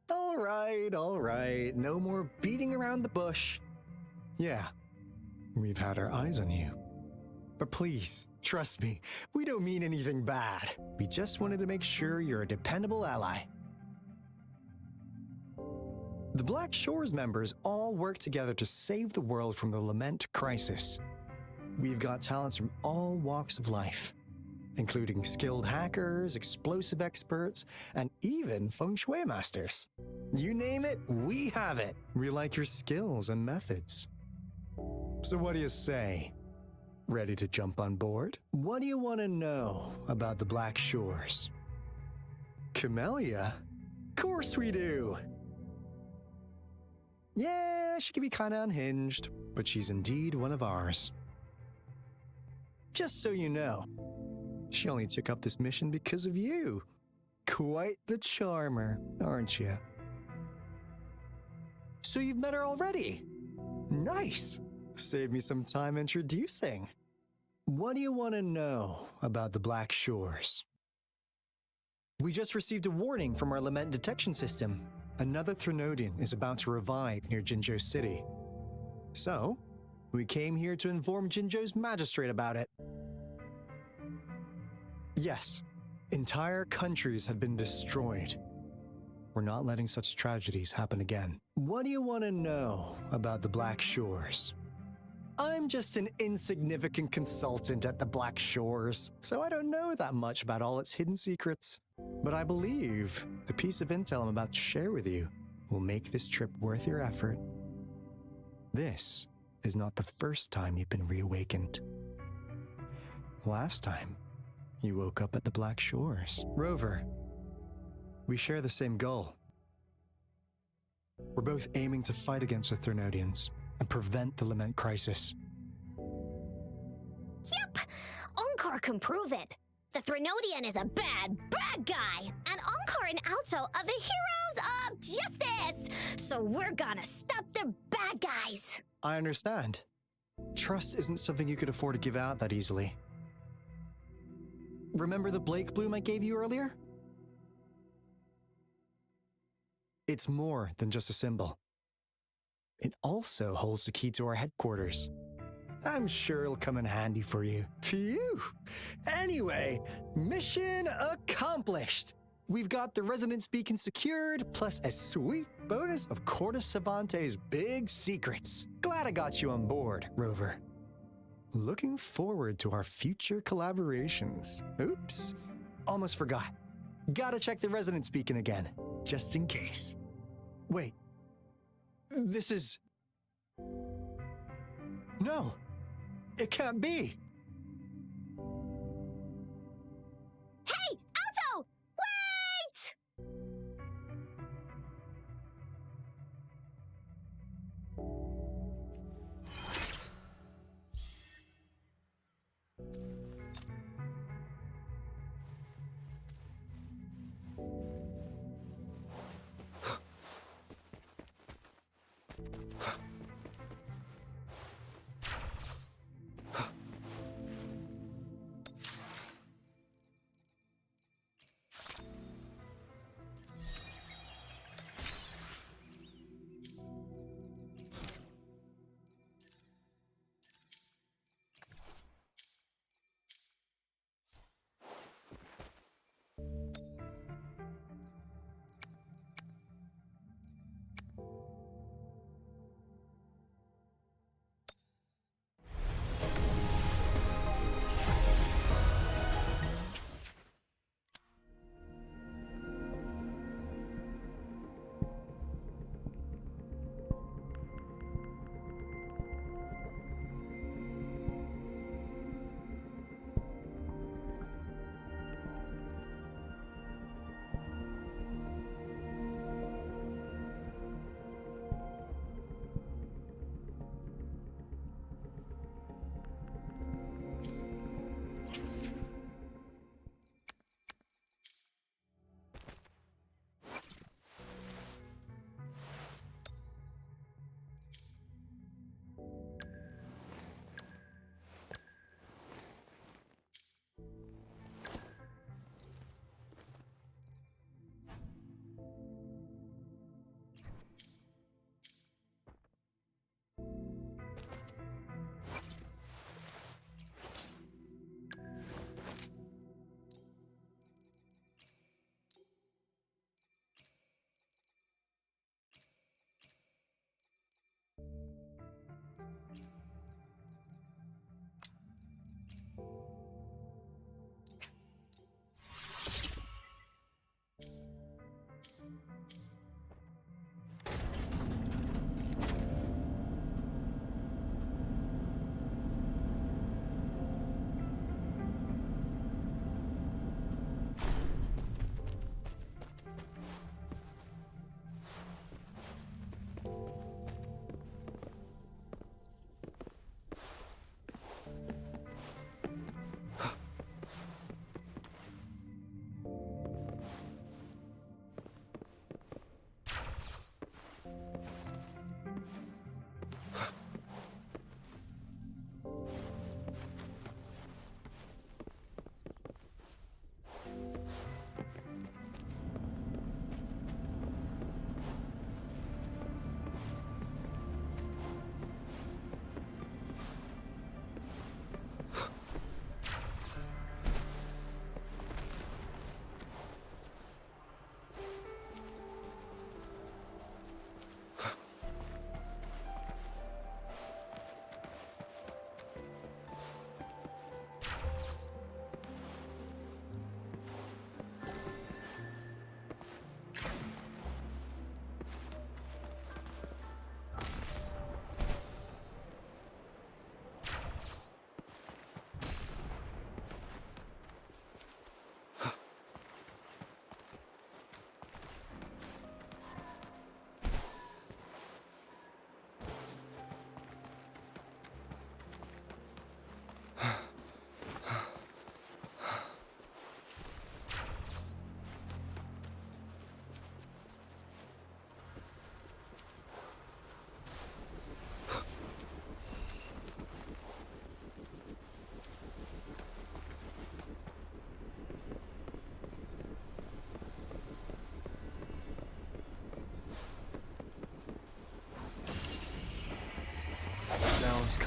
All right, no more beating around the bush. Yeah, we've had our eyes on you. But please, trust me, we don't mean anything bad. We just wanted to make sure you're a dependable ally. The Black Shores members all work together to save the world from the Lament crisis. We've got talents from all walks of life, including skilled hackers, explosive experts, and even feng shui masters. You name it, we have it. We like your skills and methods. So what do you say? Ready to jump on board? What do you want to know about the Black Shores? Camellia? Of course we do! Yeah, she can be kinda unhinged, but she's indeed one of ours. Just so you know, she only took up this mission because of you. Quite the charmer, aren't you? So you've met her already? Nice! Save me some time introducing. What do you want to know about the Black Shores? We just received a warning from our Lament detection system. Another Threnodian is about to revive near Jinzhou City. So, we came here to inform Jinzhou's magistrate about it. Yes, entire countries have been destroyed. We're not letting such tragedies happen again. What do you want to know about the Black Shores? I'm just an insignificant consultant at the Black Shores, so I don't know that much about all its hidden secrets. But I believe the piece of intel I'm about to share with you will make this trip worth your effort. This is not the first time you've been reawakened. Last time, you woke up at the Black Shores. Rover, we share the same goal. We're both aiming to fight against the Thernodians and prevent the Lament crisis. Yep! Onkar can prove it. The Threnodian is a bad, bad guy, and Onkar and Alto are the heroes of justice! So we're gonna stop the bad guys! I understand. Trust isn't something you could afford to give out that easily. Remember the Blake bloom I gave you earlier? It's more than just a symbol. It also holds the key to our headquarters. I'm sure it'll come in handy for you. Phew! Anyway, mission accomplished! We've got the resonance beacon secured, plus a sweet bonus of Cortus Savante's big secrets. Glad I got you on board, Rover. Looking forward to our future collaborations. Oops, almost forgot. Gotta check the resonance beacon again, just in case. Wait, this is... No, it can't be. Hey, Alto! Wait!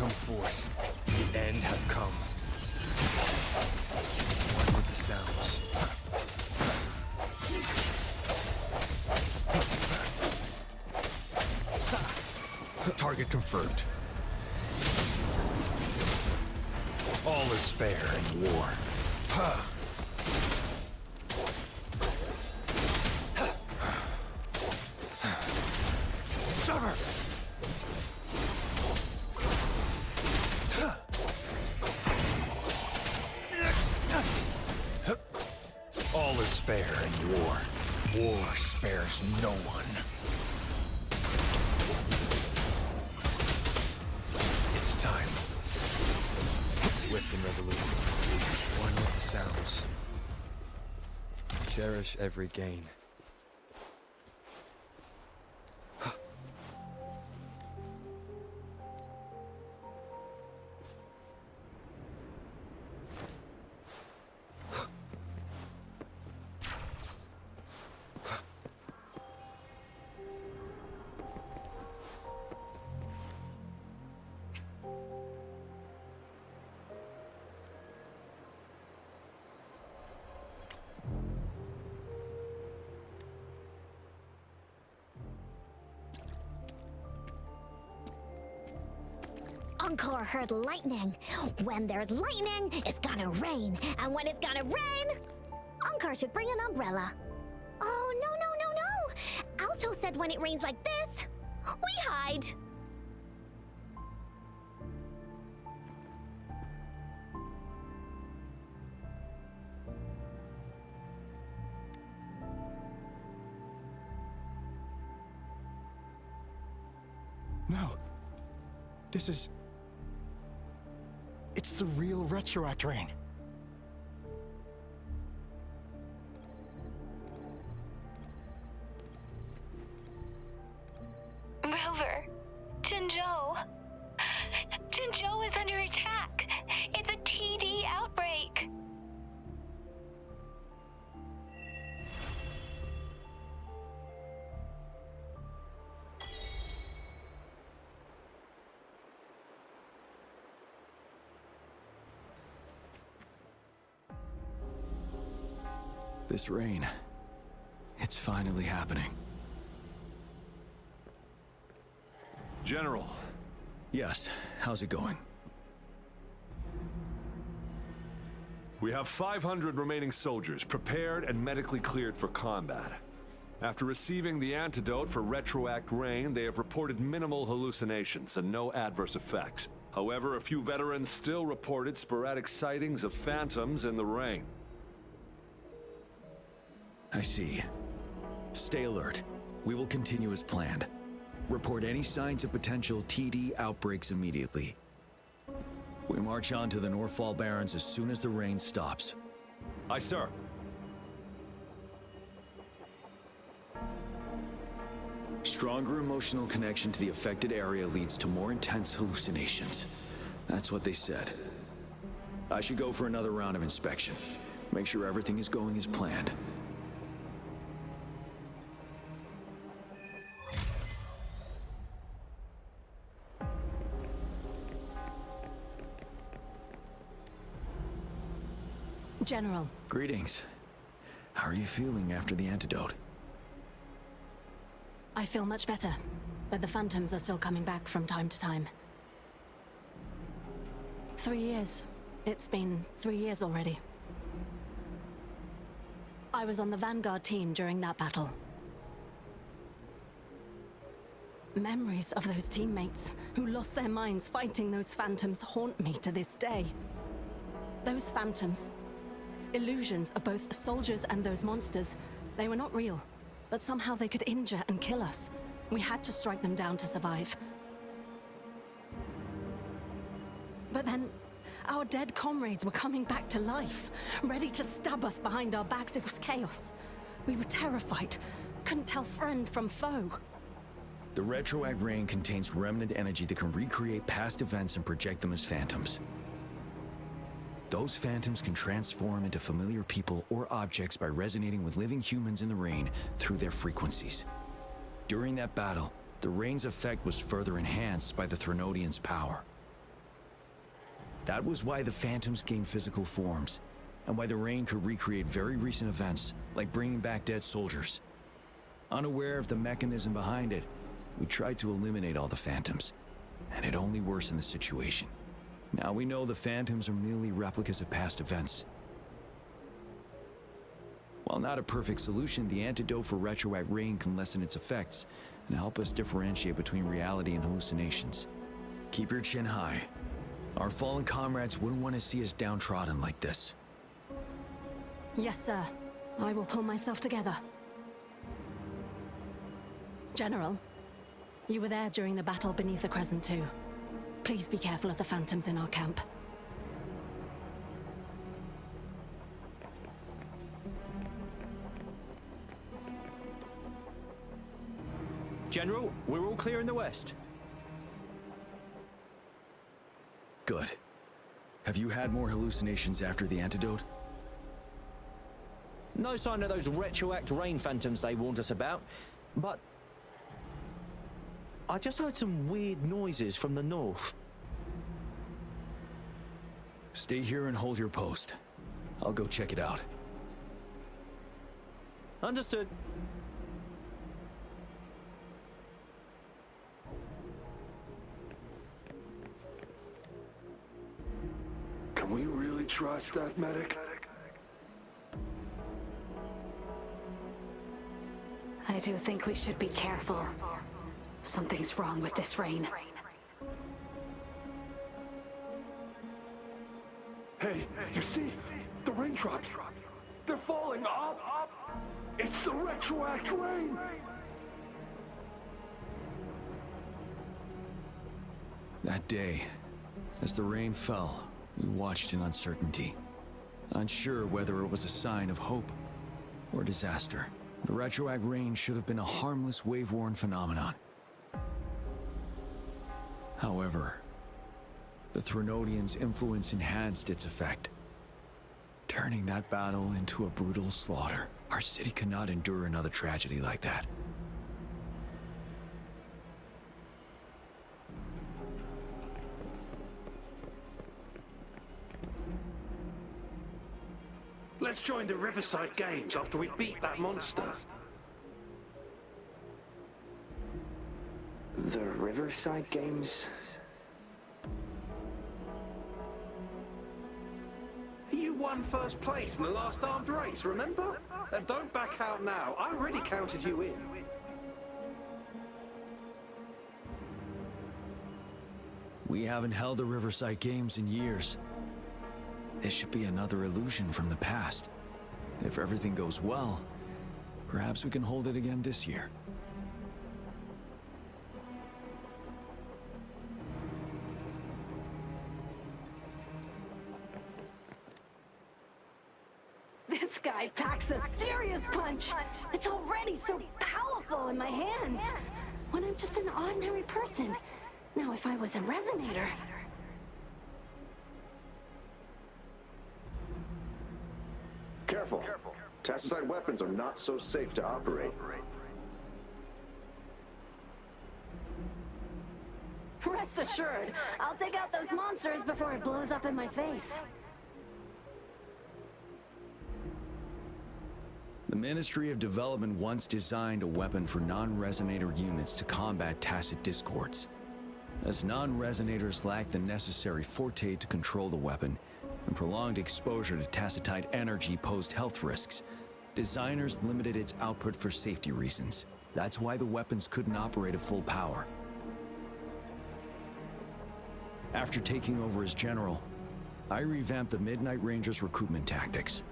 come forth. The end has come. One with the sounds. Target confirmed. All is fair in war. Sever! All is fair in war. War spares no one. It's time. Swift and resolute. One with the sounds. Cherish every gain. Encore heard lightning. When there's lightning, it's gonna rain. And when it's gonna rain, Encore should bring an umbrella. Oh, no. Alto said when it rains like this, we hide. No. This is... It's the real Retroact Rain. Rover, Jinzhou. Jinzhou is under attack. It's a TD outbreak. This rain, it's finally happening. General. Yes, how's it going? We have 500 remaining soldiers prepared and medically cleared for combat. After receiving the antidote for Retroact Rain, they have reported minimal hallucinations and no adverse effects. However, a few veterans still reported sporadic sightings of phantoms in the rain. I see. Stay alert. We will continue as planned. Report any signs of potential TD outbreaks immediately. We march on to the Northfall Barrens as soon as the rain stops. Aye, sir. Stronger emotional connection to the affected area leads to more intense hallucinations. That's what they said. I should go for another round of inspection. Make sure everything is going as planned. General. Greetings. How are you feeling after the antidote? I feel much better, but the phantoms are still coming back from time to time. 3 years. It's been 3 years already. I was on the Vanguard team during that battle. Memories of those teammates who lost their minds fighting those phantoms haunt me to this day. Those phantoms, illusions of both soldiers and those monsters, they were not real, but somehow they could injure and kill us. We had to strike them down to survive. But then, our dead comrades were coming back to life, ready to stab us behind our backs. It was chaos. We were terrified, couldn't tell friend from foe. The Retroact Rain contains remnant energy that can recreate past events and project them as phantoms. Those phantoms can transform into familiar people or objects by resonating with living humans in the rain through their frequencies. During that battle, the rain's effect was further enhanced by the Threnodians' power. That was why the Phantoms gained physical forms, and why the rain could recreate very recent events, like bringing back dead soldiers. Unaware of the mechanism behind it, we tried to eliminate all the Phantoms, and it only worsened the situation. Now we know the Phantoms are merely replicas of past events. While not a perfect solution, the antidote for retroact rain can lessen its effects and help us differentiate between reality and hallucinations. Keep your chin high. Our fallen comrades wouldn't want to see us downtrodden like this. Yes, sir. I will pull myself together. General, you were there during the battle beneath the Crescent too. Please be careful of the Phantoms in our camp. General, we're all clear in the west. Good. Have you had more hallucinations after the antidote? No sign of those retroact rain phantoms they warned us about, but I just heard some weird noises from the north. Stay here and hold your post. I'll go check it out. Understood. Can we really trust that medic? I do think we should be careful. Something's wrong with this rain. Hey, you see? The raindrops. They're falling up. It's the retroact rain. That day, as the rain fell, we watched in uncertainty, unsure whether it was a sign of hope or disaster. The retroact rain should have been a harmless wave-worn phenomenon. However, the Threnodians' influence enhanced its effect, turning that battle into a brutal slaughter. Our city cannot endure another tragedy like that. Let's join the Riverside Games after we beat that monster. The Riverside Games? You won first place in the last armed race, remember? Don't back out now. I already counted you in. We haven't held the Riverside Games in years. This should be another illusion from the past. If everything goes well, perhaps we can hold it again this year. This guy packs a serious punch. It's already so powerful in my hands. When I'm just an ordinary person. Now, if I was a resonator... Careful. Tacitite weapons are not so safe to operate. Rest assured, I'll take out those monsters before it blows up in my face. The Ministry of Development once designed a weapon for non-resonator units to combat tacit discords. As non-resonators lack the necessary forte to control the weapon, and prolonged exposure to tacitite energy posed health risks, designers limited its output for safety reasons. That's why the weapons couldn't operate at full power. After taking over as general, I revamped the Midnight Rangers' recruitment tactics.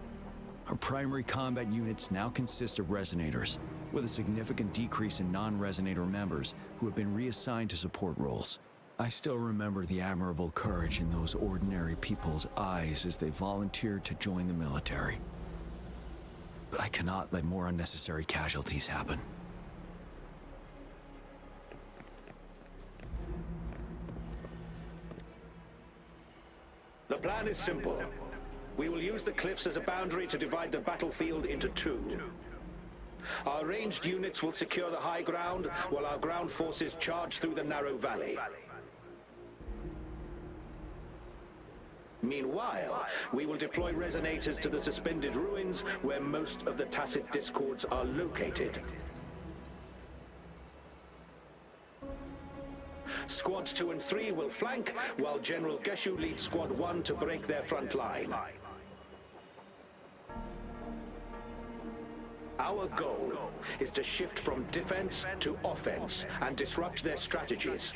Our primary combat units now consist of resonators, with a significant decrease in non-resonator members who have been reassigned to support roles. I still remember the admirable courage in those ordinary people's eyes as they volunteered to join the military. But I cannot let more unnecessary casualties happen. The plan is simple. We will use the cliffs as a boundary to divide the battlefield into two. Our ranged units will secure the high ground, while our ground forces charge through the narrow valley. Meanwhile, we will deploy resonators to the suspended ruins where most of the Tacit Discords are located. Squads 2 and 3 will flank, while General Geshu leads Squad 1 to break their front line. Our goal is to shift from defense to offense and disrupt their strategies.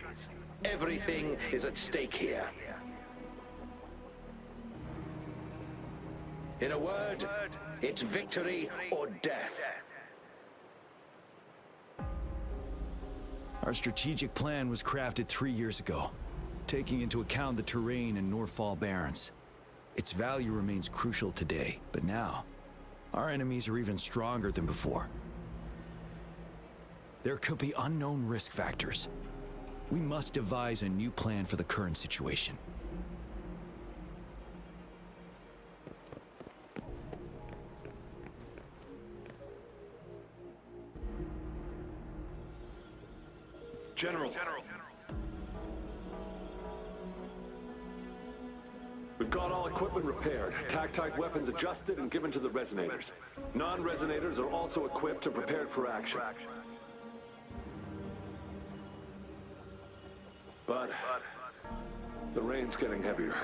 Everything is at stake here. In a word, it's victory or death. Our strategic plan was crafted 3 years ago, taking into account the terrain in Northfall Barrens. Its value remains crucial today, but now, our enemies are even stronger than before. There could be unknown risk factors. We must devise a new plan for the current situation. General. We've got all equipment repaired, tactite weapons adjusted and given to the resonators. Non-resonators are also equipped and prepared for action. But the rain's getting heavier.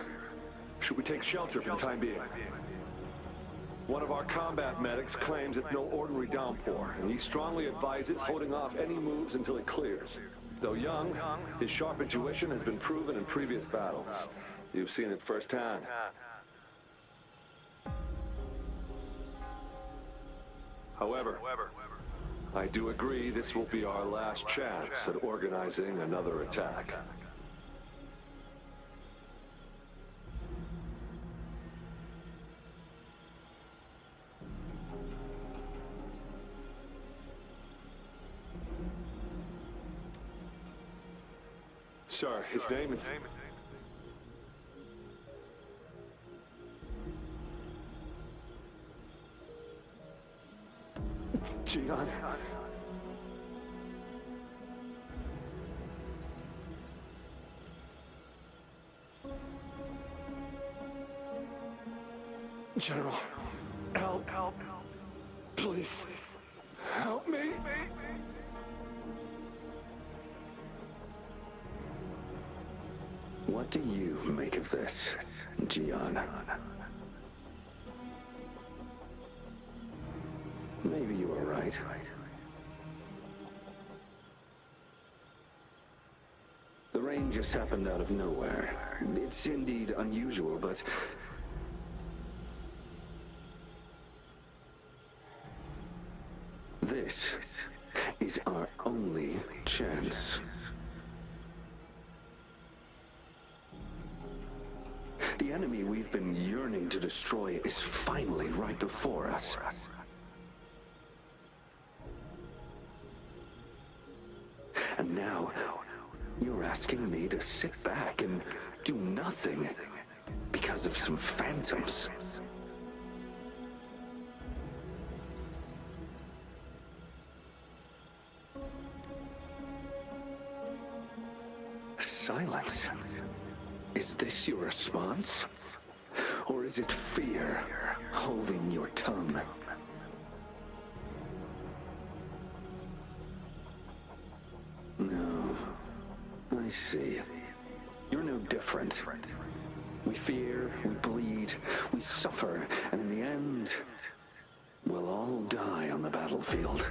Should we take shelter for the time being? One of our combat medics claims it's no ordinary downpour, and he strongly advises holding off any moves until it clears. Though young, his sharp intuition has been proven in previous battles. You've seen it firsthand. However, I do agree this will be our last chance at organizing another attack. Sir, his name is... Jian. General, help. Please, help me. What do you make of this, Jian? Maybe you were right. The rain just happened out of nowhere. It's indeed unusual, but... this is our only chance. The enemy we've been yearning to destroy is finally right before us. And now, you're asking me to sit back and do nothing because of some phantoms. Silence. Is this your response? Or is it fear holding your tongue? No. I see. You're no different. We fear, we bleed, we suffer, and in the end, we'll all die on the battlefield.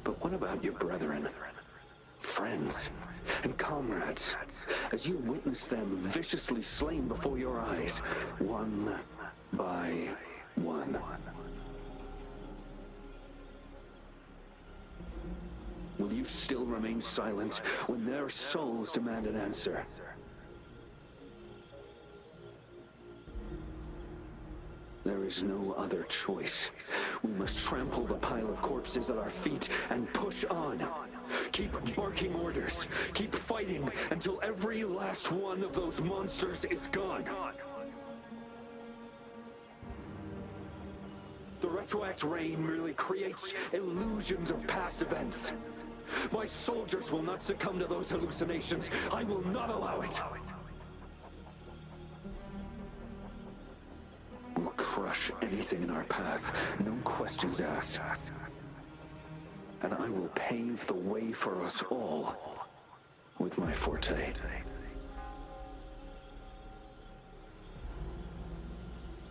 But what about your brethren, friends, and comrades, as you witness them viciously slain before your eyes, one by one? Will you still remain silent when their souls demand an answer? There is no other choice. We must trample the pile of corpses at our feet and push on. Keep barking orders. Keep fighting until every last one of those monsters is gone. The retroact rain merely creates illusions of past events. My soldiers will not succumb to those hallucinations. I will not allow it. We'll crush anything in our path, no questions asked. And I will pave the way for us all with my forte.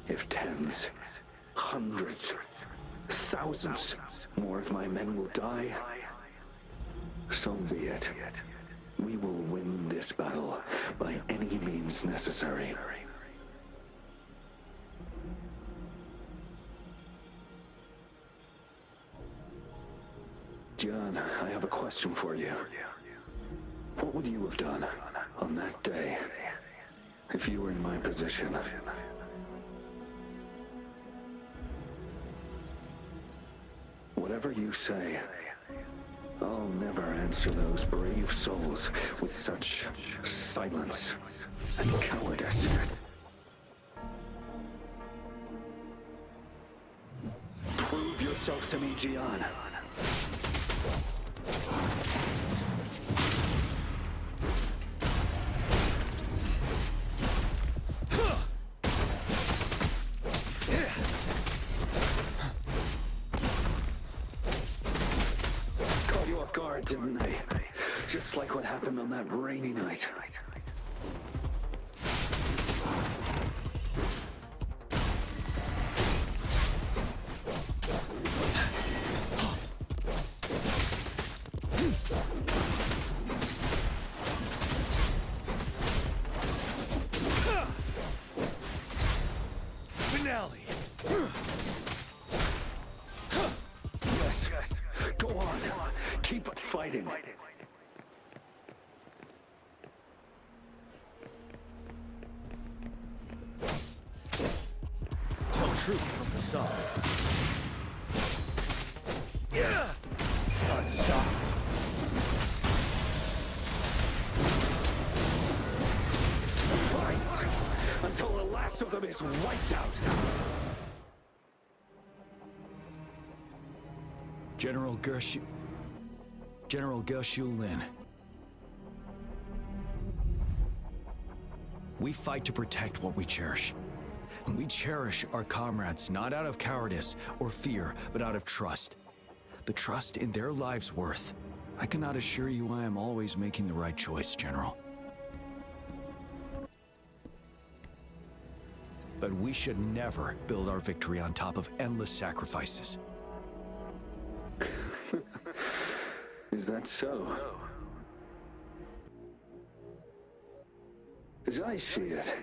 If tens, hundreds, thousands more of my men will die, so be it. We will win this battle by any means necessary. John, I have a question for you. What would you have done on that day if you were in my position? Whatever you say, I'll never answer those brave souls with such silence and cowardice. Prove yourself to me, Gian. Caught you off guard, didn't they? Just like what happened on that rainy night. Finale! Yes, go on. Keep fighting. Tell truth from the sun. Yeah! Unstoppable. Fight until the last of them is wiped out. General Gershu Lin. We fight to protect what we cherish. And we cherish our comrades not out of cowardice or fear, but out of trust. The trust in their lives' worth. I cannot assure you I am always making the right choice, General. But we should never build our victory on top of endless sacrifices. Is that so? As I see it,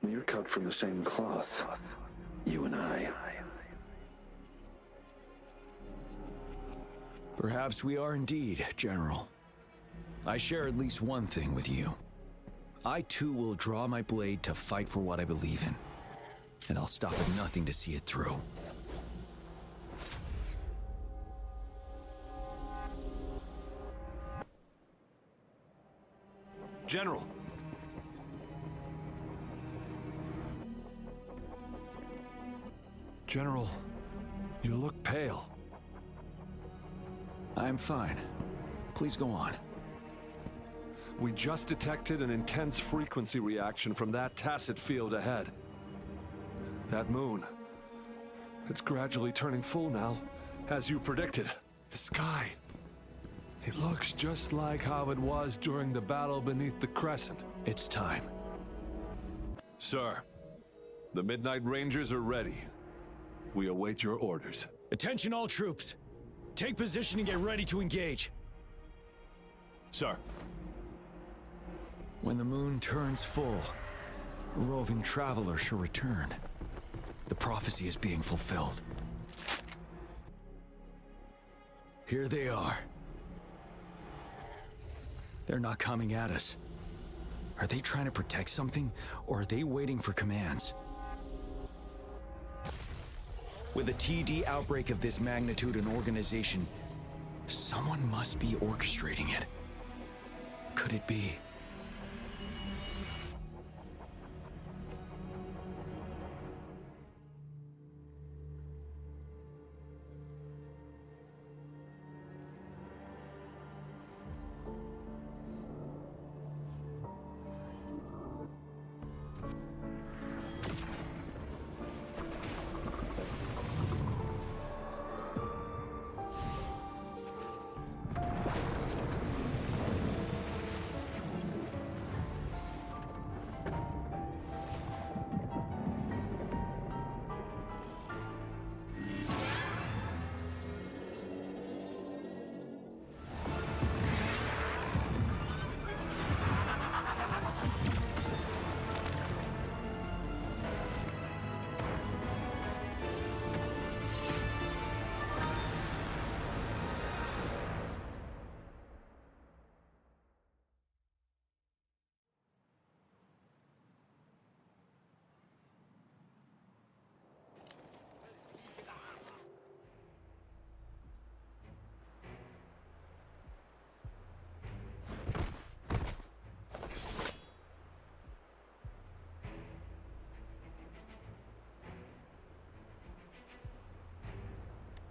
you're cut from the same cloth, you and I. Perhaps we are indeed, General. I share at least one thing with you. I too will draw my blade to fight for what I believe in. And I'll stop at nothing to see it through. General. General, you look pale. I'm fine. Please go on. We just detected an intense frequency reaction from that tacit field ahead. That moon. It's gradually turning full now, as you predicted. The sky. It looks just like how it was during the battle beneath the crescent. It's time. Sir, the Midnight Rangers are ready. We await your orders. Attention all troops. Take position and get ready to engage. Sir. When the moon turns full, a roving traveler shall return. The prophecy is being fulfilled. Here they are. They're not coming at us. Are they trying to protect something, or are they waiting for commands? With a TD outbreak of this magnitude and organization, someone must be orchestrating it. Could it be?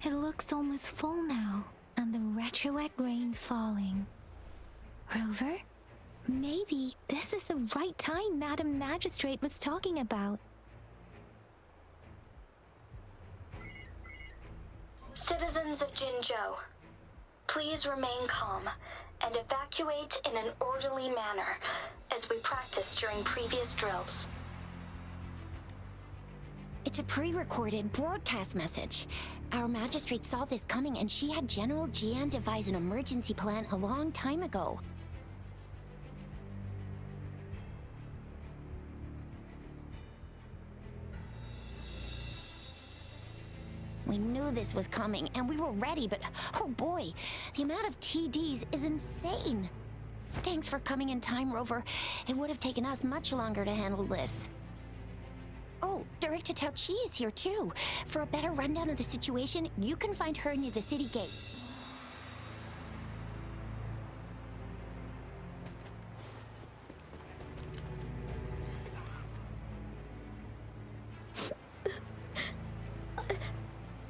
It looks almost full now, and the retroact rain falling. Rover? Maybe this is the right time Madam Magistrate was talking about. Citizens of Jinzhou, please remain calm and evacuate in an orderly manner, as we practiced during previous drills. It's a pre-recorded broadcast message. Our magistrate saw this coming and she had General Jian devise an emergency plan a long time ago. We knew this was coming and we were ready, but oh boy, the amount of TDs is insane. Thanks for coming in time, Rover. It would have taken us much longer to handle this. Oh, Director Tao Chi is here too. For a better rundown of the situation, you can find her near the city gate.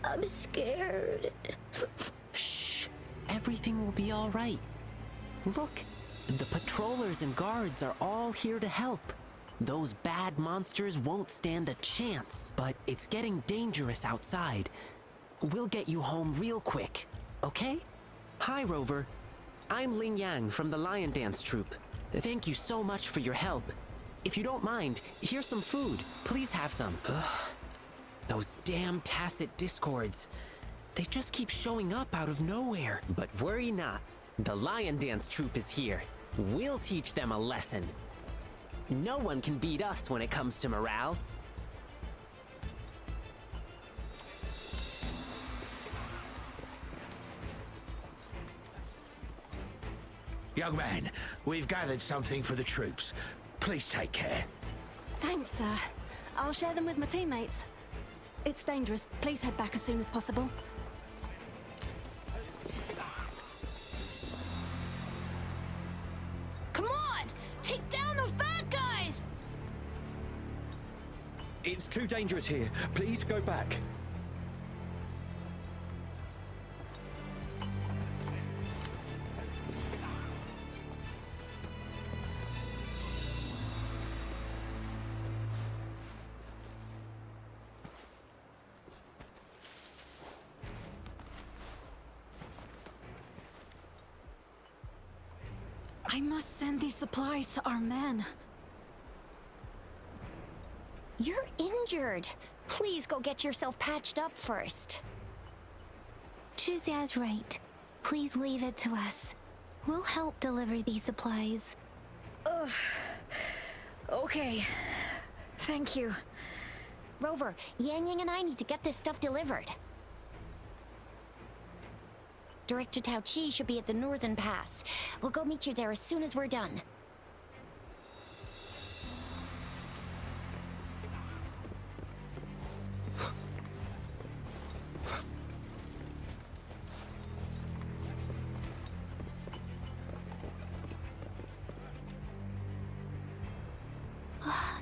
I'm scared. Shh. Everything will be all right. Look, the patrollers and guards are all here to help. Those bad monsters won't stand a chance, but it's getting dangerous outside. We'll get you home real quick, okay? Hi, Rover. I'm Ling Yang from the Lion Dance Troupe. Thank you so much for your help. If you don't mind, here's some food. Please have some. Ugh. Those damn tacit discords. They just keep showing up out of nowhere. But worry not. The Lion Dance Troupe is here. We'll teach them a lesson. No one can beat us when it comes to morale. Young man, we've gathered something for the troops. Please take care. Thanks, sir. I'll share them with my teammates. It's dangerous. Please head back as soon as possible. Come on! Take down those bad guys! It's too dangerous here. Please go back. I must send these supplies to our men. You're injured. Please go get yourself patched up first. Chuxia's right. Please leave it to us. We'll help deliver these supplies. Ugh. Okay. Thank you. Rover, Yang Yang and I need to get this stuff delivered. Director Tao Chi should be at the Northern Pass. We'll go meet you there as soon as we're done.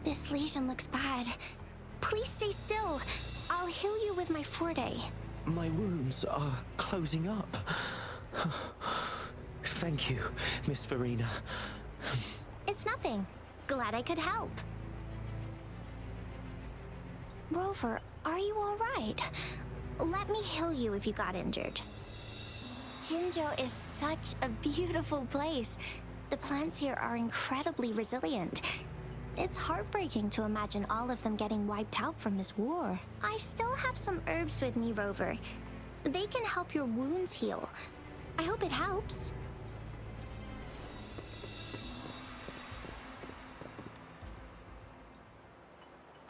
This lesion looks bad. Please stay still. I'll heal you with my Forte. My wounds are closing up. Thank you, Miss Farina. It's nothing. Glad I could help. Rover, are you all right? Let me heal you if you got injured. Jinzhou is such a beautiful place. The plants here are incredibly resilient. It's heartbreaking to imagine all of them getting wiped out from this war. I still have some herbs with me, Rover. They can help your wounds heal. I hope it helps.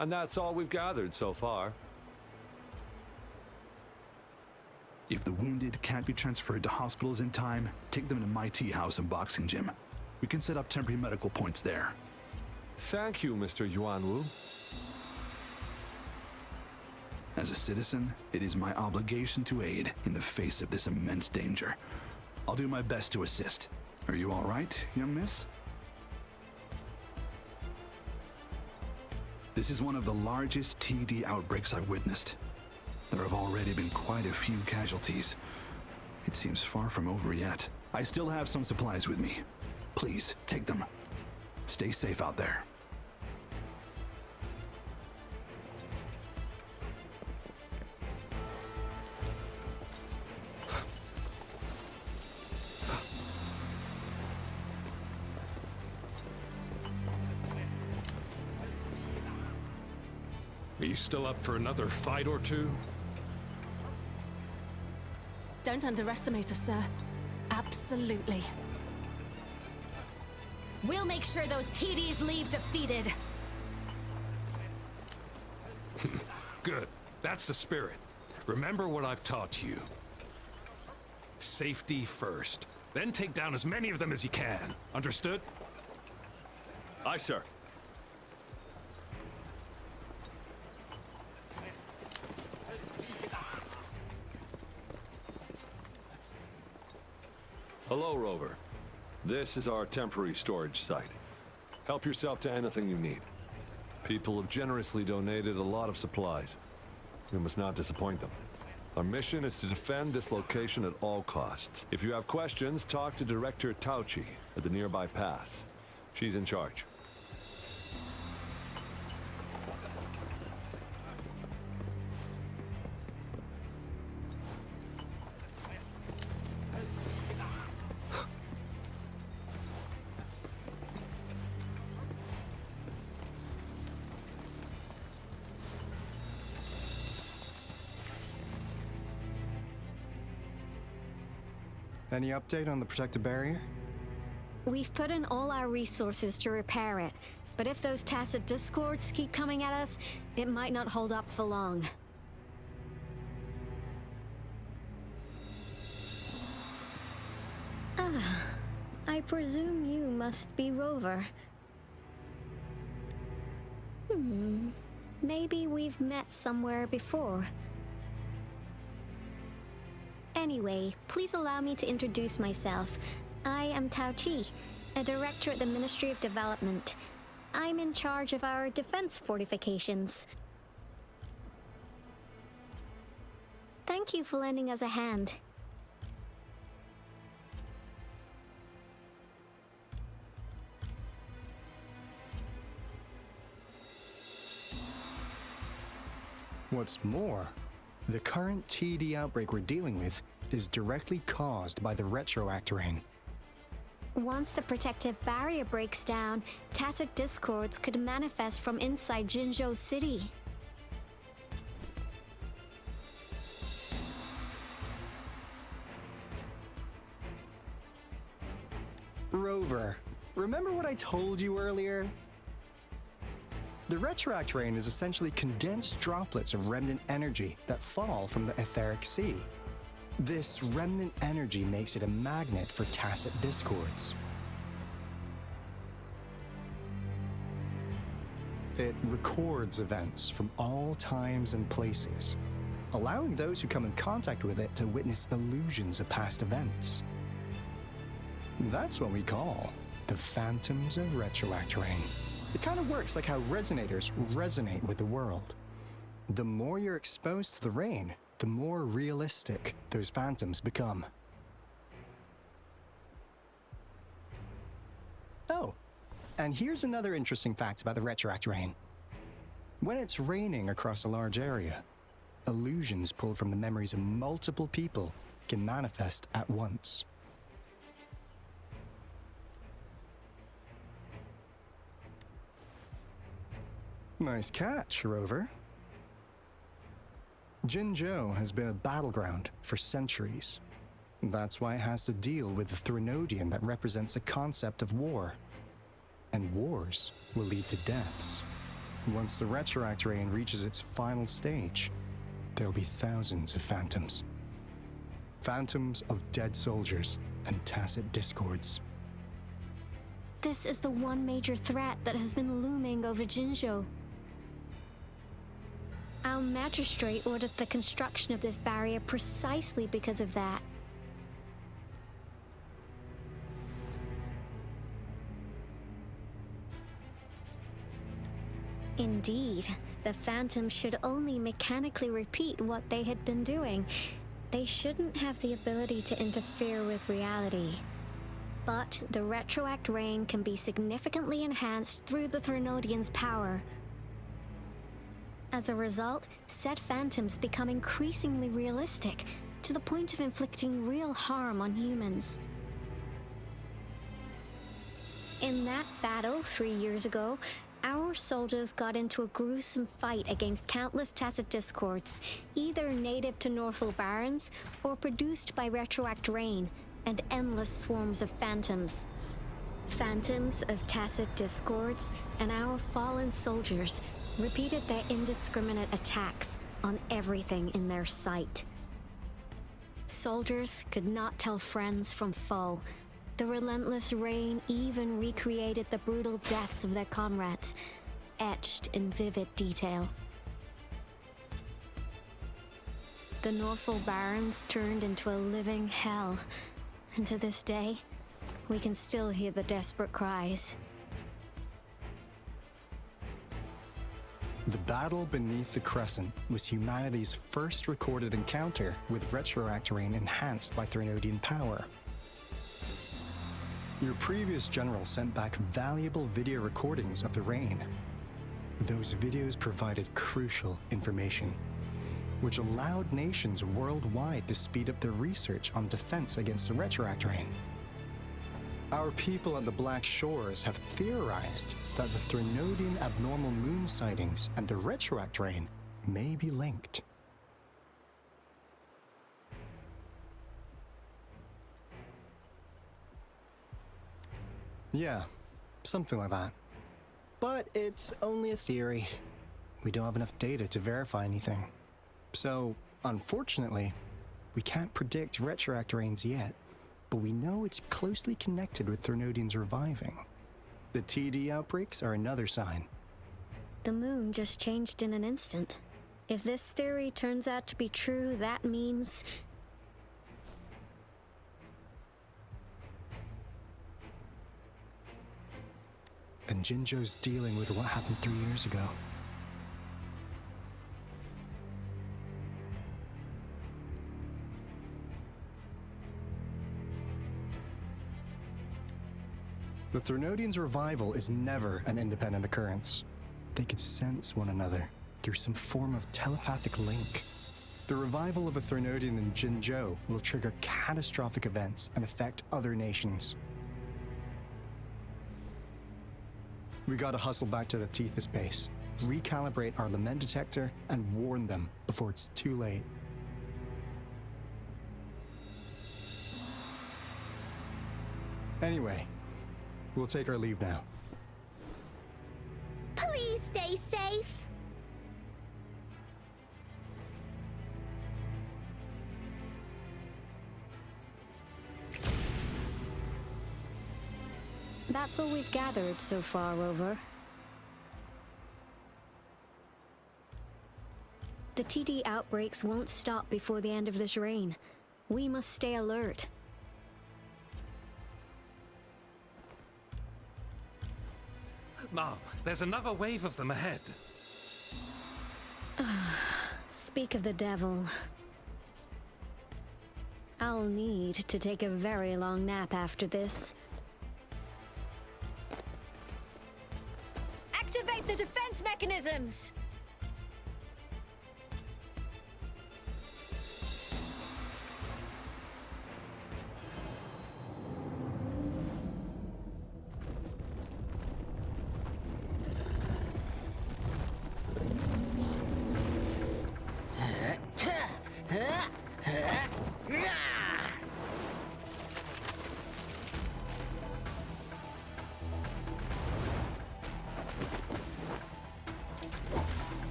And that's all we've gathered so far. If the wounded can't be transferred to hospitals in time, take them to my tea house and boxing gym. We can set up temporary medical points there. Thank you, Mr. Yuanwu. As a citizen, it is my obligation to aid in the face of this immense danger. I'll do my best to assist. Are you all right, young miss? This is one of the largest TD outbreaks I've witnessed. There have already been quite a few casualties. It seems far from over yet. I still have some supplies with me. Please, take them. Stay safe out there. Are you still up for another fight or two? Don't underestimate us, sir. Absolutely. We'll make sure those TDs leave defeated. Good. That's the spirit. Remember what I've taught you. Safety first. Then take down as many of them as you can. Understood? Aye, sir. Hello, Rover. This is our temporary storage site. Help yourself to anything you need. People have generously donated a lot of supplies. We must not disappoint them. Our mission is to defend this location at all costs. If you have questions, talk to Director Tauchi at the nearby pass. She's in charge. Any update on the protective barrier? We've put in all our resources to repair it, but if those tacit discords keep coming at us, it might not hold up for long. Ah, I presume you must be Rover. Maybe we've met somewhere before. Anyway, please allow me to introduce myself. I am Tao Chi, a director at the Ministry of Development. I'm in charge of our defense fortifications. Thank you for lending us a hand. What's more, the current TD outbreak we're dealing with is directly caused by the retroactor. Once the protective barrier breaks down, tacit discords could manifest from inside Jinzhou City. Rover, remember what I told you earlier? The retroact rain is essentially condensed droplets of remnant energy that fall from the etheric sea. This remnant energy makes it a magnet for tacit discords. It records events from all times and places, allowing those who come in contact with it to witness illusions of past events. That's what we call the phantoms of retroact rain. It kind of works like how resonators resonate with the world. The more you're exposed to the rain, the more realistic those phantoms become. Oh, and here's another interesting fact about the retroact rain. When it's raining across a large area, illusions pulled from the memories of multiple people can manifest at once. Nice catch, Rover. Jinzhou has been a battleground for centuries. That's why it has to deal with the Threnodian that represents the concept of war. And wars will lead to deaths. Once the retroact rain reaches its final stage, there'll be thousands of phantoms. Phantoms of dead soldiers and tacit discords. This is the one major threat that has been looming over Jinzhou. Our magistrate ordered the construction of this barrier precisely because of that. Indeed, the Phantoms should only mechanically repeat what they had been doing. They shouldn't have the ability to interfere with reality. But the retroact rain can be significantly enhanced through the Threnodian's power. As a result, said Phantoms become increasingly realistic, to the point of inflicting real harm on humans. In that battle 3 years ago, our soldiers got into a gruesome fight against countless tacit discords, either native to Northel Barrens or produced by retroact rain and endless swarms of phantoms. Phantoms of tacit discords and our fallen soldiers repeated their indiscriminate attacks on everything in their sight. Soldiers could not tell friends from foe. The relentless rain even recreated the brutal deaths of their comrades, etched in vivid detail. The Northel Barrens turned into a living hell, and to this day, we can still hear the desperate cries. The battle beneath the Crescent was humanity's first recorded encounter with retroact rain enhanced by Threnodian power. Your previous general sent back valuable video recordings of the rain. Those videos provided crucial information, which allowed nations worldwide to speed up their research on defense against the retroact rain. Our people at the Black Shores have theorized that the Threnodian abnormal moon sightings and the retroact rain may be linked. Yeah, something like that. But it's only a theory. We don't have enough data to verify anything. So, unfortunately, we can't predict retroact rains yet, but we know it's closely connected with Threnodians reviving. The TD outbreaks are another sign. The moon just changed in an instant. If this theory turns out to be true, that means... And Jinzhou's dealing with what happened 3 years ago. The Threnodians' revival is never an independent occurrence. They could sense one another through some form of telepathic link. The revival of a Threnodian in Jinzhou will trigger catastrophic events and affect other nations. We gotta hustle back to the Tethys base, recalibrate our lament detector, and warn them before it's too late. Anyway, we'll take our leave now. Please stay safe! That's all we've gathered so far, Rover. The TD outbreaks won't stop before the end of this reign. We must stay alert. Mom, there's another wave of them ahead. Speak of the devil. I'll need to take a very long nap after this. Activate the defense mechanisms!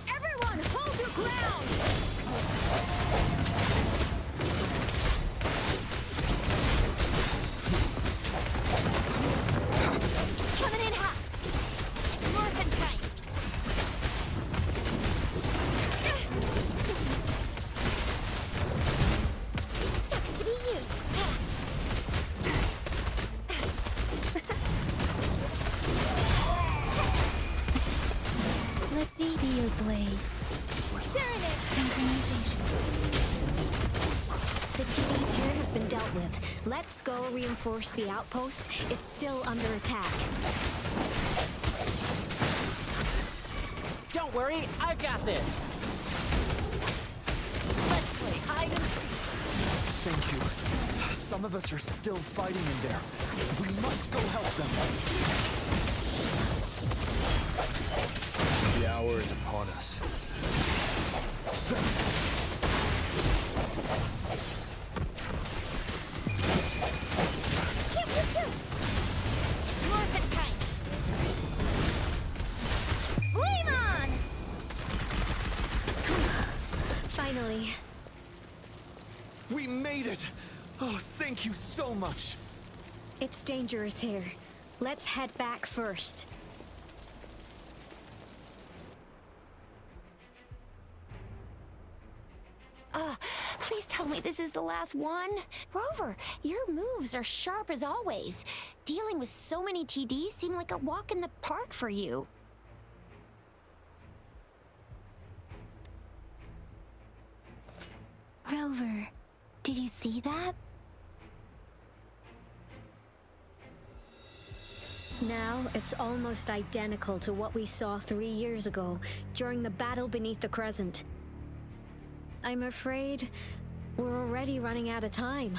Everyone, hold your ground! Coming in hot! It's more than time! Sucks to be you! Let me be your blade. Synchronization. The TDs here have been dealt with. Let's go reinforce the outpost. It's still under attack. Don't worry, I've got this. Let's play hide and seek. Thank you. Some of us are still fighting in there. We must go help them. The hour is upon us. It's morphin' time. Flame on! Finally. We made it! Oh, thank you so much. It's dangerous here. Let's head back first. Please tell me this is the last one. Rover, your moves are sharp as always. Dealing with so many TDs seemed like a walk in the park for you. Rover, did you see that? Now, it's almost identical to what we saw 3 years ago, during the battle beneath the Crescent. I'm afraid we're already running out of time.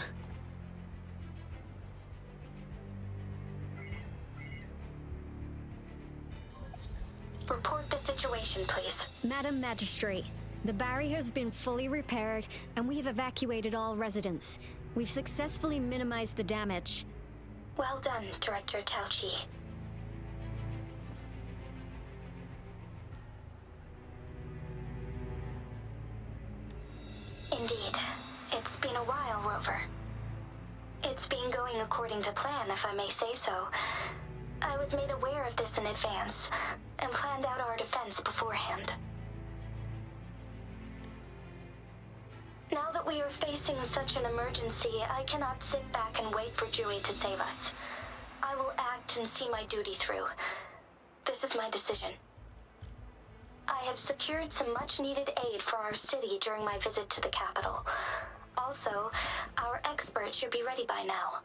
Report the situation, please. Madam Magistrate, the barrier has been fully repaired, and we've evacuated all residents. We've successfully minimized the damage. Well done, Director Tauchi. Indeed. It's been a while, Rover. It's been going according to plan, if I may say so. I was made aware of this in advance, and planned out our defense beforehand. Now that we are facing such an emergency, I cannot sit back and wait for Dewey to save us. I will act and see my duty through. This is my decision. I have secured some much-needed aid for our city during my visit to the capital. Also, our experts should be ready by now.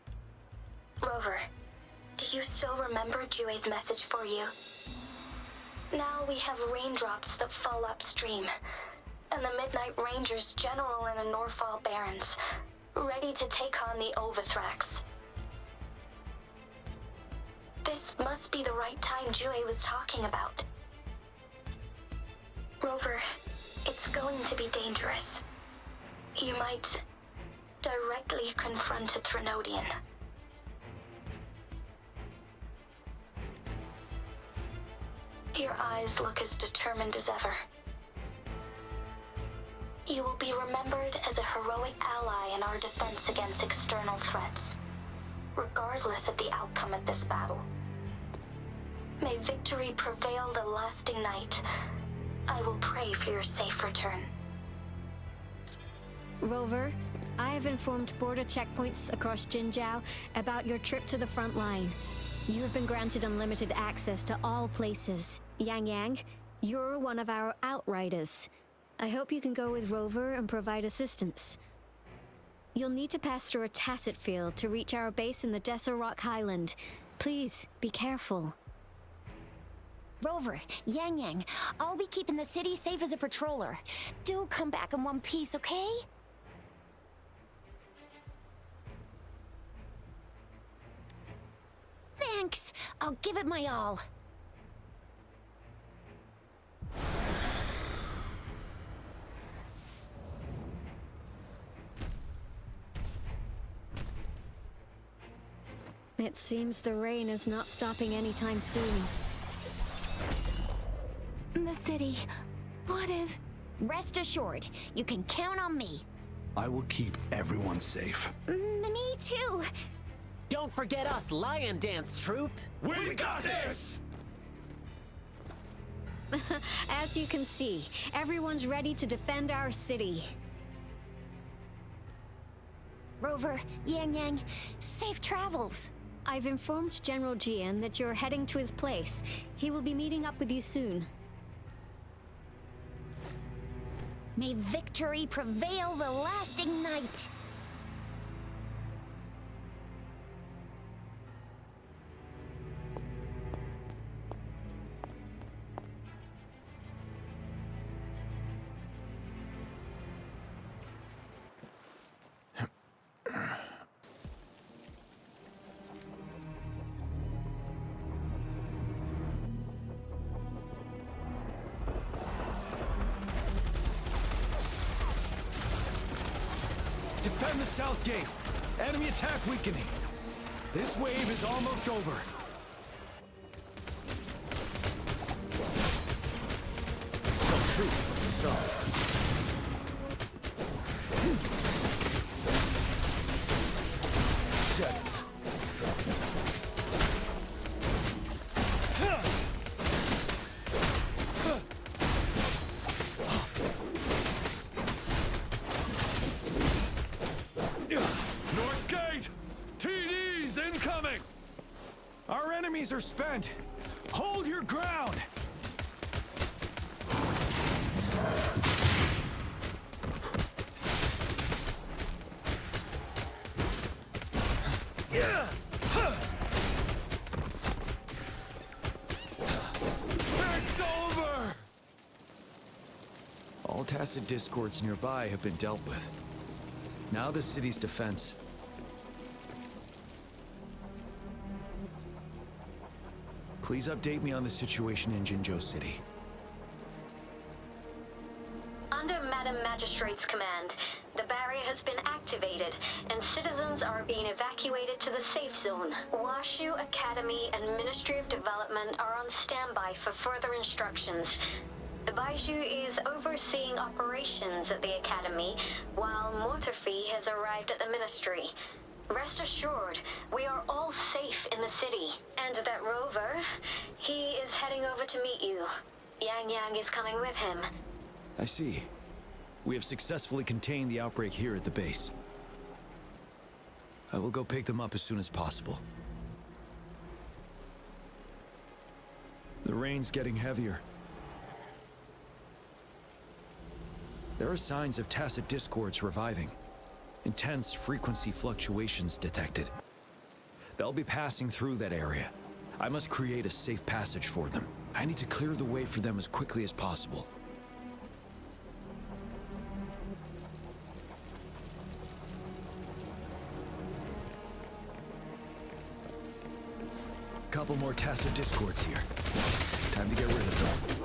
Rover, do you still remember Dewey's message for you? Now we have raindrops that fall upstream, and the Midnight Rangers General in the Norfall Barrens, ready to take on the Overthrax. This must be the right time Dewey was talking about. Rover, it's going to be dangerous. You might directly confront a Trinodian. Your eyes look as determined as ever. You will be remembered as a heroic ally in our defense against external threats, regardless of the outcome of this battle. May victory prevail the lasting night. I will pray for your safe return. Rover, I have informed border checkpoints across Jinzhou about your trip to the front line. You have been granted unlimited access to all places. Yang Yang, you're one of our outriders. I hope you can go with Rover and provide assistance. You'll need to pass through a tacit field to reach our base in the Desert Rock Highland. Please, be careful. Rover, Yang Yang, I'll be keeping the city safe as a patroller. Do come back in one piece, okay? Thanks. I'll give it my all. It seems the rain is not stopping anytime soon. The city. What if... Rest assured, you can count on me. I will keep everyone safe. Me too. Don't forget us, Lion Dance Troop! We got this! As you can see, everyone's ready to defend our city. Rover, Yang Yang, safe travels. I've informed General Jian that you're heading to his place. He will be meeting up with you soon. May victory prevail the lasting night. Defend the south gate. Enemy attack weakening. This wave is almost over. Tell truth, the sun. Set. North Gate! TDs incoming! Our enemies are spent. Hold your ground. It's over! All tacit discords nearby have been dealt with. Now the city's defense. Please update me on the situation in Jinzhou City. Under Madam Magistrate's command, the barrier has been activated, and citizens are being evacuated to the safe zone. Washu Academy and Ministry of Development are on standby for further instructions. Baiju is overseeing operations at the Academy, while Mortherfee has arrived at the Ministry. Rest assured, we are all safe in the city. And that rover, he is heading over to meet you. Yang Yang is coming with him. I see. We have successfully contained the outbreak here at the base. I will go pick them up as soon as possible. The rain's getting heavier. There are signs of tacit discords reviving. Intense frequency fluctuations detected. They'll be passing through that area. I must create a safe passage for them. I need to clear the way for them as quickly as possible. Couple more tacit discords here. Time to get rid of them.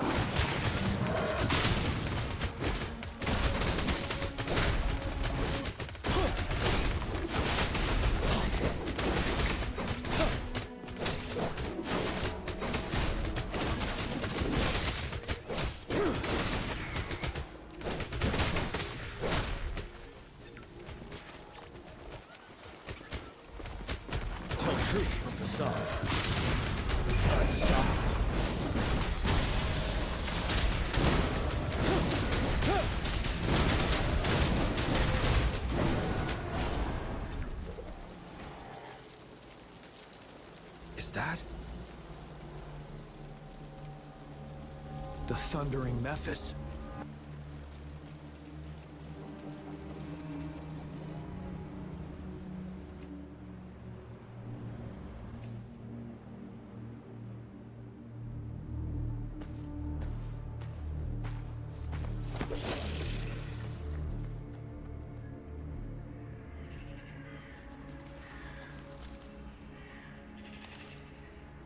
Tell truth from the sun. Stop. Is that the thundering Mephis?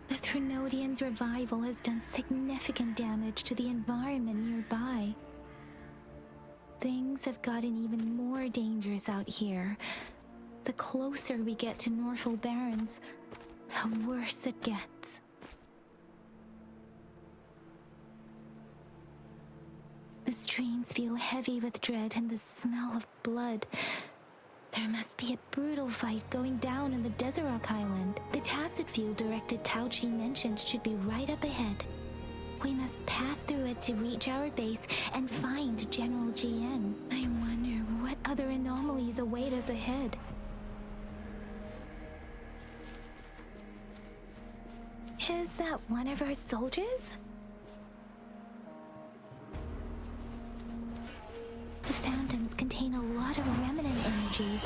The Trinodian's revival has done significant damage to the environment nearby. Things have gotten even more dangerous out here. The closer we get to Norfolk Barrens, the worse it gets. The streams feel heavy with dread and the smell of blood. There must be a brutal fight going down in the Desert Rock Island. The tacit field directed Tao Chi mentioned should be right up ahead. We must pass through it to reach our base and find General GN. I wonder what other anomalies await us ahead. Is that one of our soldiers? phantoms contain a lot of remnant energy.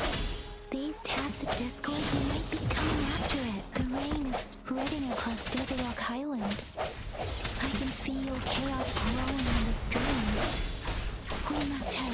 These tacit discords might be coming after it. The rain is spreading across Desert Rock Highland. I can feel chaos growing in the streams. We must hurry.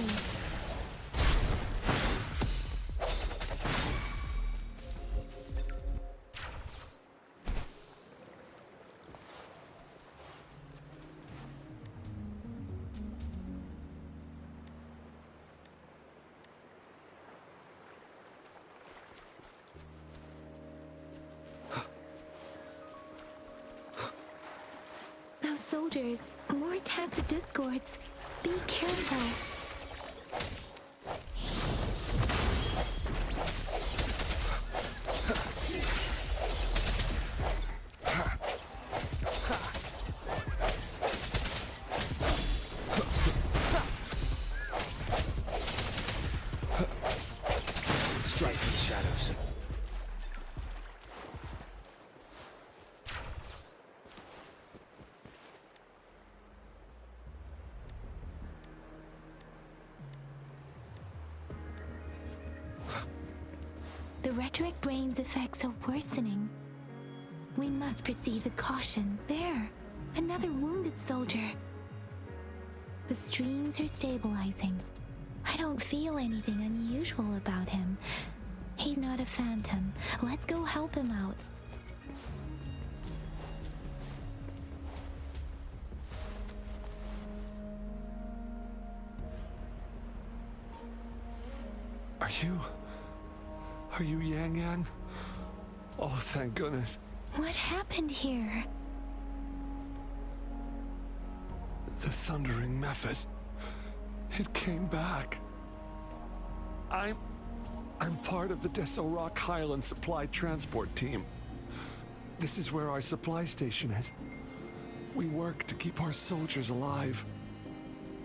Soldiers, more tacit discords. Be careful. Strike for the shadows. The rhetoric brain's effects are worsening. We must proceed with caution. There, another wounded soldier. The streams are stabilizing. I don't feel anything unusual about him. He's not a phantom. Let's go help him out. Are you Yang Yang? Oh, thank goodness. What happened here? The Thundering Mephis. It came back. I'm part of the Desert Rock Highland Supply Transport Team. This is where our supply station is. We work to keep our soldiers alive.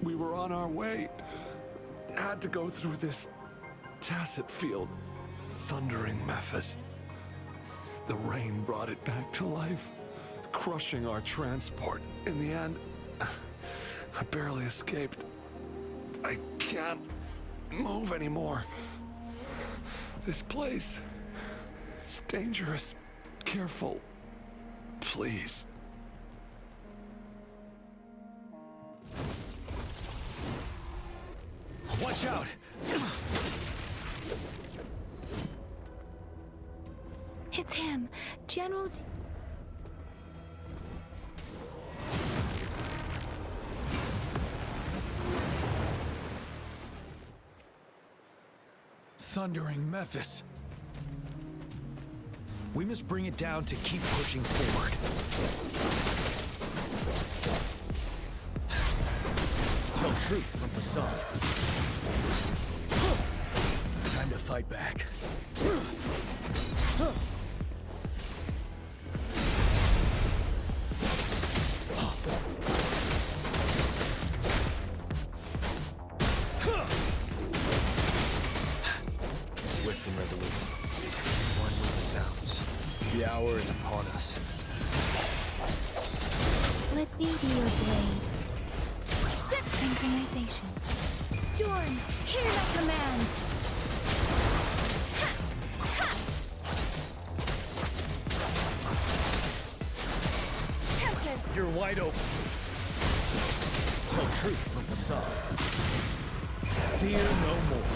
We were on our way. Had to go through this tacit field. Thundering Mephis. The rain brought it back to life, crushing our transport. In the end, I barely escaped. I can't move anymore. This place is dangerous. Careful, please. Watch out! It's him, General. Thundering Mephis. We must bring it down to keep pushing forward. Tell truth from facade. Time to fight back. Swift and resolute. One with the sounds. The hour is upon us. Let me be your blade. Synchronization. Storm, hear my command. You're wide open. Tell truth from facade. Fear no more.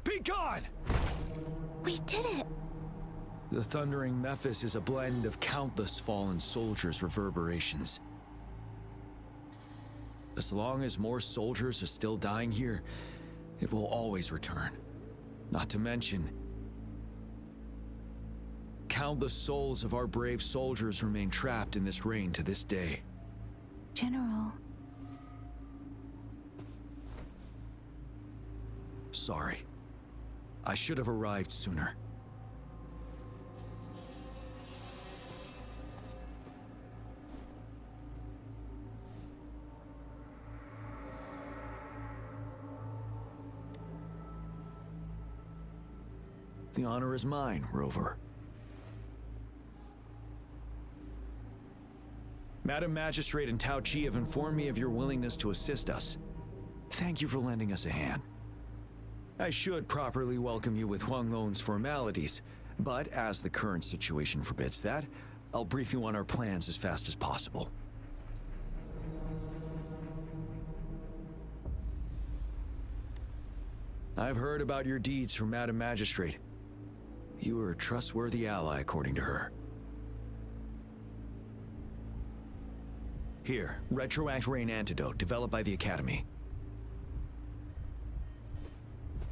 Be gone! We did it! The Thundering Mephis is a blend of countless fallen soldiers' reverberations. As long as more soldiers are still dying here, it will always return. Not to mention, countless souls of our brave soldiers remain trapped in this rain to this day. General. Sorry. I should have arrived sooner. The honor is mine, Rover. Madam Magistrate and Tao Chi have informed me of your willingness to assist us. Thank you for lending us a hand. I should properly welcome you with Huang Lon's formalities, but as the current situation forbids that, I'll brief you on our plans as fast as possible. I've heard about your deeds from Madam Magistrate. You are a trustworthy ally, according to her. Here, Retroact Rain Antidote, developed by the Academy.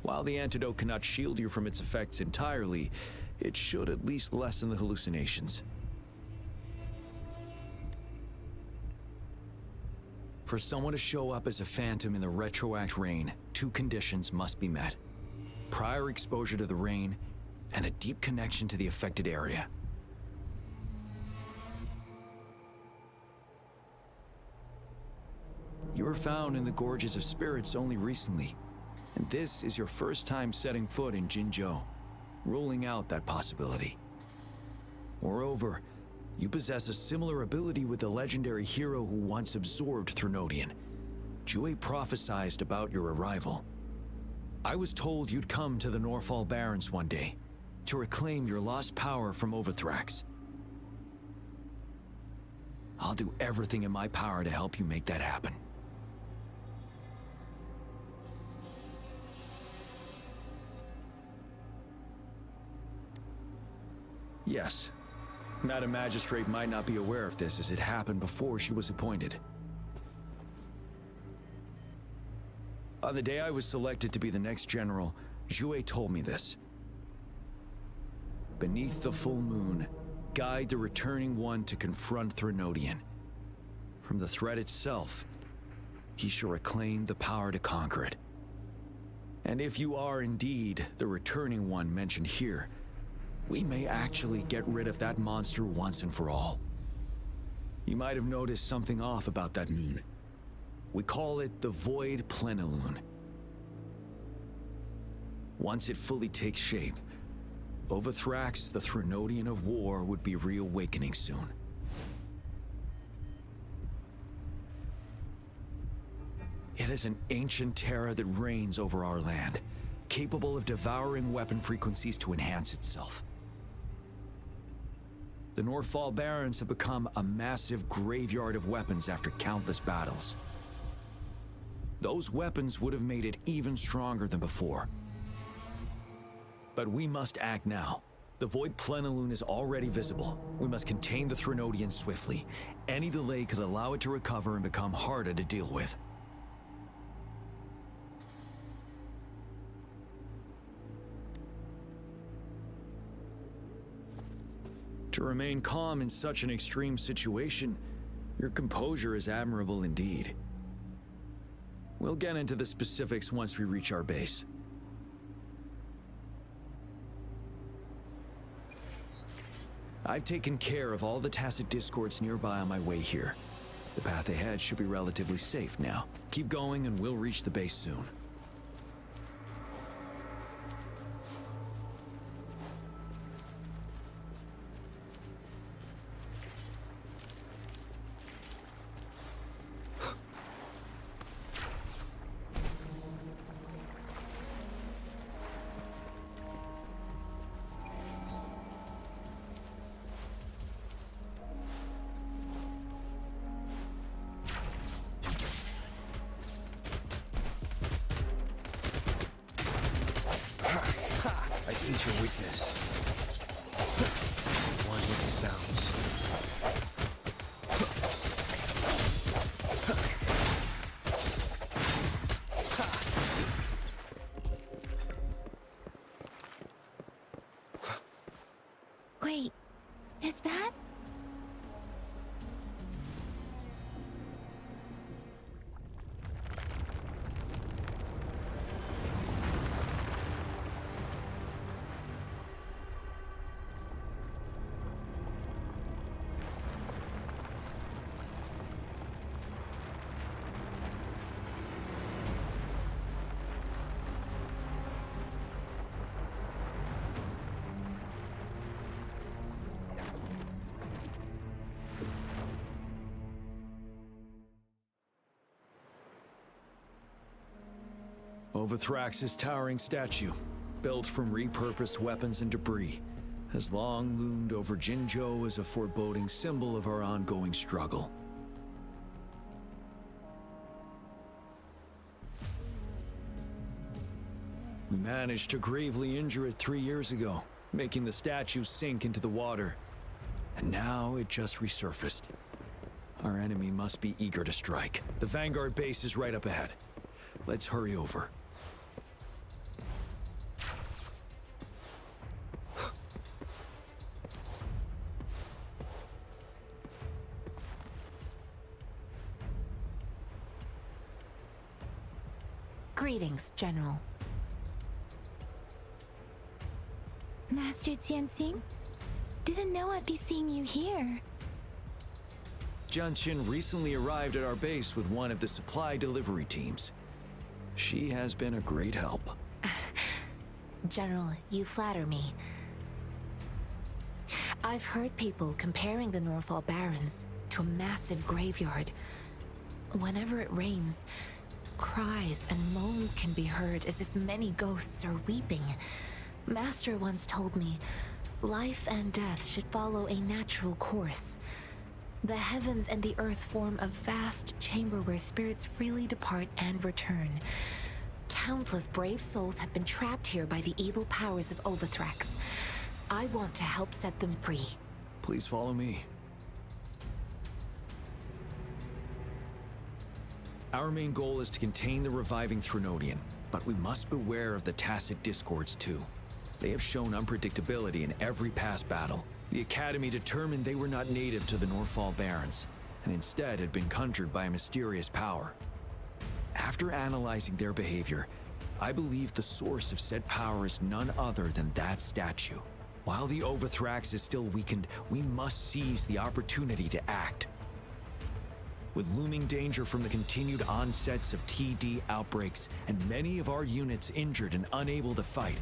While the antidote cannot shield you from its effects entirely, it should at least lessen the hallucinations. For someone to show up as a phantom in the Retroact Rain, 2 conditions must be met: prior exposure to the rain, and a deep connection to the affected area. You were found in the Gorges of Spirits only recently, and this is your first time setting foot in Jinzhou, ruling out that possibility. Moreover, you possess a similar ability with the legendary hero who once absorbed Threnodian. Jue prophesied about your arrival. I was told you'd come to the Norfall Barrens one day, to reclaim your lost power from Overthrax. I'll do everything in my power to help you make that happen. Yes, Madam Magistrate might not be aware of this as it happened before she was appointed. On the day I was selected to be the next general, Jue told me this. Beneath the full moon, guide the returning one to confront Threnodian. From the threat itself, he shall reclaim the power to conquer it. And if you are indeed the returning one mentioned here, we may actually get rid of that monster once and for all. You might have noticed something off about that moon. We call it the Void Plenilune. Once it fully takes shape, Overthrax, the Threnodian of War, would be reawakening soon. It is an ancient terror that reigns over our land, capable of devouring weapon frequencies to enhance itself. The Norfall Barrens have become a massive graveyard of weapons after countless battles. Those weapons would have made it even stronger than before. But we must act now. The Void Plenilune is already visible. We must contain the Threnodian swiftly. Any delay could allow it to recover and become harder to deal with. To remain calm in such an extreme situation, your composure is admirable indeed. We'll get into the specifics once we reach our base. I've taken care of all the tacit discords nearby on my way here. The path ahead should be relatively safe now. Keep going and we'll reach the base soon. I sense your weakness. One with the sounds. Wait, is that? Overthrax's towering statue, built from repurposed weapons and debris, has long loomed over Jinzhou as a foreboding symbol of our ongoing struggle. We managed to gravely injure it 3 years ago, making the statue sink into the water. And now it just resurfaced. Our enemy must be eager to strike. The Vanguard base is right up ahead. Let's hurry over. Greetings, General. Master Jianxing? Didn't know I'd be seeing you here. Jianqin recently arrived at our base with one of the supply delivery teams. She has been a great help. General, you flatter me. I've heard people comparing the Northall Barrens to a massive graveyard. Whenever it rains, cries and moans can be heard as if many ghosts are weeping. Master once told me, life and death should follow a natural course. The heavens and the earth form a vast chamber where spirits freely depart and return. Countless brave souls have been trapped here by the evil powers of Overthrax. I want to help set them free. Please follow me. Our main goal is to contain the reviving Threnodian, but we must beware of the tacit discords too. They have shown unpredictability in every past battle. The Academy determined they were not native to the Northall Barrens, and instead had been conjured by a mysterious power. After analyzing their behavior, I believe the source of said power is none other than that statue. While the Overthrax is still weakened, we must seize the opportunity to act. With looming danger from the continued onsets of TD outbreaks and many of our units injured and unable to fight,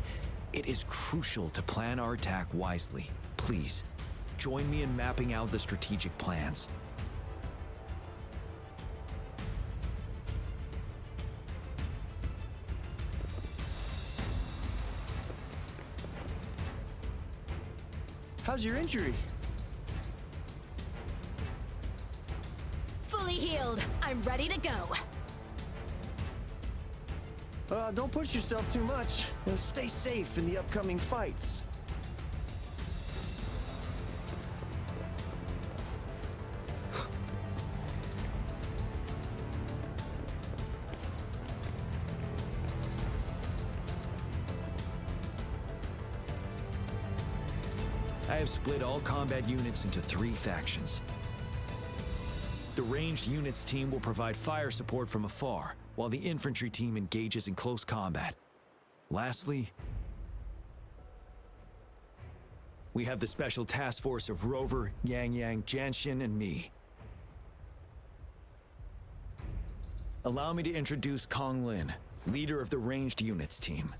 it is crucial to plan our attack wisely. Please, join me in mapping out the strategic plans. How's your injury? Fully healed. I'm ready to go. Don't push yourself too much. Stay safe in the upcoming fights. I have split all combat units into 3 factions. The ranged units team will provide fire support from afar, while the infantry team engages in close combat. Lastly, we have the special task force of Rover, Yang Yang, Jianxin, and me. Allow me to introduce Kong Lin, leader of the ranged units team.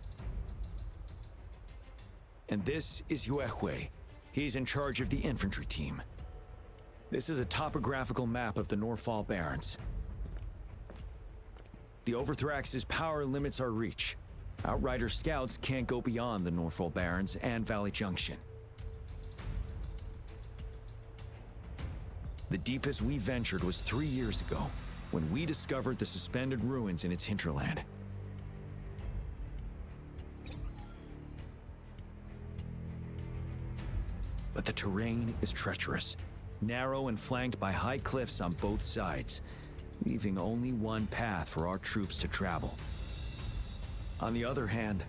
And this is Yue Hui. He's in charge of the infantry team. This is a topographical map of the Northall Barrens. The Overthrax's power limits our reach. Outrider scouts can't go beyond the Northall Barrens and Valley Junction. The deepest we ventured was 3 years ago, when we discovered the suspended ruins in its hinterland. But the terrain is treacherous, narrow and flanked by high cliffs on both sides, leaving only one path for our troops to travel. On the other hand,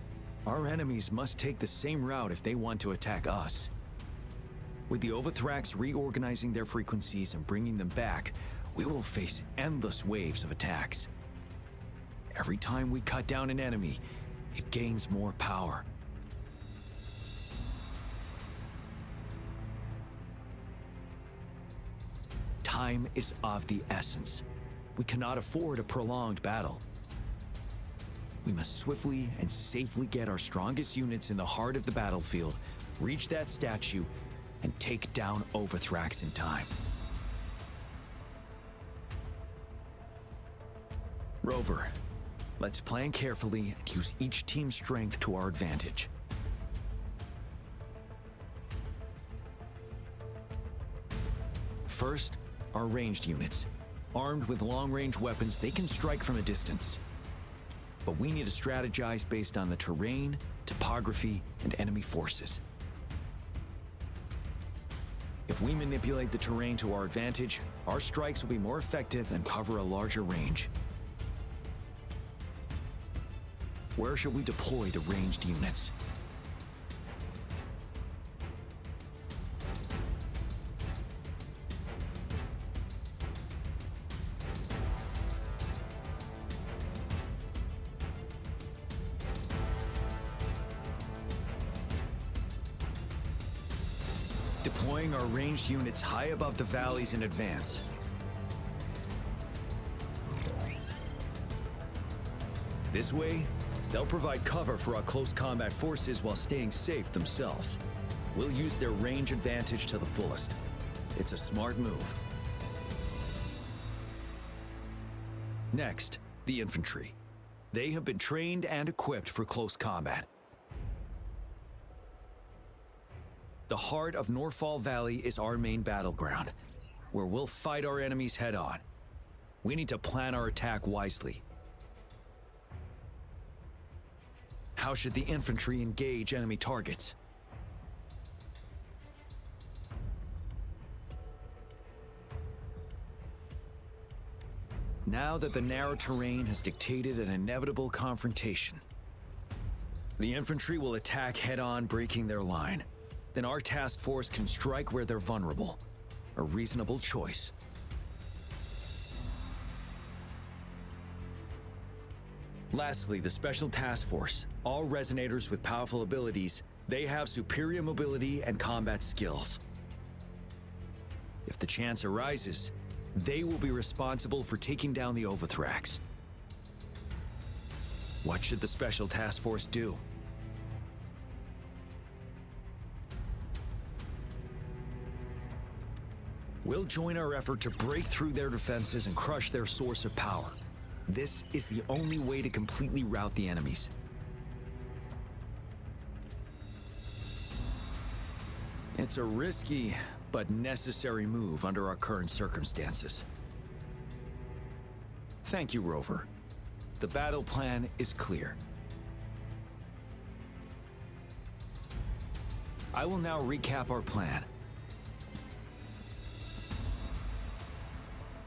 our enemies must take the same route if they want to attack us. With the Overthrax reorganizing their frequencies and bringing them back, we will face endless waves of attacks. Every time we cut down an enemy, it gains more power. Time is of the essence. We cannot afford a prolonged battle. We must swiftly and safely get our strongest units in the heart of the battlefield, reach that statue, and take down Overthrax in time. Rover, Let's plan carefully and use each team's strength to our advantage. First, our ranged units. Armed with long-range weapons, they can strike from a distance. But we need to strategize based on the terrain, topography, and enemy forces. If we manipulate the terrain to our advantage, our strikes will be more effective and cover a larger range. Where shall we deploy the ranged units? Deploying our ranged units high above the valleys in advance. This way, they'll provide cover for our close combat forces while staying safe themselves. We'll use their range advantage to the fullest. It's a smart move. Next, the infantry. They have been trained and equipped for close combat. The heart of Norfall Valley is our main battleground, where we'll fight our enemies head-on. We need to plan our attack wisely. How should the infantry engage enemy targets? Now that the narrow terrain has dictated an inevitable confrontation, the infantry will attack head-on, breaking their line. Then our task force can strike where they're vulnerable. A reasonable choice. Lastly, the Special Task Force. All resonators with powerful abilities, they have superior mobility and combat skills. If the chance arises, they will be responsible for taking down the Overthrax. What should the Special Task Force do? We'll join our effort to break through their defenses and crush their source of power. This is the only way to completely rout the enemies. It's a risky but necessary move under our current circumstances. Thank you, Rover. The battle plan is clear. I will now recap our plan.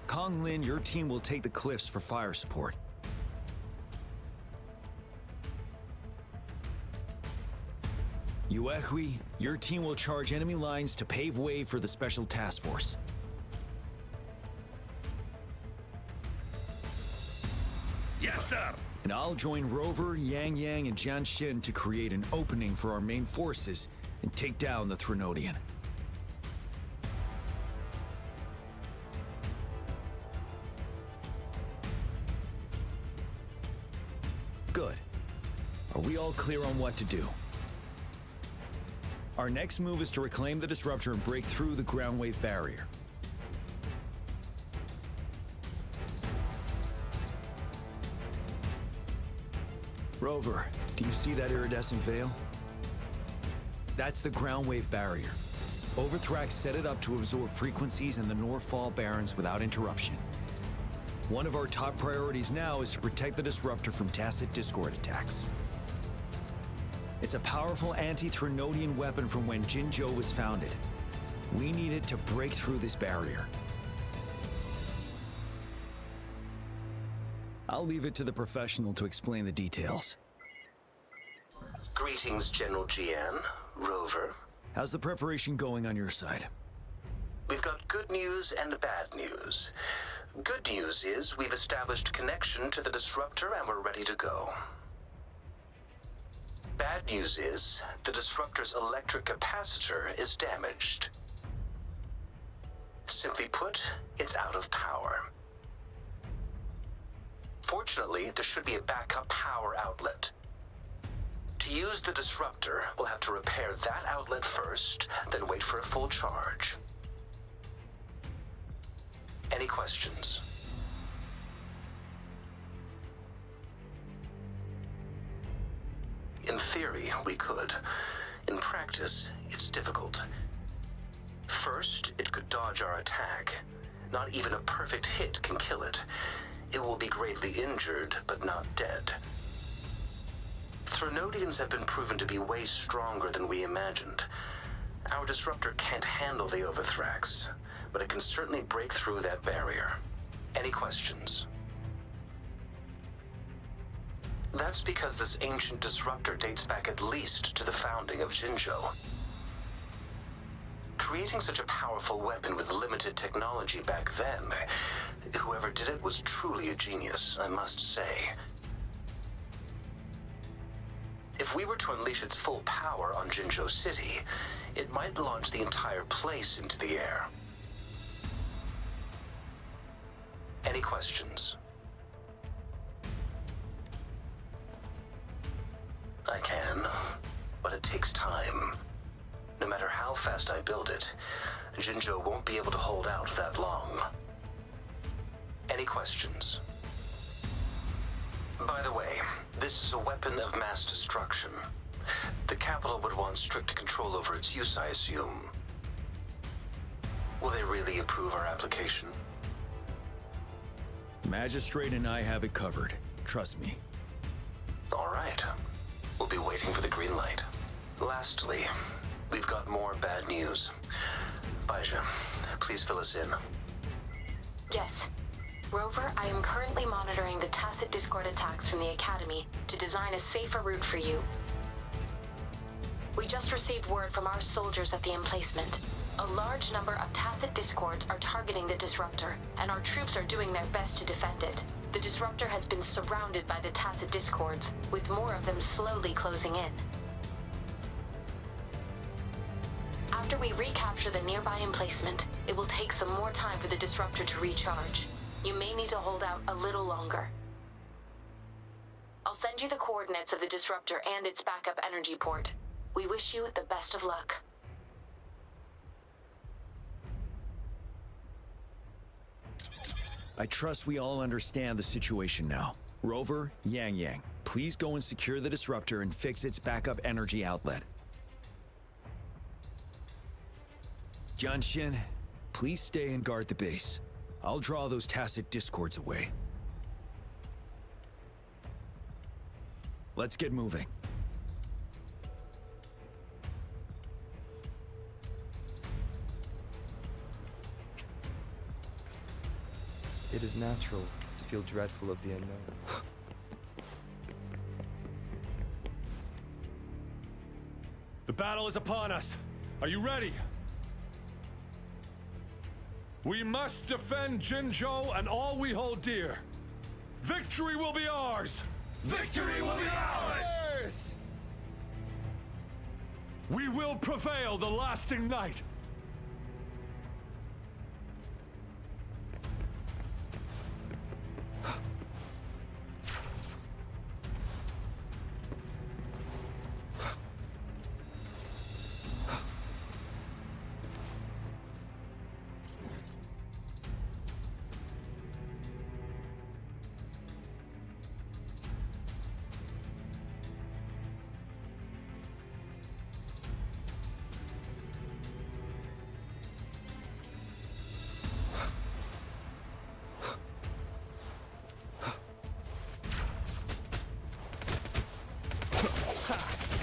Kong Lin, your team will take the cliffs for fire support. Yuehui, your team will charge enemy lines to pave way for the Special Task Force. Yes, sir! And I'll join Rover, Yang Yang, and Jian Xin to create an opening for our main forces and take down the Threnodian. Good. Are we all clear on what to do? Our next move is to reclaim the disruptor and break through the ground wave barrier. Rover, do you see that iridescent veil? That's the ground wave barrier. Overthrax set it up to absorb frequencies in the Norfall Barrens without interruption. One of our top priorities now is to protect the disruptor from tacit discord attacks. It's a powerful anti-Threnodian weapon from when Jinzhou was founded. We need it to break through this barrier. I'll leave it to the professional to explain the details. Greetings, General Jian, Rover. How's the preparation going on your side? We've got good news and bad news. Good news is we've established connection to the disruptor and we're ready to go. Bad news is the disruptor's electric capacitor is damaged. Simply put, it's out of power. Fortunately, there should be a backup power outlet. To use the disruptor, we'll have to repair that outlet first, then wait for a full charge. Any questions? In theory, we could. In practice, it's difficult. First, it could dodge our attack. Not even a perfect hit can kill it. It will be greatly injured, but not dead. Threnodians have been proven to be way stronger than we imagined. Our disruptor can't handle the Overthrax, but it can certainly break through that barrier. Any questions? That's because this ancient disruptor dates back at least to the founding of Jinzhou. Creating such a powerful weapon with limited technology back then, whoever did it was truly a genius, I must say. If we were to unleash its full power on Jinzhou City, it might launch the entire place into the air. Any questions? I can, but it takes time. No matter how fast I build it, Jinzhou won't be able to hold out that long. Any questions? By the way, this is a weapon of mass destruction. The capital would want strict control over its use, I assume. Will they really approve our application? Magistrate and I have it covered. Trust me. All right. We'll be waiting for the green light. Lastly, we've got more bad news. Baija, please fill us in. Yes. Rover, I am currently monitoring the tacit discord attacks from the Academy to design a safer route for you. We just received word from our soldiers at the emplacement. A large number of tacit discords are targeting the disruptor, and our troops are doing their best to defend it. The disruptor has been surrounded by the tacit discords, with more of them slowly closing in. After we recapture the nearby emplacement, it will take some more time for the disruptor to recharge. You may need to hold out a little longer. I'll send you the coordinates of the disruptor and its backup energy port. We wish you the best of luck. I trust we all understand the situation now. Rover, Yang, please go and secure the disruptor and fix its backup energy outlet. Jianshin, please stay and guard the base. I'll draw those tacit discords away. Let's get moving. It is natural to feel dreadful of the unknown. The battle is upon us. Are you ready? We must defend Jinzhou and all we hold dear. Victory will be ours! Victory will be ours! We will prevail the lasting night.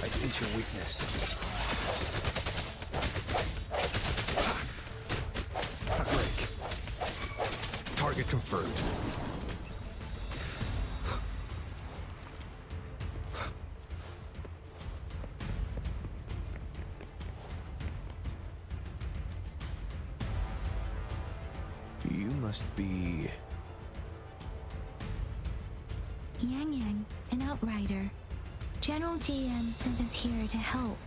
I sense your weakness. Break. Target confirmed. You must be... Yang, an outrider. General GM sent us here to help.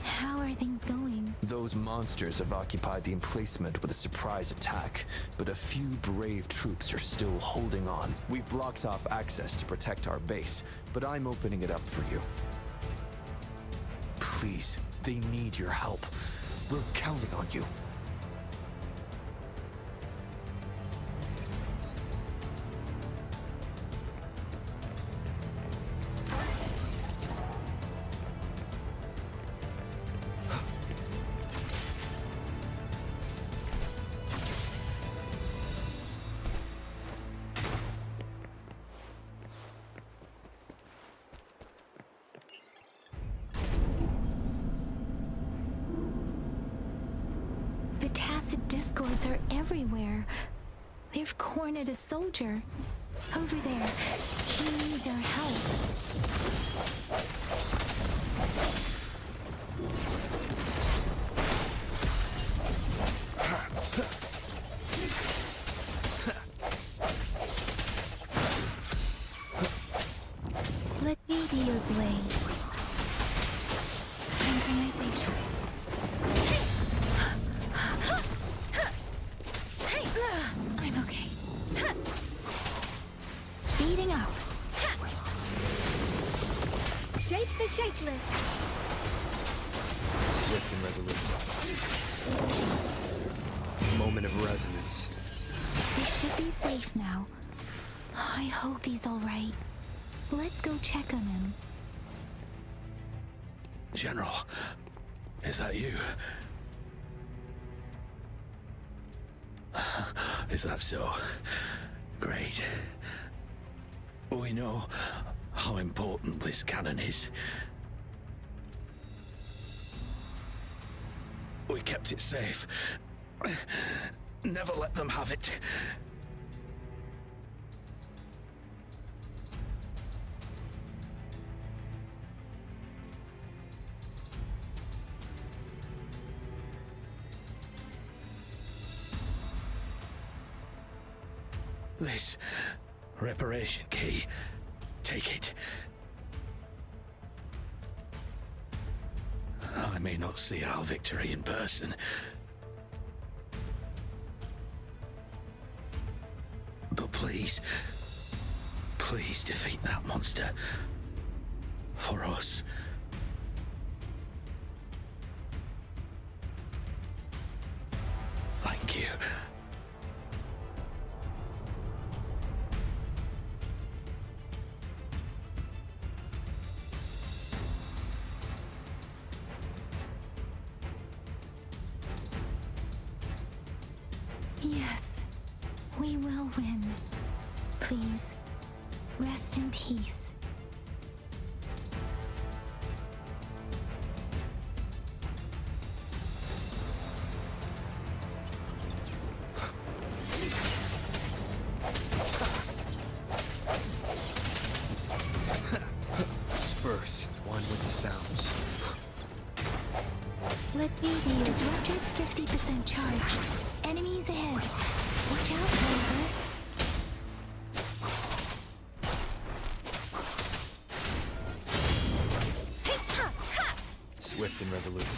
How are things going? Those monsters have occupied the emplacement with a surprise attack, but a few brave troops are still holding on. We've blocked off access to protect our base, but I'm opening it up for you. Please, they need your help. We're counting on you. Tacit discords are everywhere. They've cornered a soldier. Over there. He needs our help. Let me be your blade. Synchronization. I'm okay. Speeding up. Shape the shapeless. Swift and resolute. Moment of resonance. We should be safe now. I hope he's all right. Let's go check on him. General, is that you? Is that so? Great. We know how important this cannon is. We kept it safe. Never let them have it. This reparation key. Take it. I may not see our victory in person. But please, please defeat that monster. For us. Thank you. Yes, we will win. Please, rest in peace. Disperse, one with the sounds. Let me be your disruptor's 50% charge. Enemies ahead. Watch out, Rover. Swift and resolute.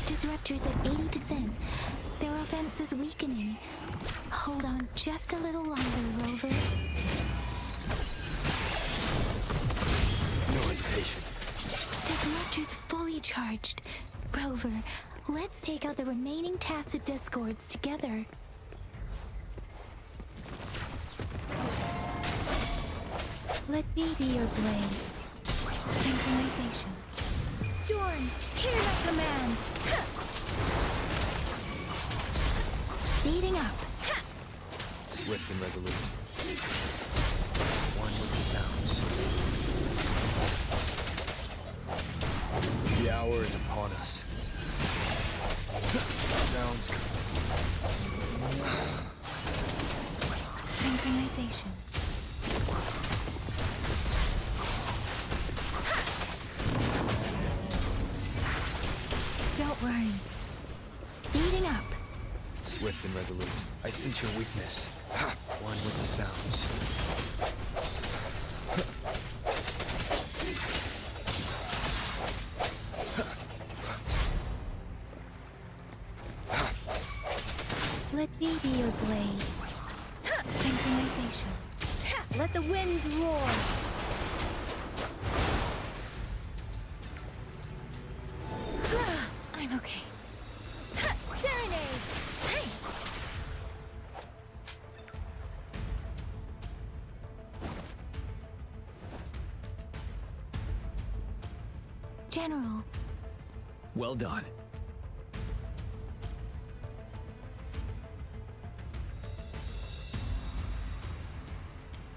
Disruptors at 80%. Their offense is weakening. Hold on just a little longer, Rover. No hesitation. Disruptor's fully charged. Rover, let's take out the remaining tacit discords together. Let me be your blade. Synchronization. Storm, hear my command. Speeding up. Swift and resolute. One with the sounds. The hour is upon us. Sounds Synchronization. Don't worry. Speeding up. Swift and resolute. I sense your weakness. One with the sounds. Let me be your blade. Synchronization. Let the winds roar. I'm okay. Serenade! Hey! General. Well done.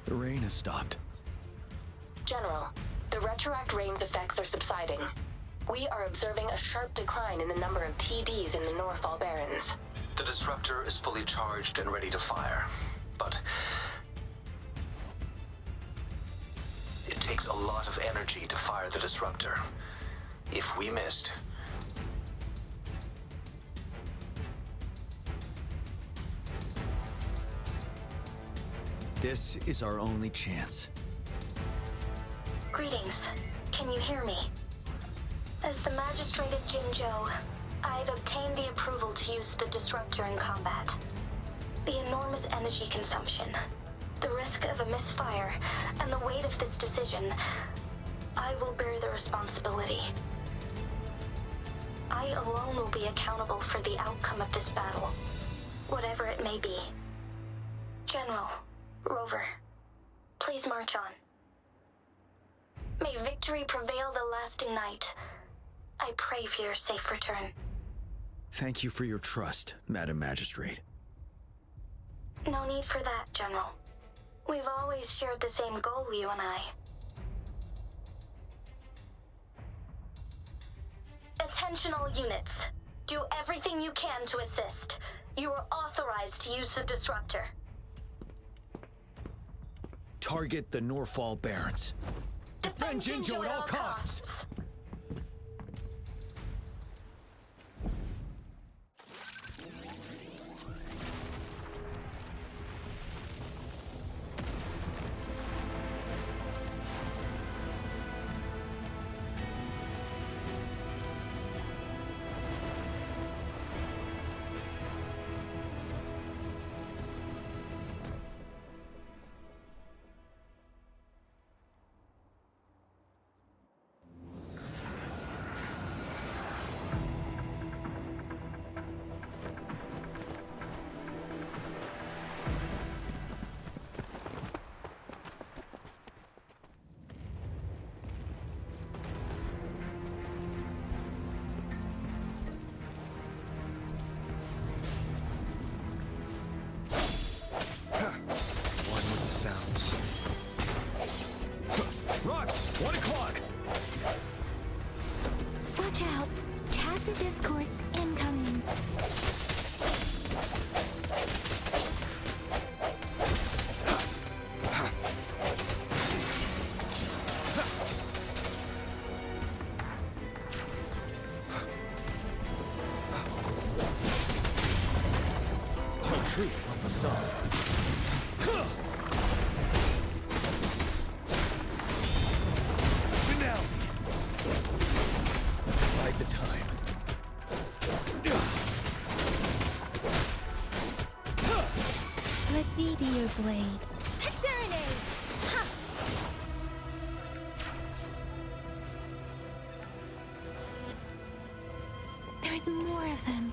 The rain has stopped. General, the retroact rain's effects are subsiding. We are observing a sharp decline in the number of TDs in the Norfall Barrens. The disruptor is fully charged and ready to fire, but it takes a lot of energy to fire the disruptor. If we missed, This is our only chance. Greetings. Can you hear me? As the Magistrate of Jinzhou, I've obtained the approval to use the disruptor in combat. The enormous energy consumption, the risk of a misfire, and the weight of this decision, I will bear the responsibility. I alone will be accountable for the outcome of this battle, whatever it may be. General, Rover, please march on. May victory prevail the lasting night. I pray for your safe return. Thank you for your trust, Madam Magistrate. No need for that, General. We've always shared the same goal, you and I. Attention all units. Do everything you can to assist. You are authorized to use the disruptor. Target the Norfall Barrens. Defend Jinzhou at all costs! Rocks, 1 o'clock. Watch out. Chassis discords incoming. Tell truth from the sun. The time. Let me be your blade. Serenade! Ha! There's more of them.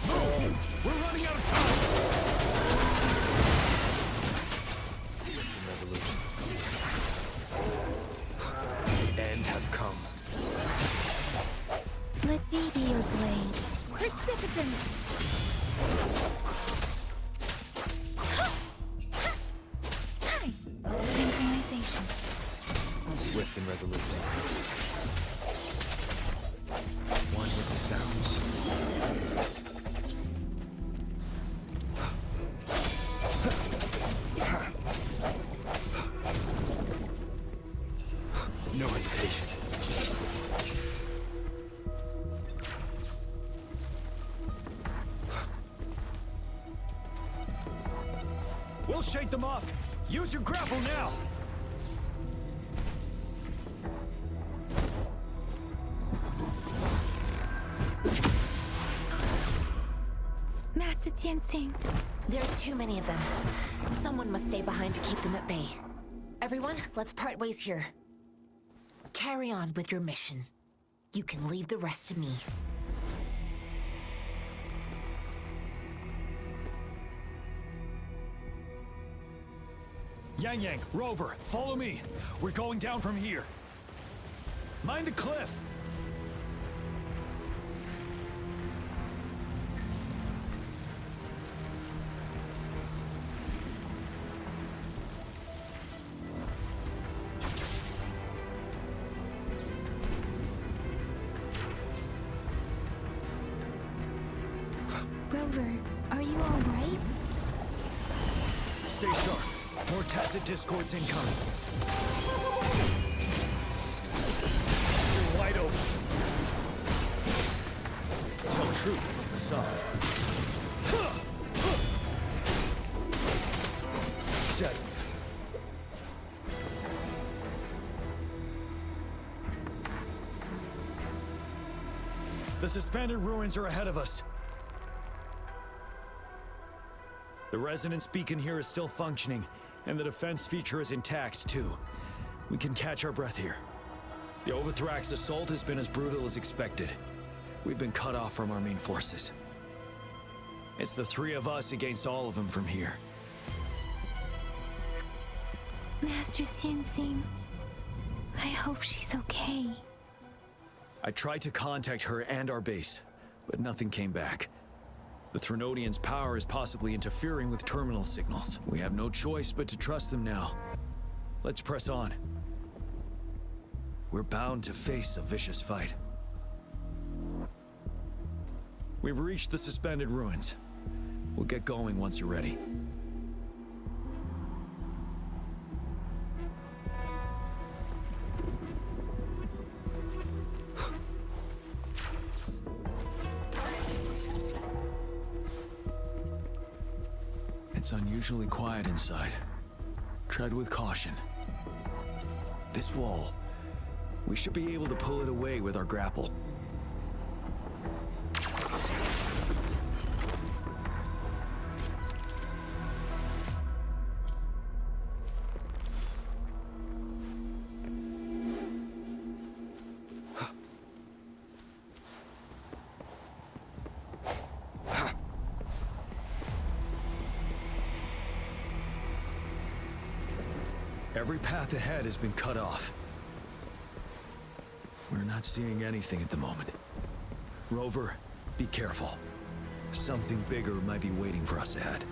Move! We're running out of time! Swift and resolute. The end has come. Let me be your blade. Precipitant! Synchronization. Swift and resolute. One with the sounds. No hesitation. We'll shake them off. Use your grapple now. Master Tianxing. There's too many of them. Someone must stay behind to keep them at bay. Everyone, let's part ways here. Carry on with your mission. You can leave the rest to me. Yang Yang, Rover, follow me. We're going down from here. Mind the cliff. Rover, are you all right? Stay sharp. More tacit discords incoming. You're wide open. Tell truth from the side. Set. The suspended ruins are ahead of us. The resonance beacon here is still functioning, and the defense feature is intact, too. We can catch our breath here. The Overthrax assault has been as brutal as expected. We've been cut off from our main forces. It's the three of us against all of them from here. Master Jinsing, I hope she's okay. I tried to contact her and our base, but nothing came back. The Threnodians' power is possibly interfering with terminal signals. We have no choice but to trust them now. Let's press on. We're bound to face a vicious fight. We've reached the suspended ruins. We'll get going once you're ready. It's unusually quiet inside. Tread with caution. This wall, we should be able to pull it away with our grapple. Every path ahead has been cut off. We're not seeing anything at the moment. Rover, be careful. Something bigger might be waiting for us ahead.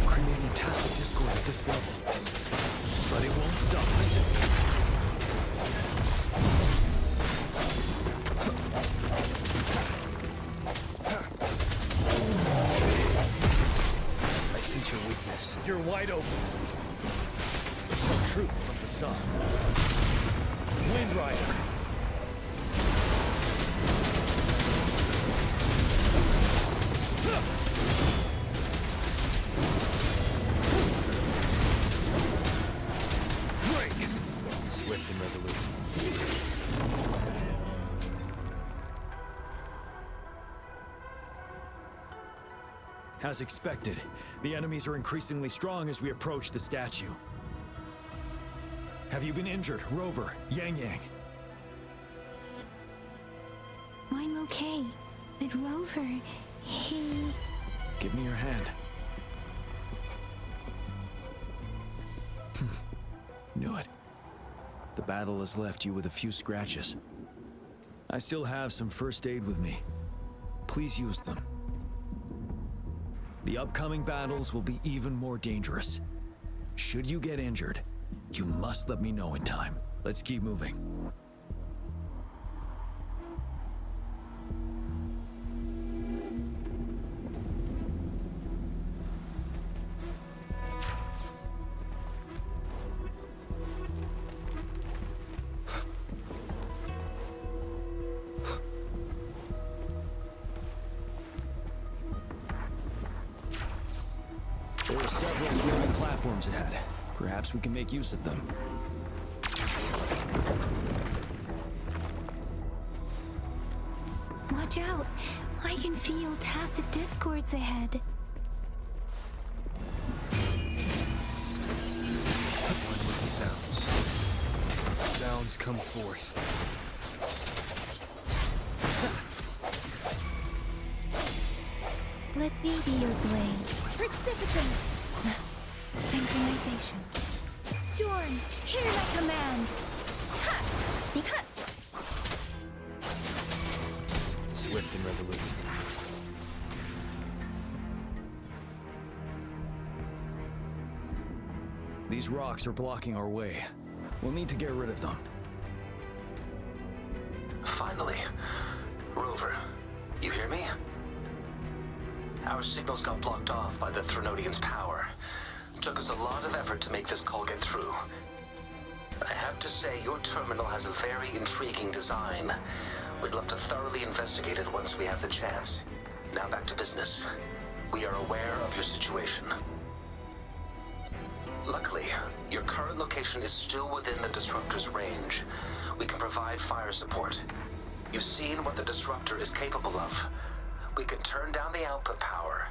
Creating tacit discord at this level. But it won't stop us. You're wide open. Tell truth from the sun. Wind Rider. Break. Swift and resolute. As expected, the enemies are increasingly strong as we approach the statue. Have you been injured, Rover, Yang Yang? I'm okay, but Rover, he... Give me your hand. Knew it. The battle has left you with a few scratches. I still have some first aid with me. Please use them. The upcoming battles will be even more dangerous. Should you get injured, you must let me know in time. Let's keep moving. There are several floating platforms ahead. Perhaps we can make use of them. Watch out! I can feel tacit discords ahead. One with the sounds. Sounds come forth. Let me be your blade. Precipitance! Synchronization. Storm, hear my command! Ha! Ha! Swift and resolute. These rocks are blocking our way. We'll need to get rid of them. Finally. Rover, you hear me? Our signals got blocked off by the Threnodians' power. Took us a lot of effort to make this call get through. I have to say, your terminal has a very intriguing design. We'd love to thoroughly investigate it once we have the chance. Now back to business. We are aware of your situation. Luckily, your current location is still within the Disruptor's range. We can provide fire support. You've seen what the Disruptor is capable of. We can turn down the output power,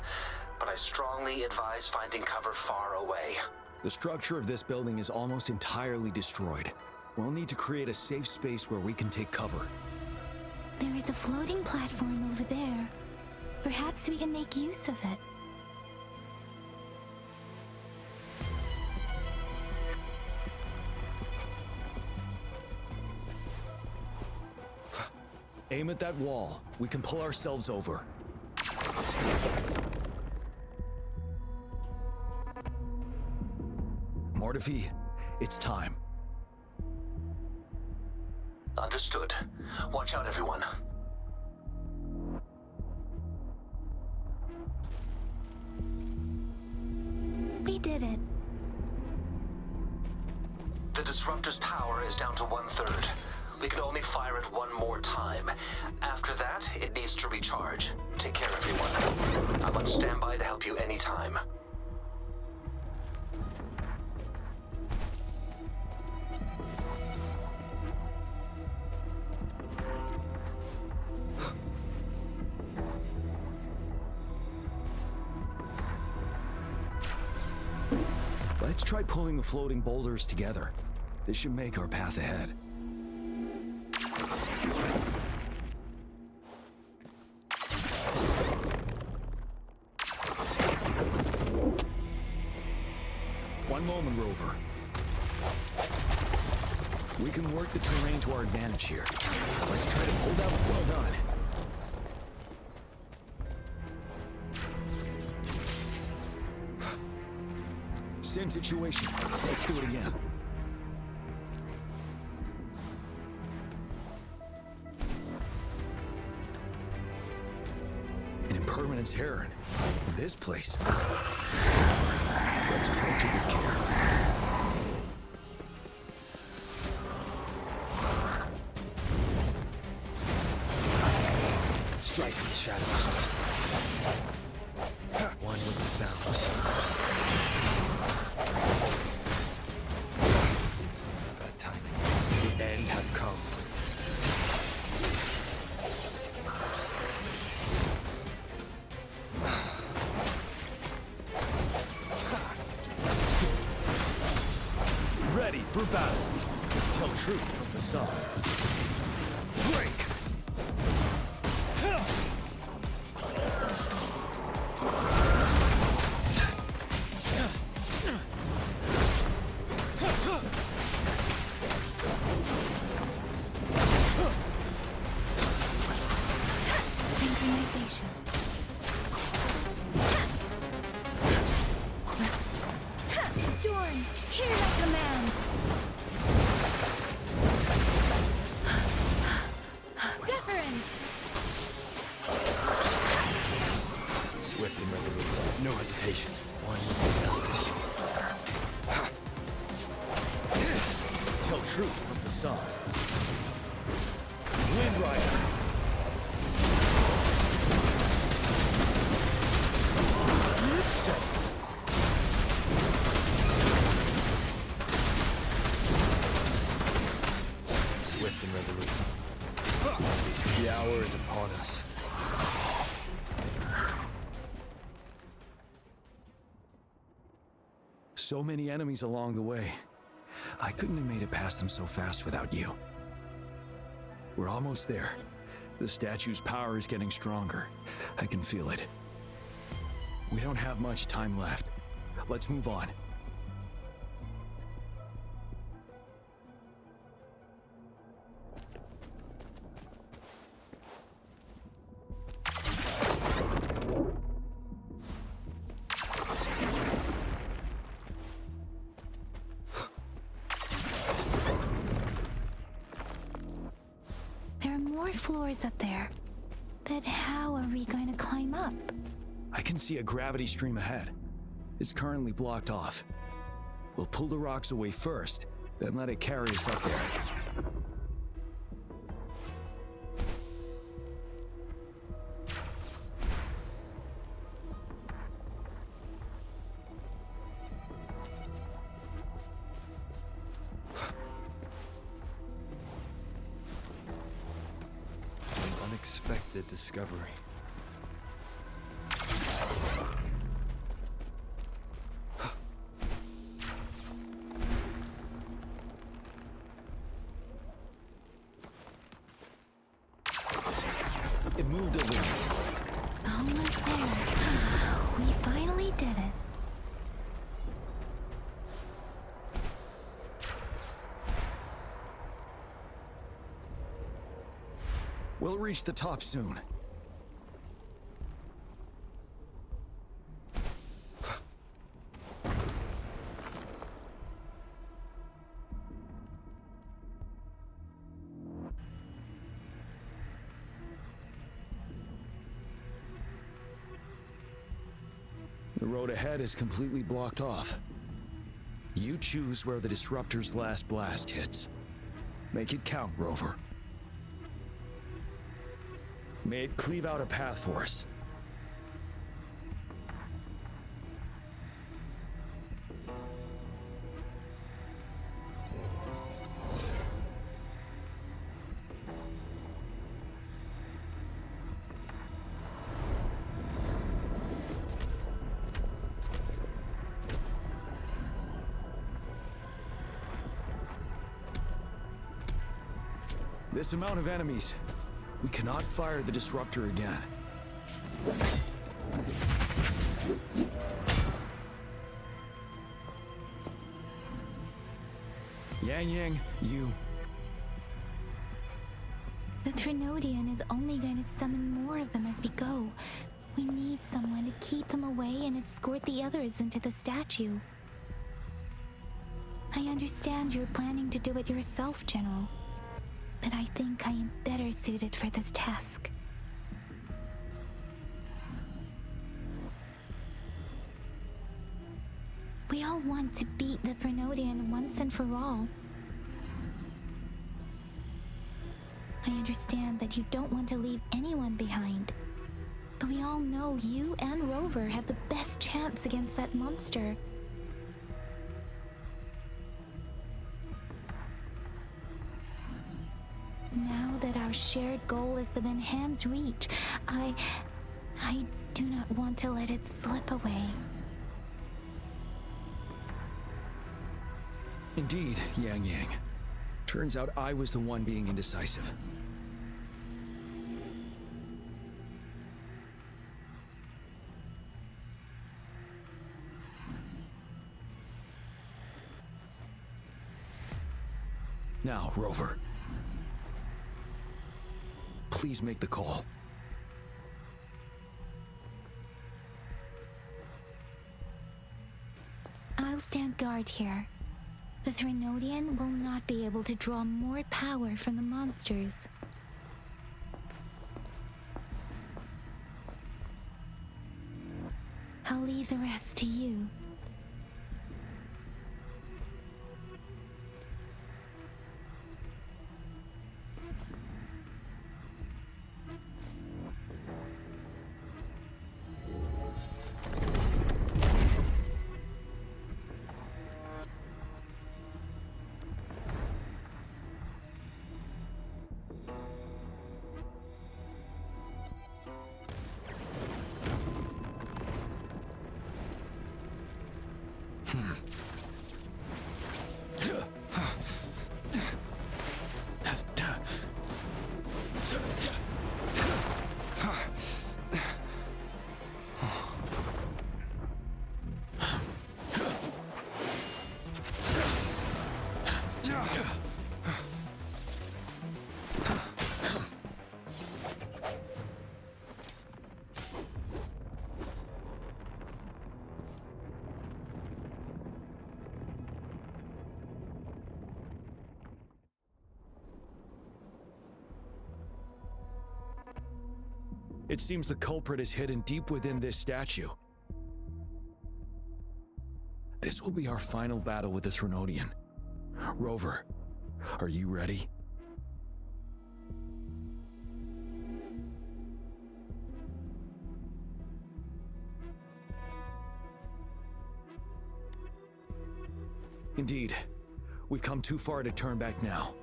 but I strongly advise finding cover far away. The structure of this building is almost entirely destroyed. We'll need to create a safe space where we can take cover. There is a floating platform over there. Perhaps we can make use of it. Aim at that wall. We can pull ourselves over. Mortefi, it's time. Understood. Watch out, everyone. We did it. The Disruptor's power is down to 1/3. We can only fire it one more time. After that, it needs to recharge. Take care, everyone. I'm on standby to help you anytime. Let's try pulling the floating boulders together. This should make our path ahead. One moment, Rover. We can work the terrain to our advantage here. Let's try to pull that. Well done. Same situation. Let's do it again. An impermanence heron. This place. Let's approach it with care. Strike from the shadows. One with the sounds. Bad timing. The end has come. Ready for battle. Tell truth from the sun. Break! Synchronization. Storm, hear my command. Deference. Swift and resolute. No hesitation. One with the sounds. Tell truth from the sun. Wind Rider. Set. Swift and resolute. The hour is upon us. So many enemies along the way. I couldn't have made it past them so fast without you. We're almost there. The statue's power is getting stronger. I can feel it. We don't have much time left. Let's move on. floors up there. But how are we going to climb up? I can see a gravity stream ahead. It's currently blocked off. We'll pull the rocks away first, then let it carry us up there. An unexpected discovery. It moved a little. Almost there. We finally did it. We'll reach the top soon. The road ahead is completely blocked off. You choose where the disruptor's last blast hits. Make it count, Rover. May it cleave out a path for us. This amount of enemies. We cannot fire the disruptor again. Yang, you... The Threnodian is only going to summon more of them as we go. We need someone to keep them away and escort the others into the statue. I understand you're planning to do it yourself, General. But I think I am better suited for this task. We all want to beat the Threnodian once and for all. I understand that you don't want to leave anyone behind. But we all know you and Rover have the best chance against that monster. Now that our shared goal is within hand's reach, I do not want to let it slip away. Indeed, Yang. Turns out I was the one being indecisive. Now, Rover. Please make the call. I'll stand guard here. The Threnodian will not be able to draw more power from the monsters. I'll leave the rest to you. It seems the culprit is hidden deep within this statue. This will be our final battle with this Renodian. Rover, are you ready? Indeed, we've come too far to turn back now.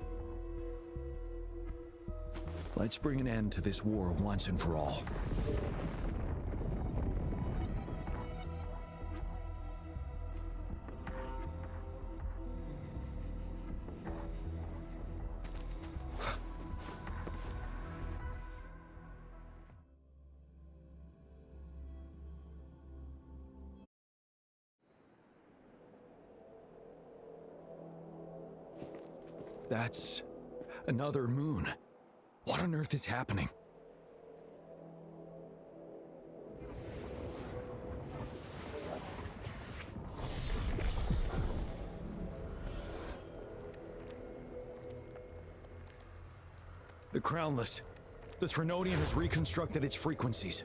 Let's bring an end to this war once and for all. That's another moon. What on earth is happening? The Crownless. The Threnodian has reconstructed its frequencies.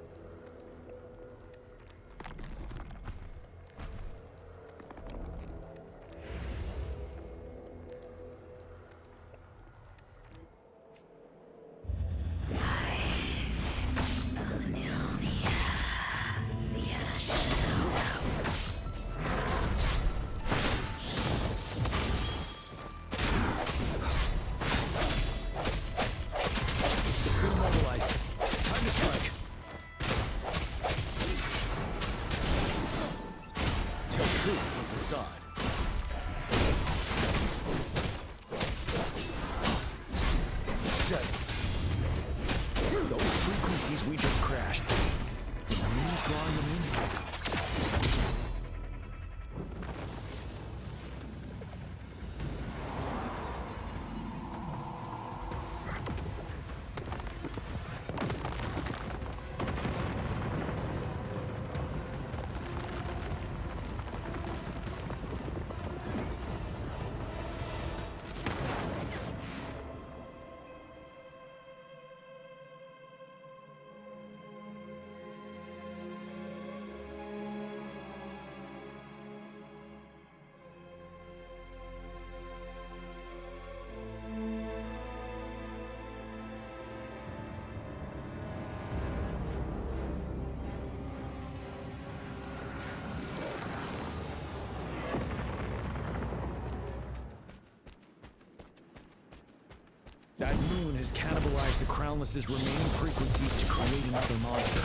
That moon has cannibalized the Crownless's remaining frequencies to create another monster.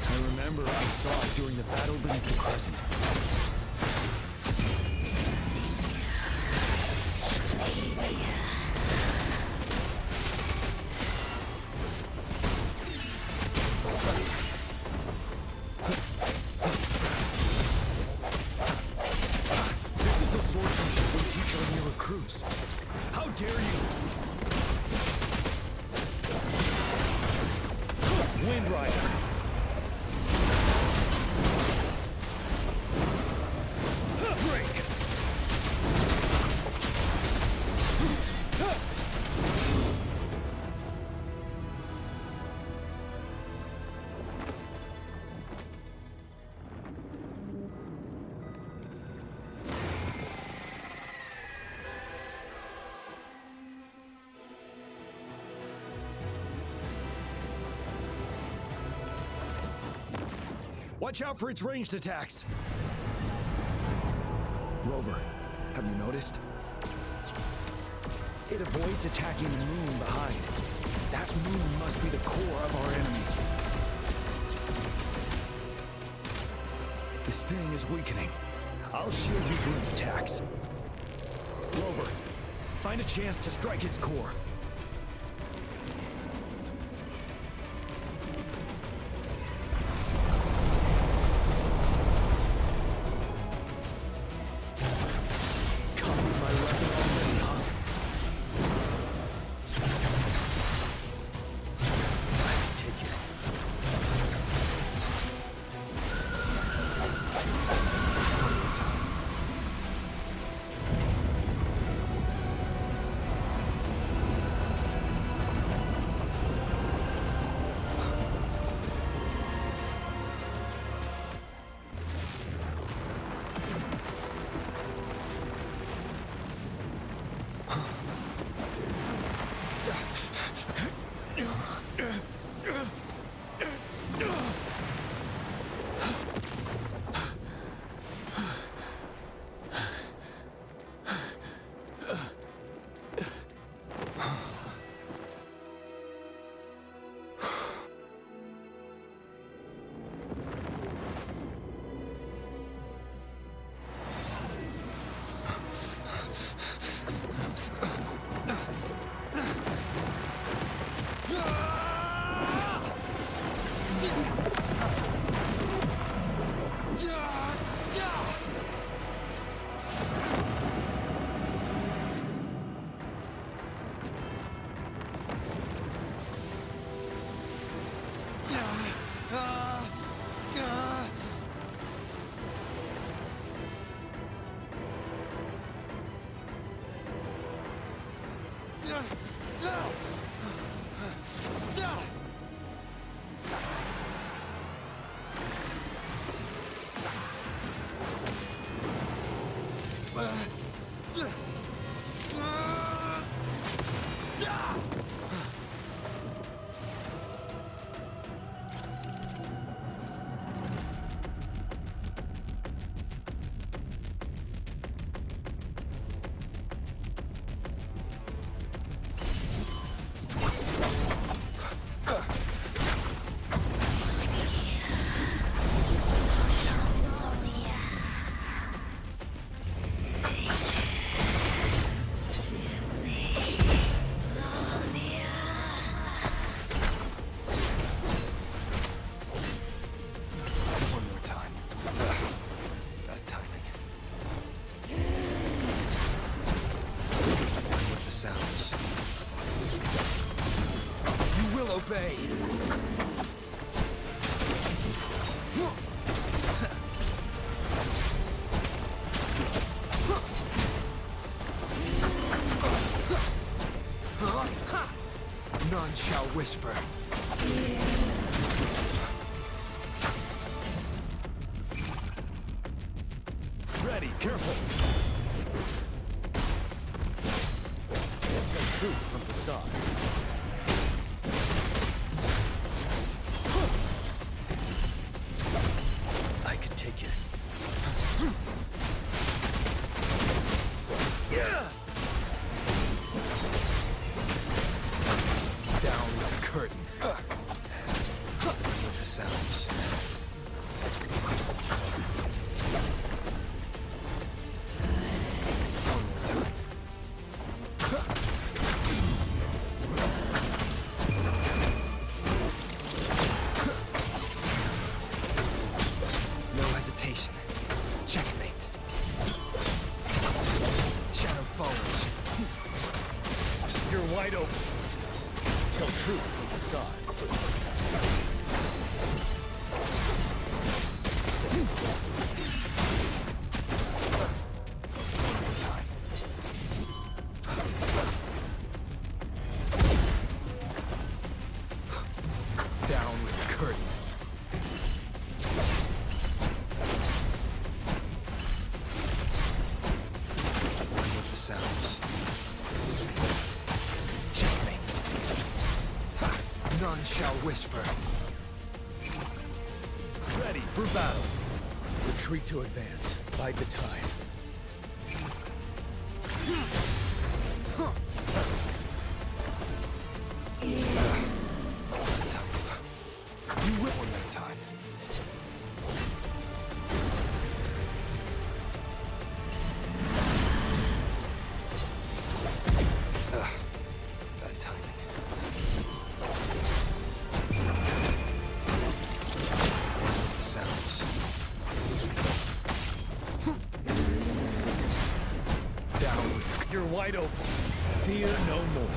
I remember I saw it during the battle beneath the Crescent. This is the swordsmanship we teach our new recruits. How dare you! Wind Rider. Break. Watch out for its ranged attacks. Rover, have you noticed? It avoids attacking the moon behind. That moon must be the core of our enemy. This thing is weakening. I'll shield you from its attacks. Rover, find a chance to strike its core. bay. None shall whisper. Ready, careful. Tell truth from facade. I could take it. Down with the curtain. With the sounds. One more time. No hesitation. Checkmate. Shadow follows. You're wide open. Tell truth from facade. Down with the curtain. One with the sounds. Checkmate. None shall whisper. Ready for battle. Retreat to advance. Bide the time. You will one at a time. Bad timing. The sounds. Down with it. You're wide open. Fear no more.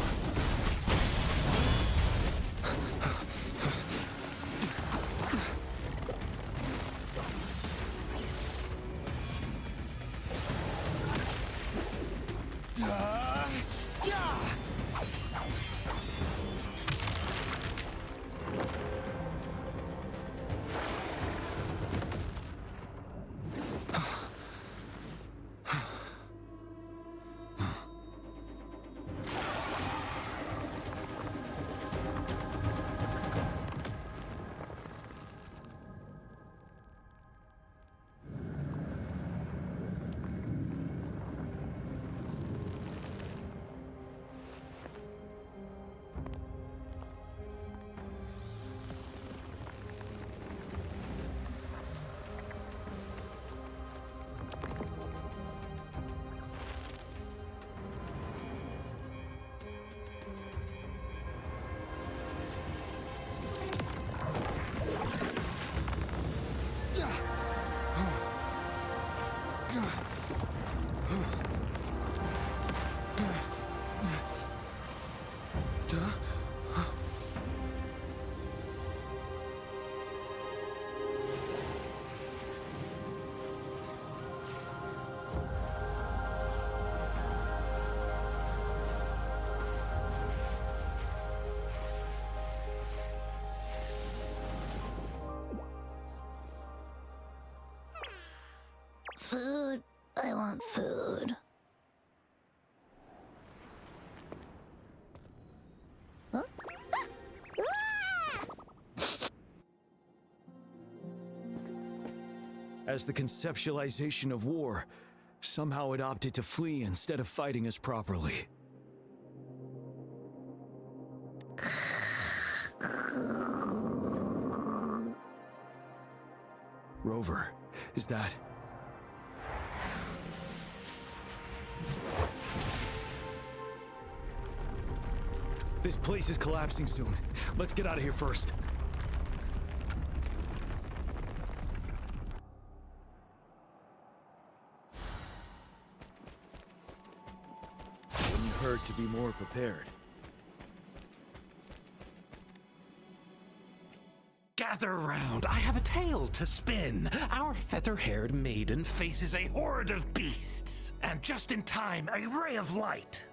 Food. I want food. Huh? As the conceptualization of war, somehow it opted to flee instead of fighting us properly. Rover, is that... This place is collapsing soon. Let's get out of here first. Wouldn't hurt to be more prepared. Gather round, I have a tale to spin. Our feather-haired maiden faces a horde of beasts. And just in time, a ray of light.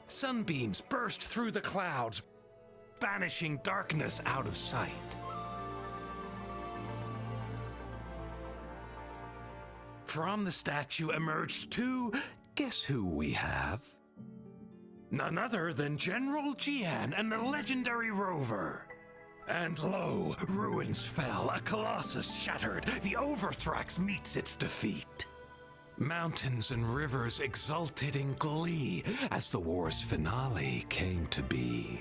Sunbeams burst through the clouds, banishing darkness out of sight. From the statue emerged two, guess who we have? None other than General Jian and the legendary rover. And lo, ruins fell, a colossus shattered, the Overthrax meets its defeat. Mountains and rivers exulted in glee as the war's finale came to be.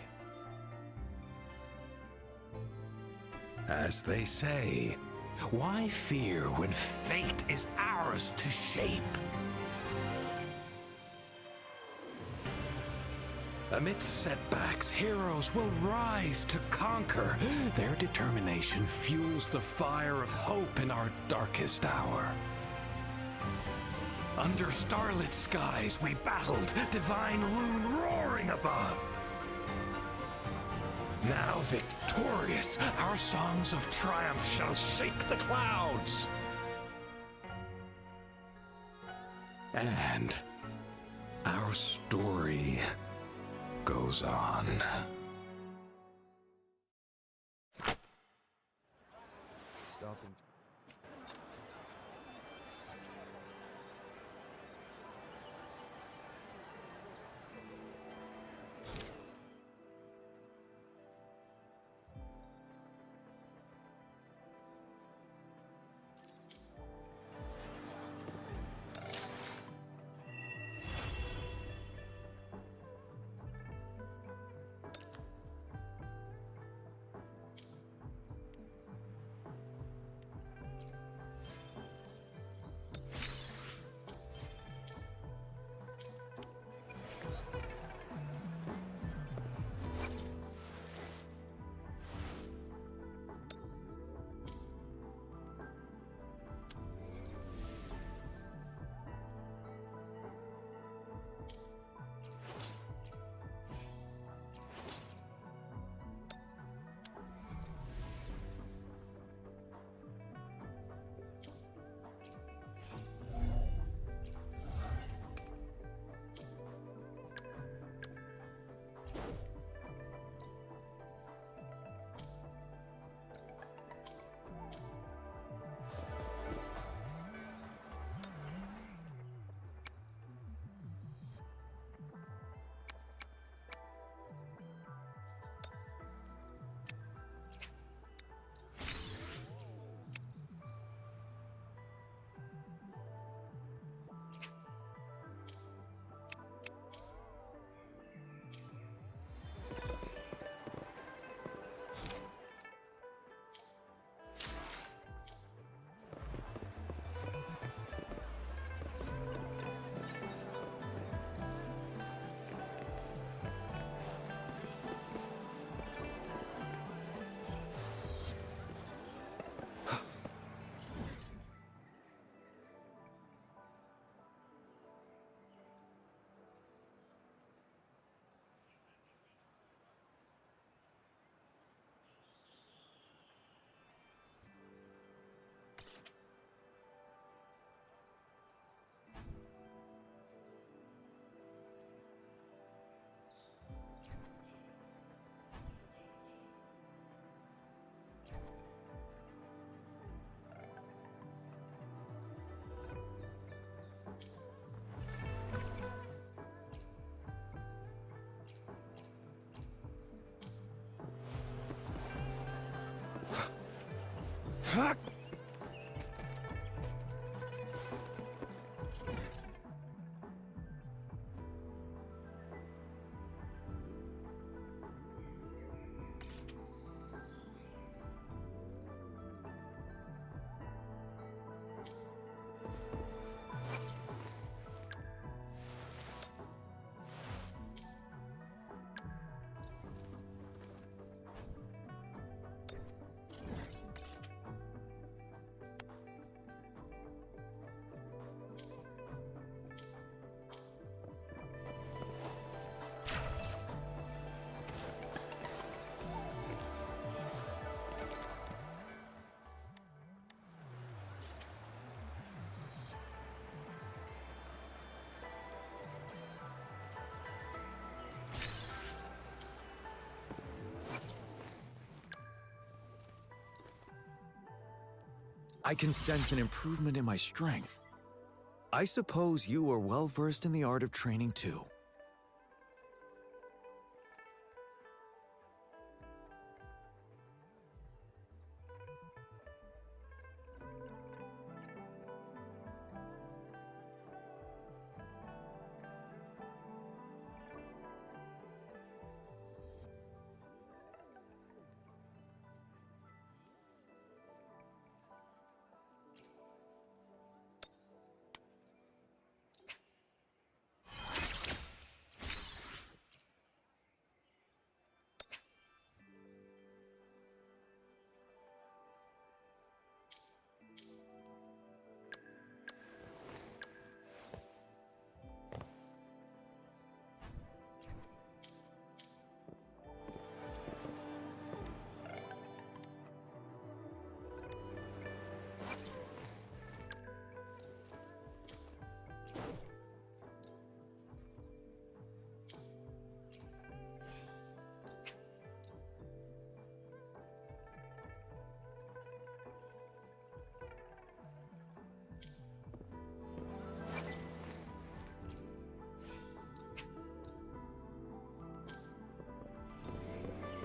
As they say, why fear when fate is ours to shape? Amidst setbacks, heroes will rise to conquer. Their determination fuels the fire of hope in our darkest hour. Under starlit skies we battled, divine loon roaring above. Now victorious, our songs of triumph shall shake the clouds. And our story goes on. Starting to... Fuck! I can sense an improvement in my strength. I suppose you are well versed in the art of training too.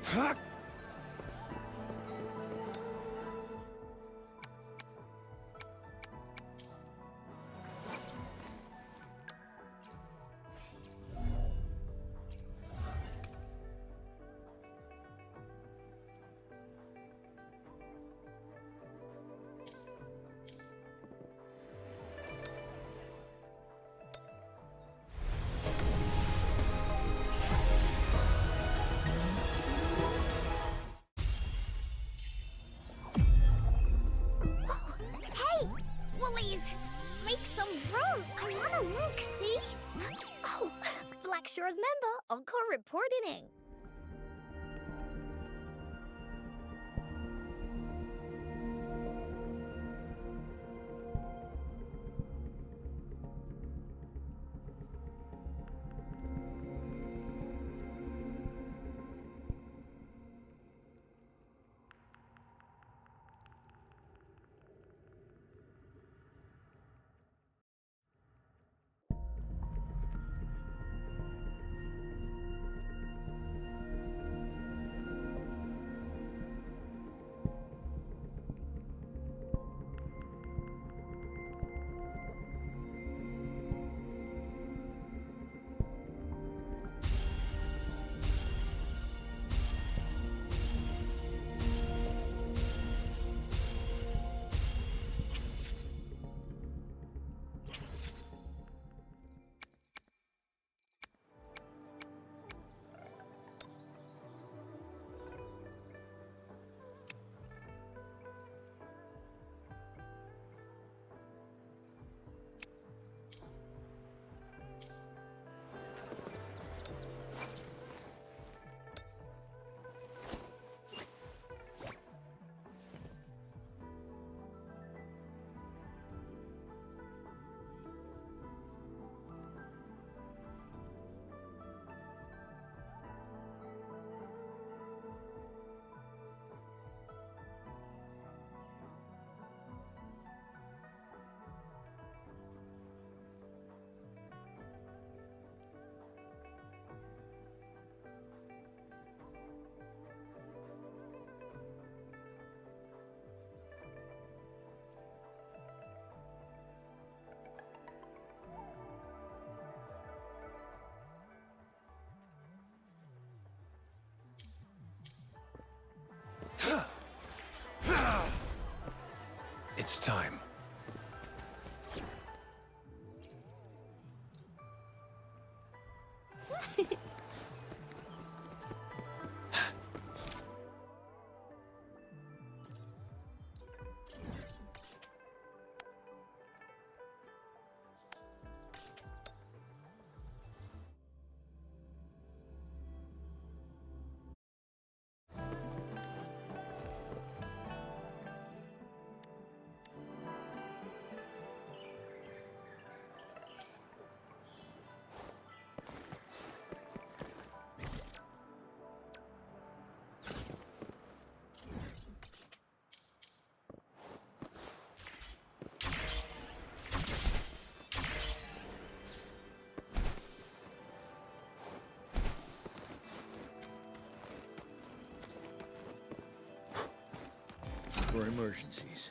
Fuck! Hey! Woolies! Make some room! I wanna look, see? Oh, Black Shore's member, Encore reporting in. It's time. for emergencies.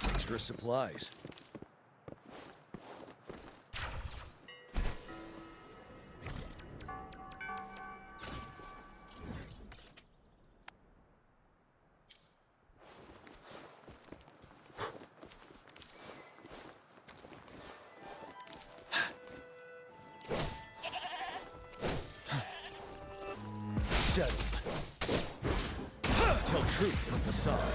Extra supplies. Settled. Tell truth from facade.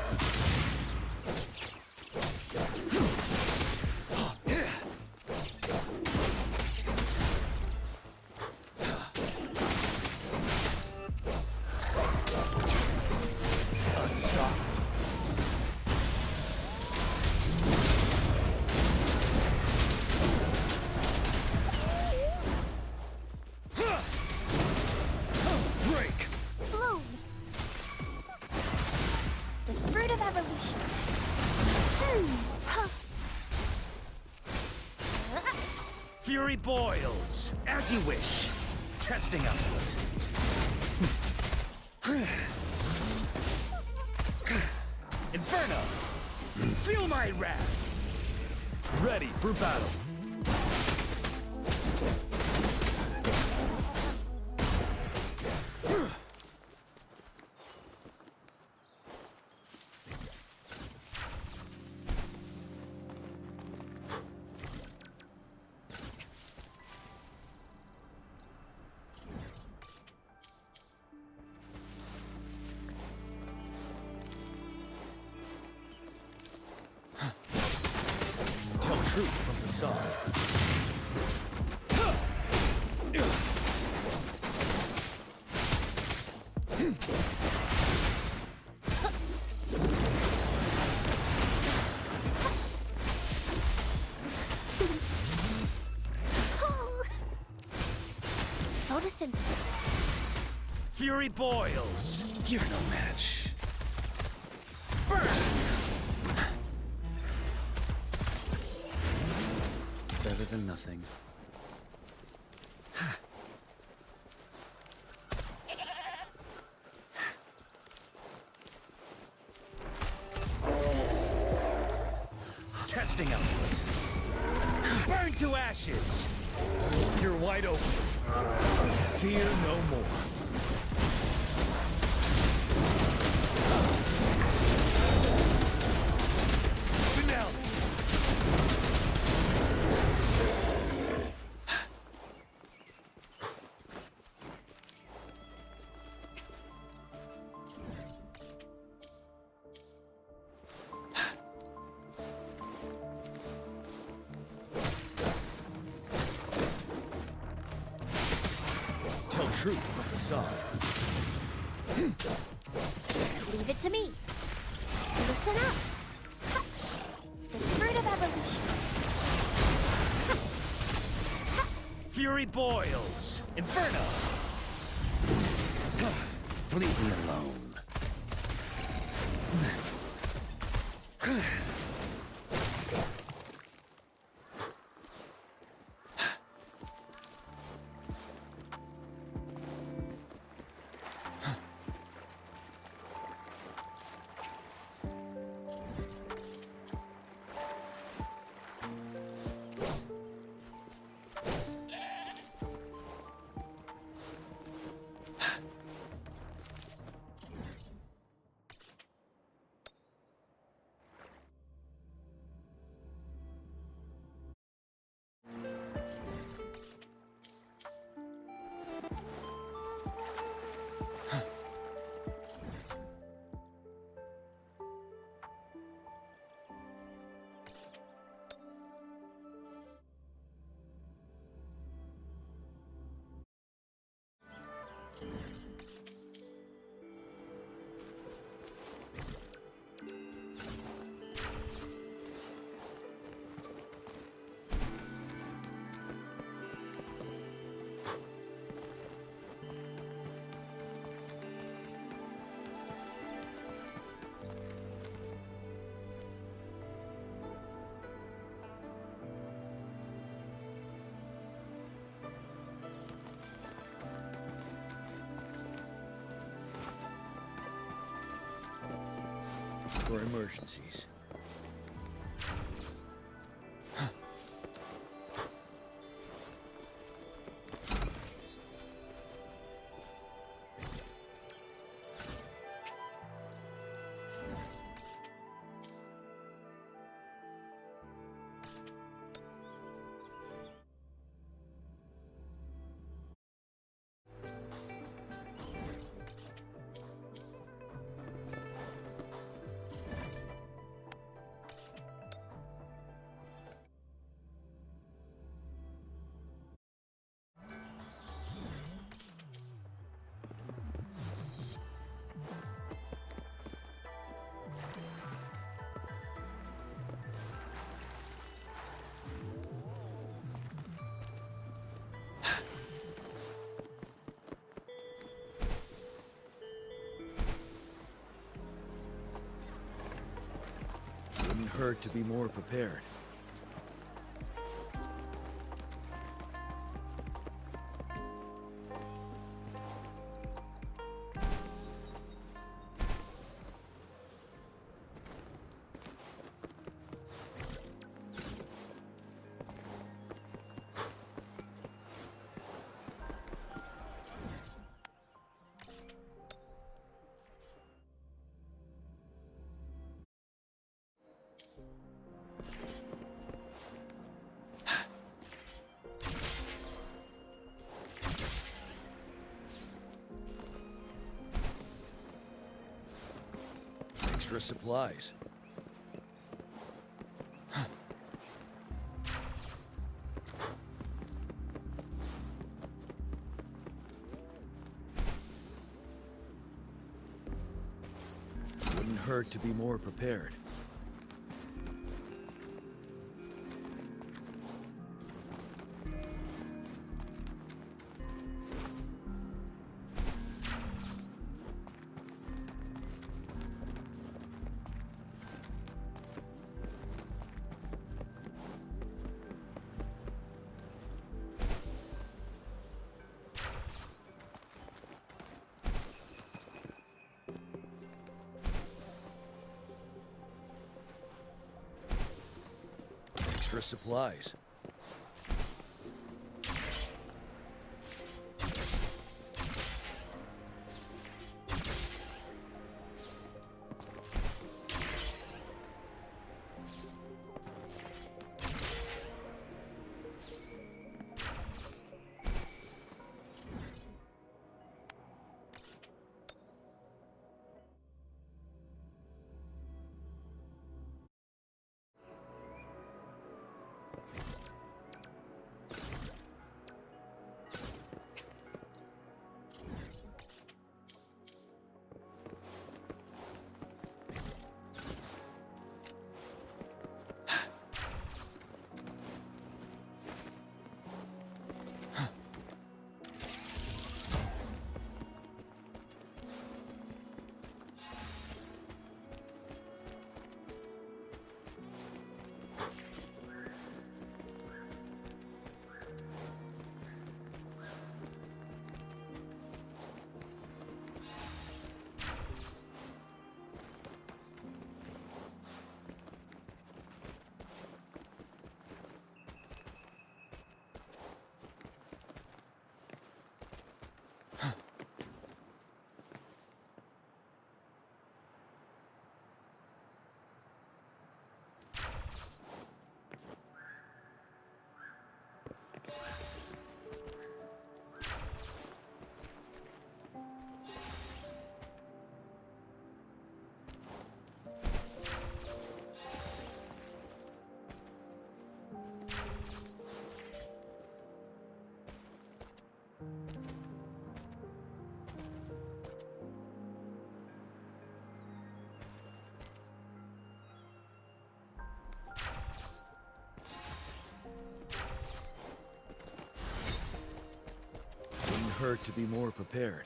Fury boils, as you wish. Testing output. Inferno! Feel my wrath! Ready for battle. Tell truth from facade. Photosynthesis. Fury boils. You're no match. Burn! Better than nothing. Testing output. Burn to ashes. You're wide open. Fear no more. Finale. Tell truth from facade. Leave it to me. Listen up. Ha. The fruit of evolution. Fury boils. Inferno. Leave me alone. for emergencies. Wouldn't hurt to be more prepared. Extra supplies. Wouldn't hurt to be more prepared. Extra supplies. Wouldn't hurt to be more prepared.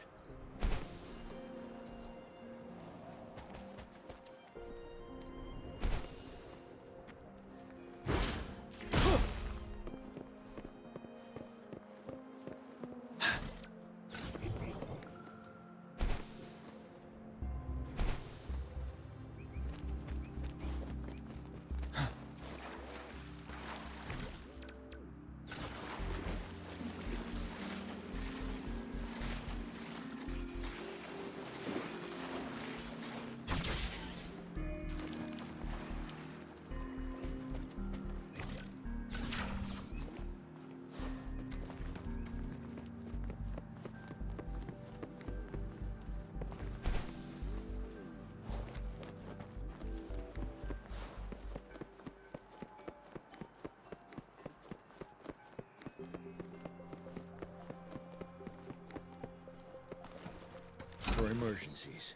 For emergencies.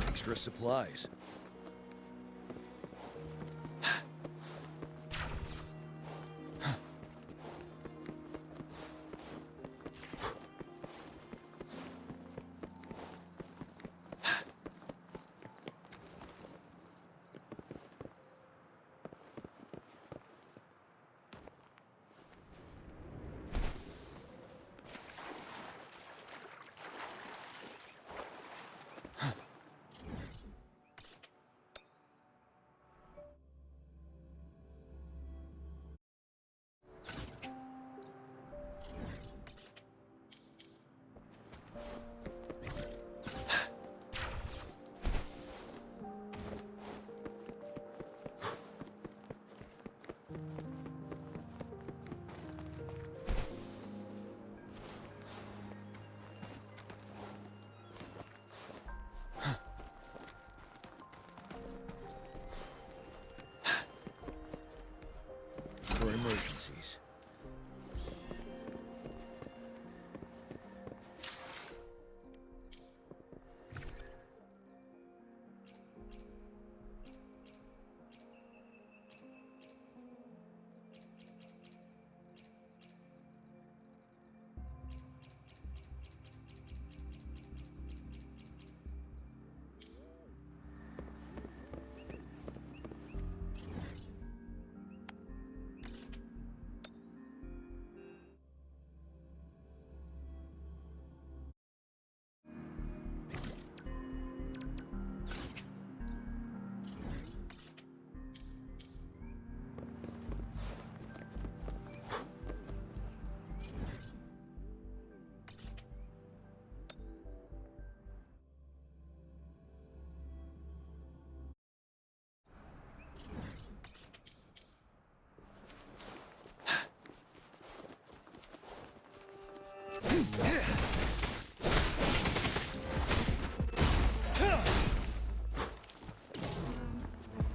Extra supplies. For emergencies.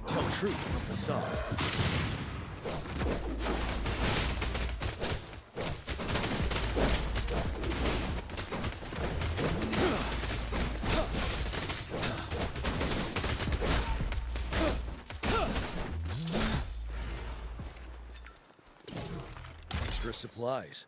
Tell truth from facade. Extra supplies.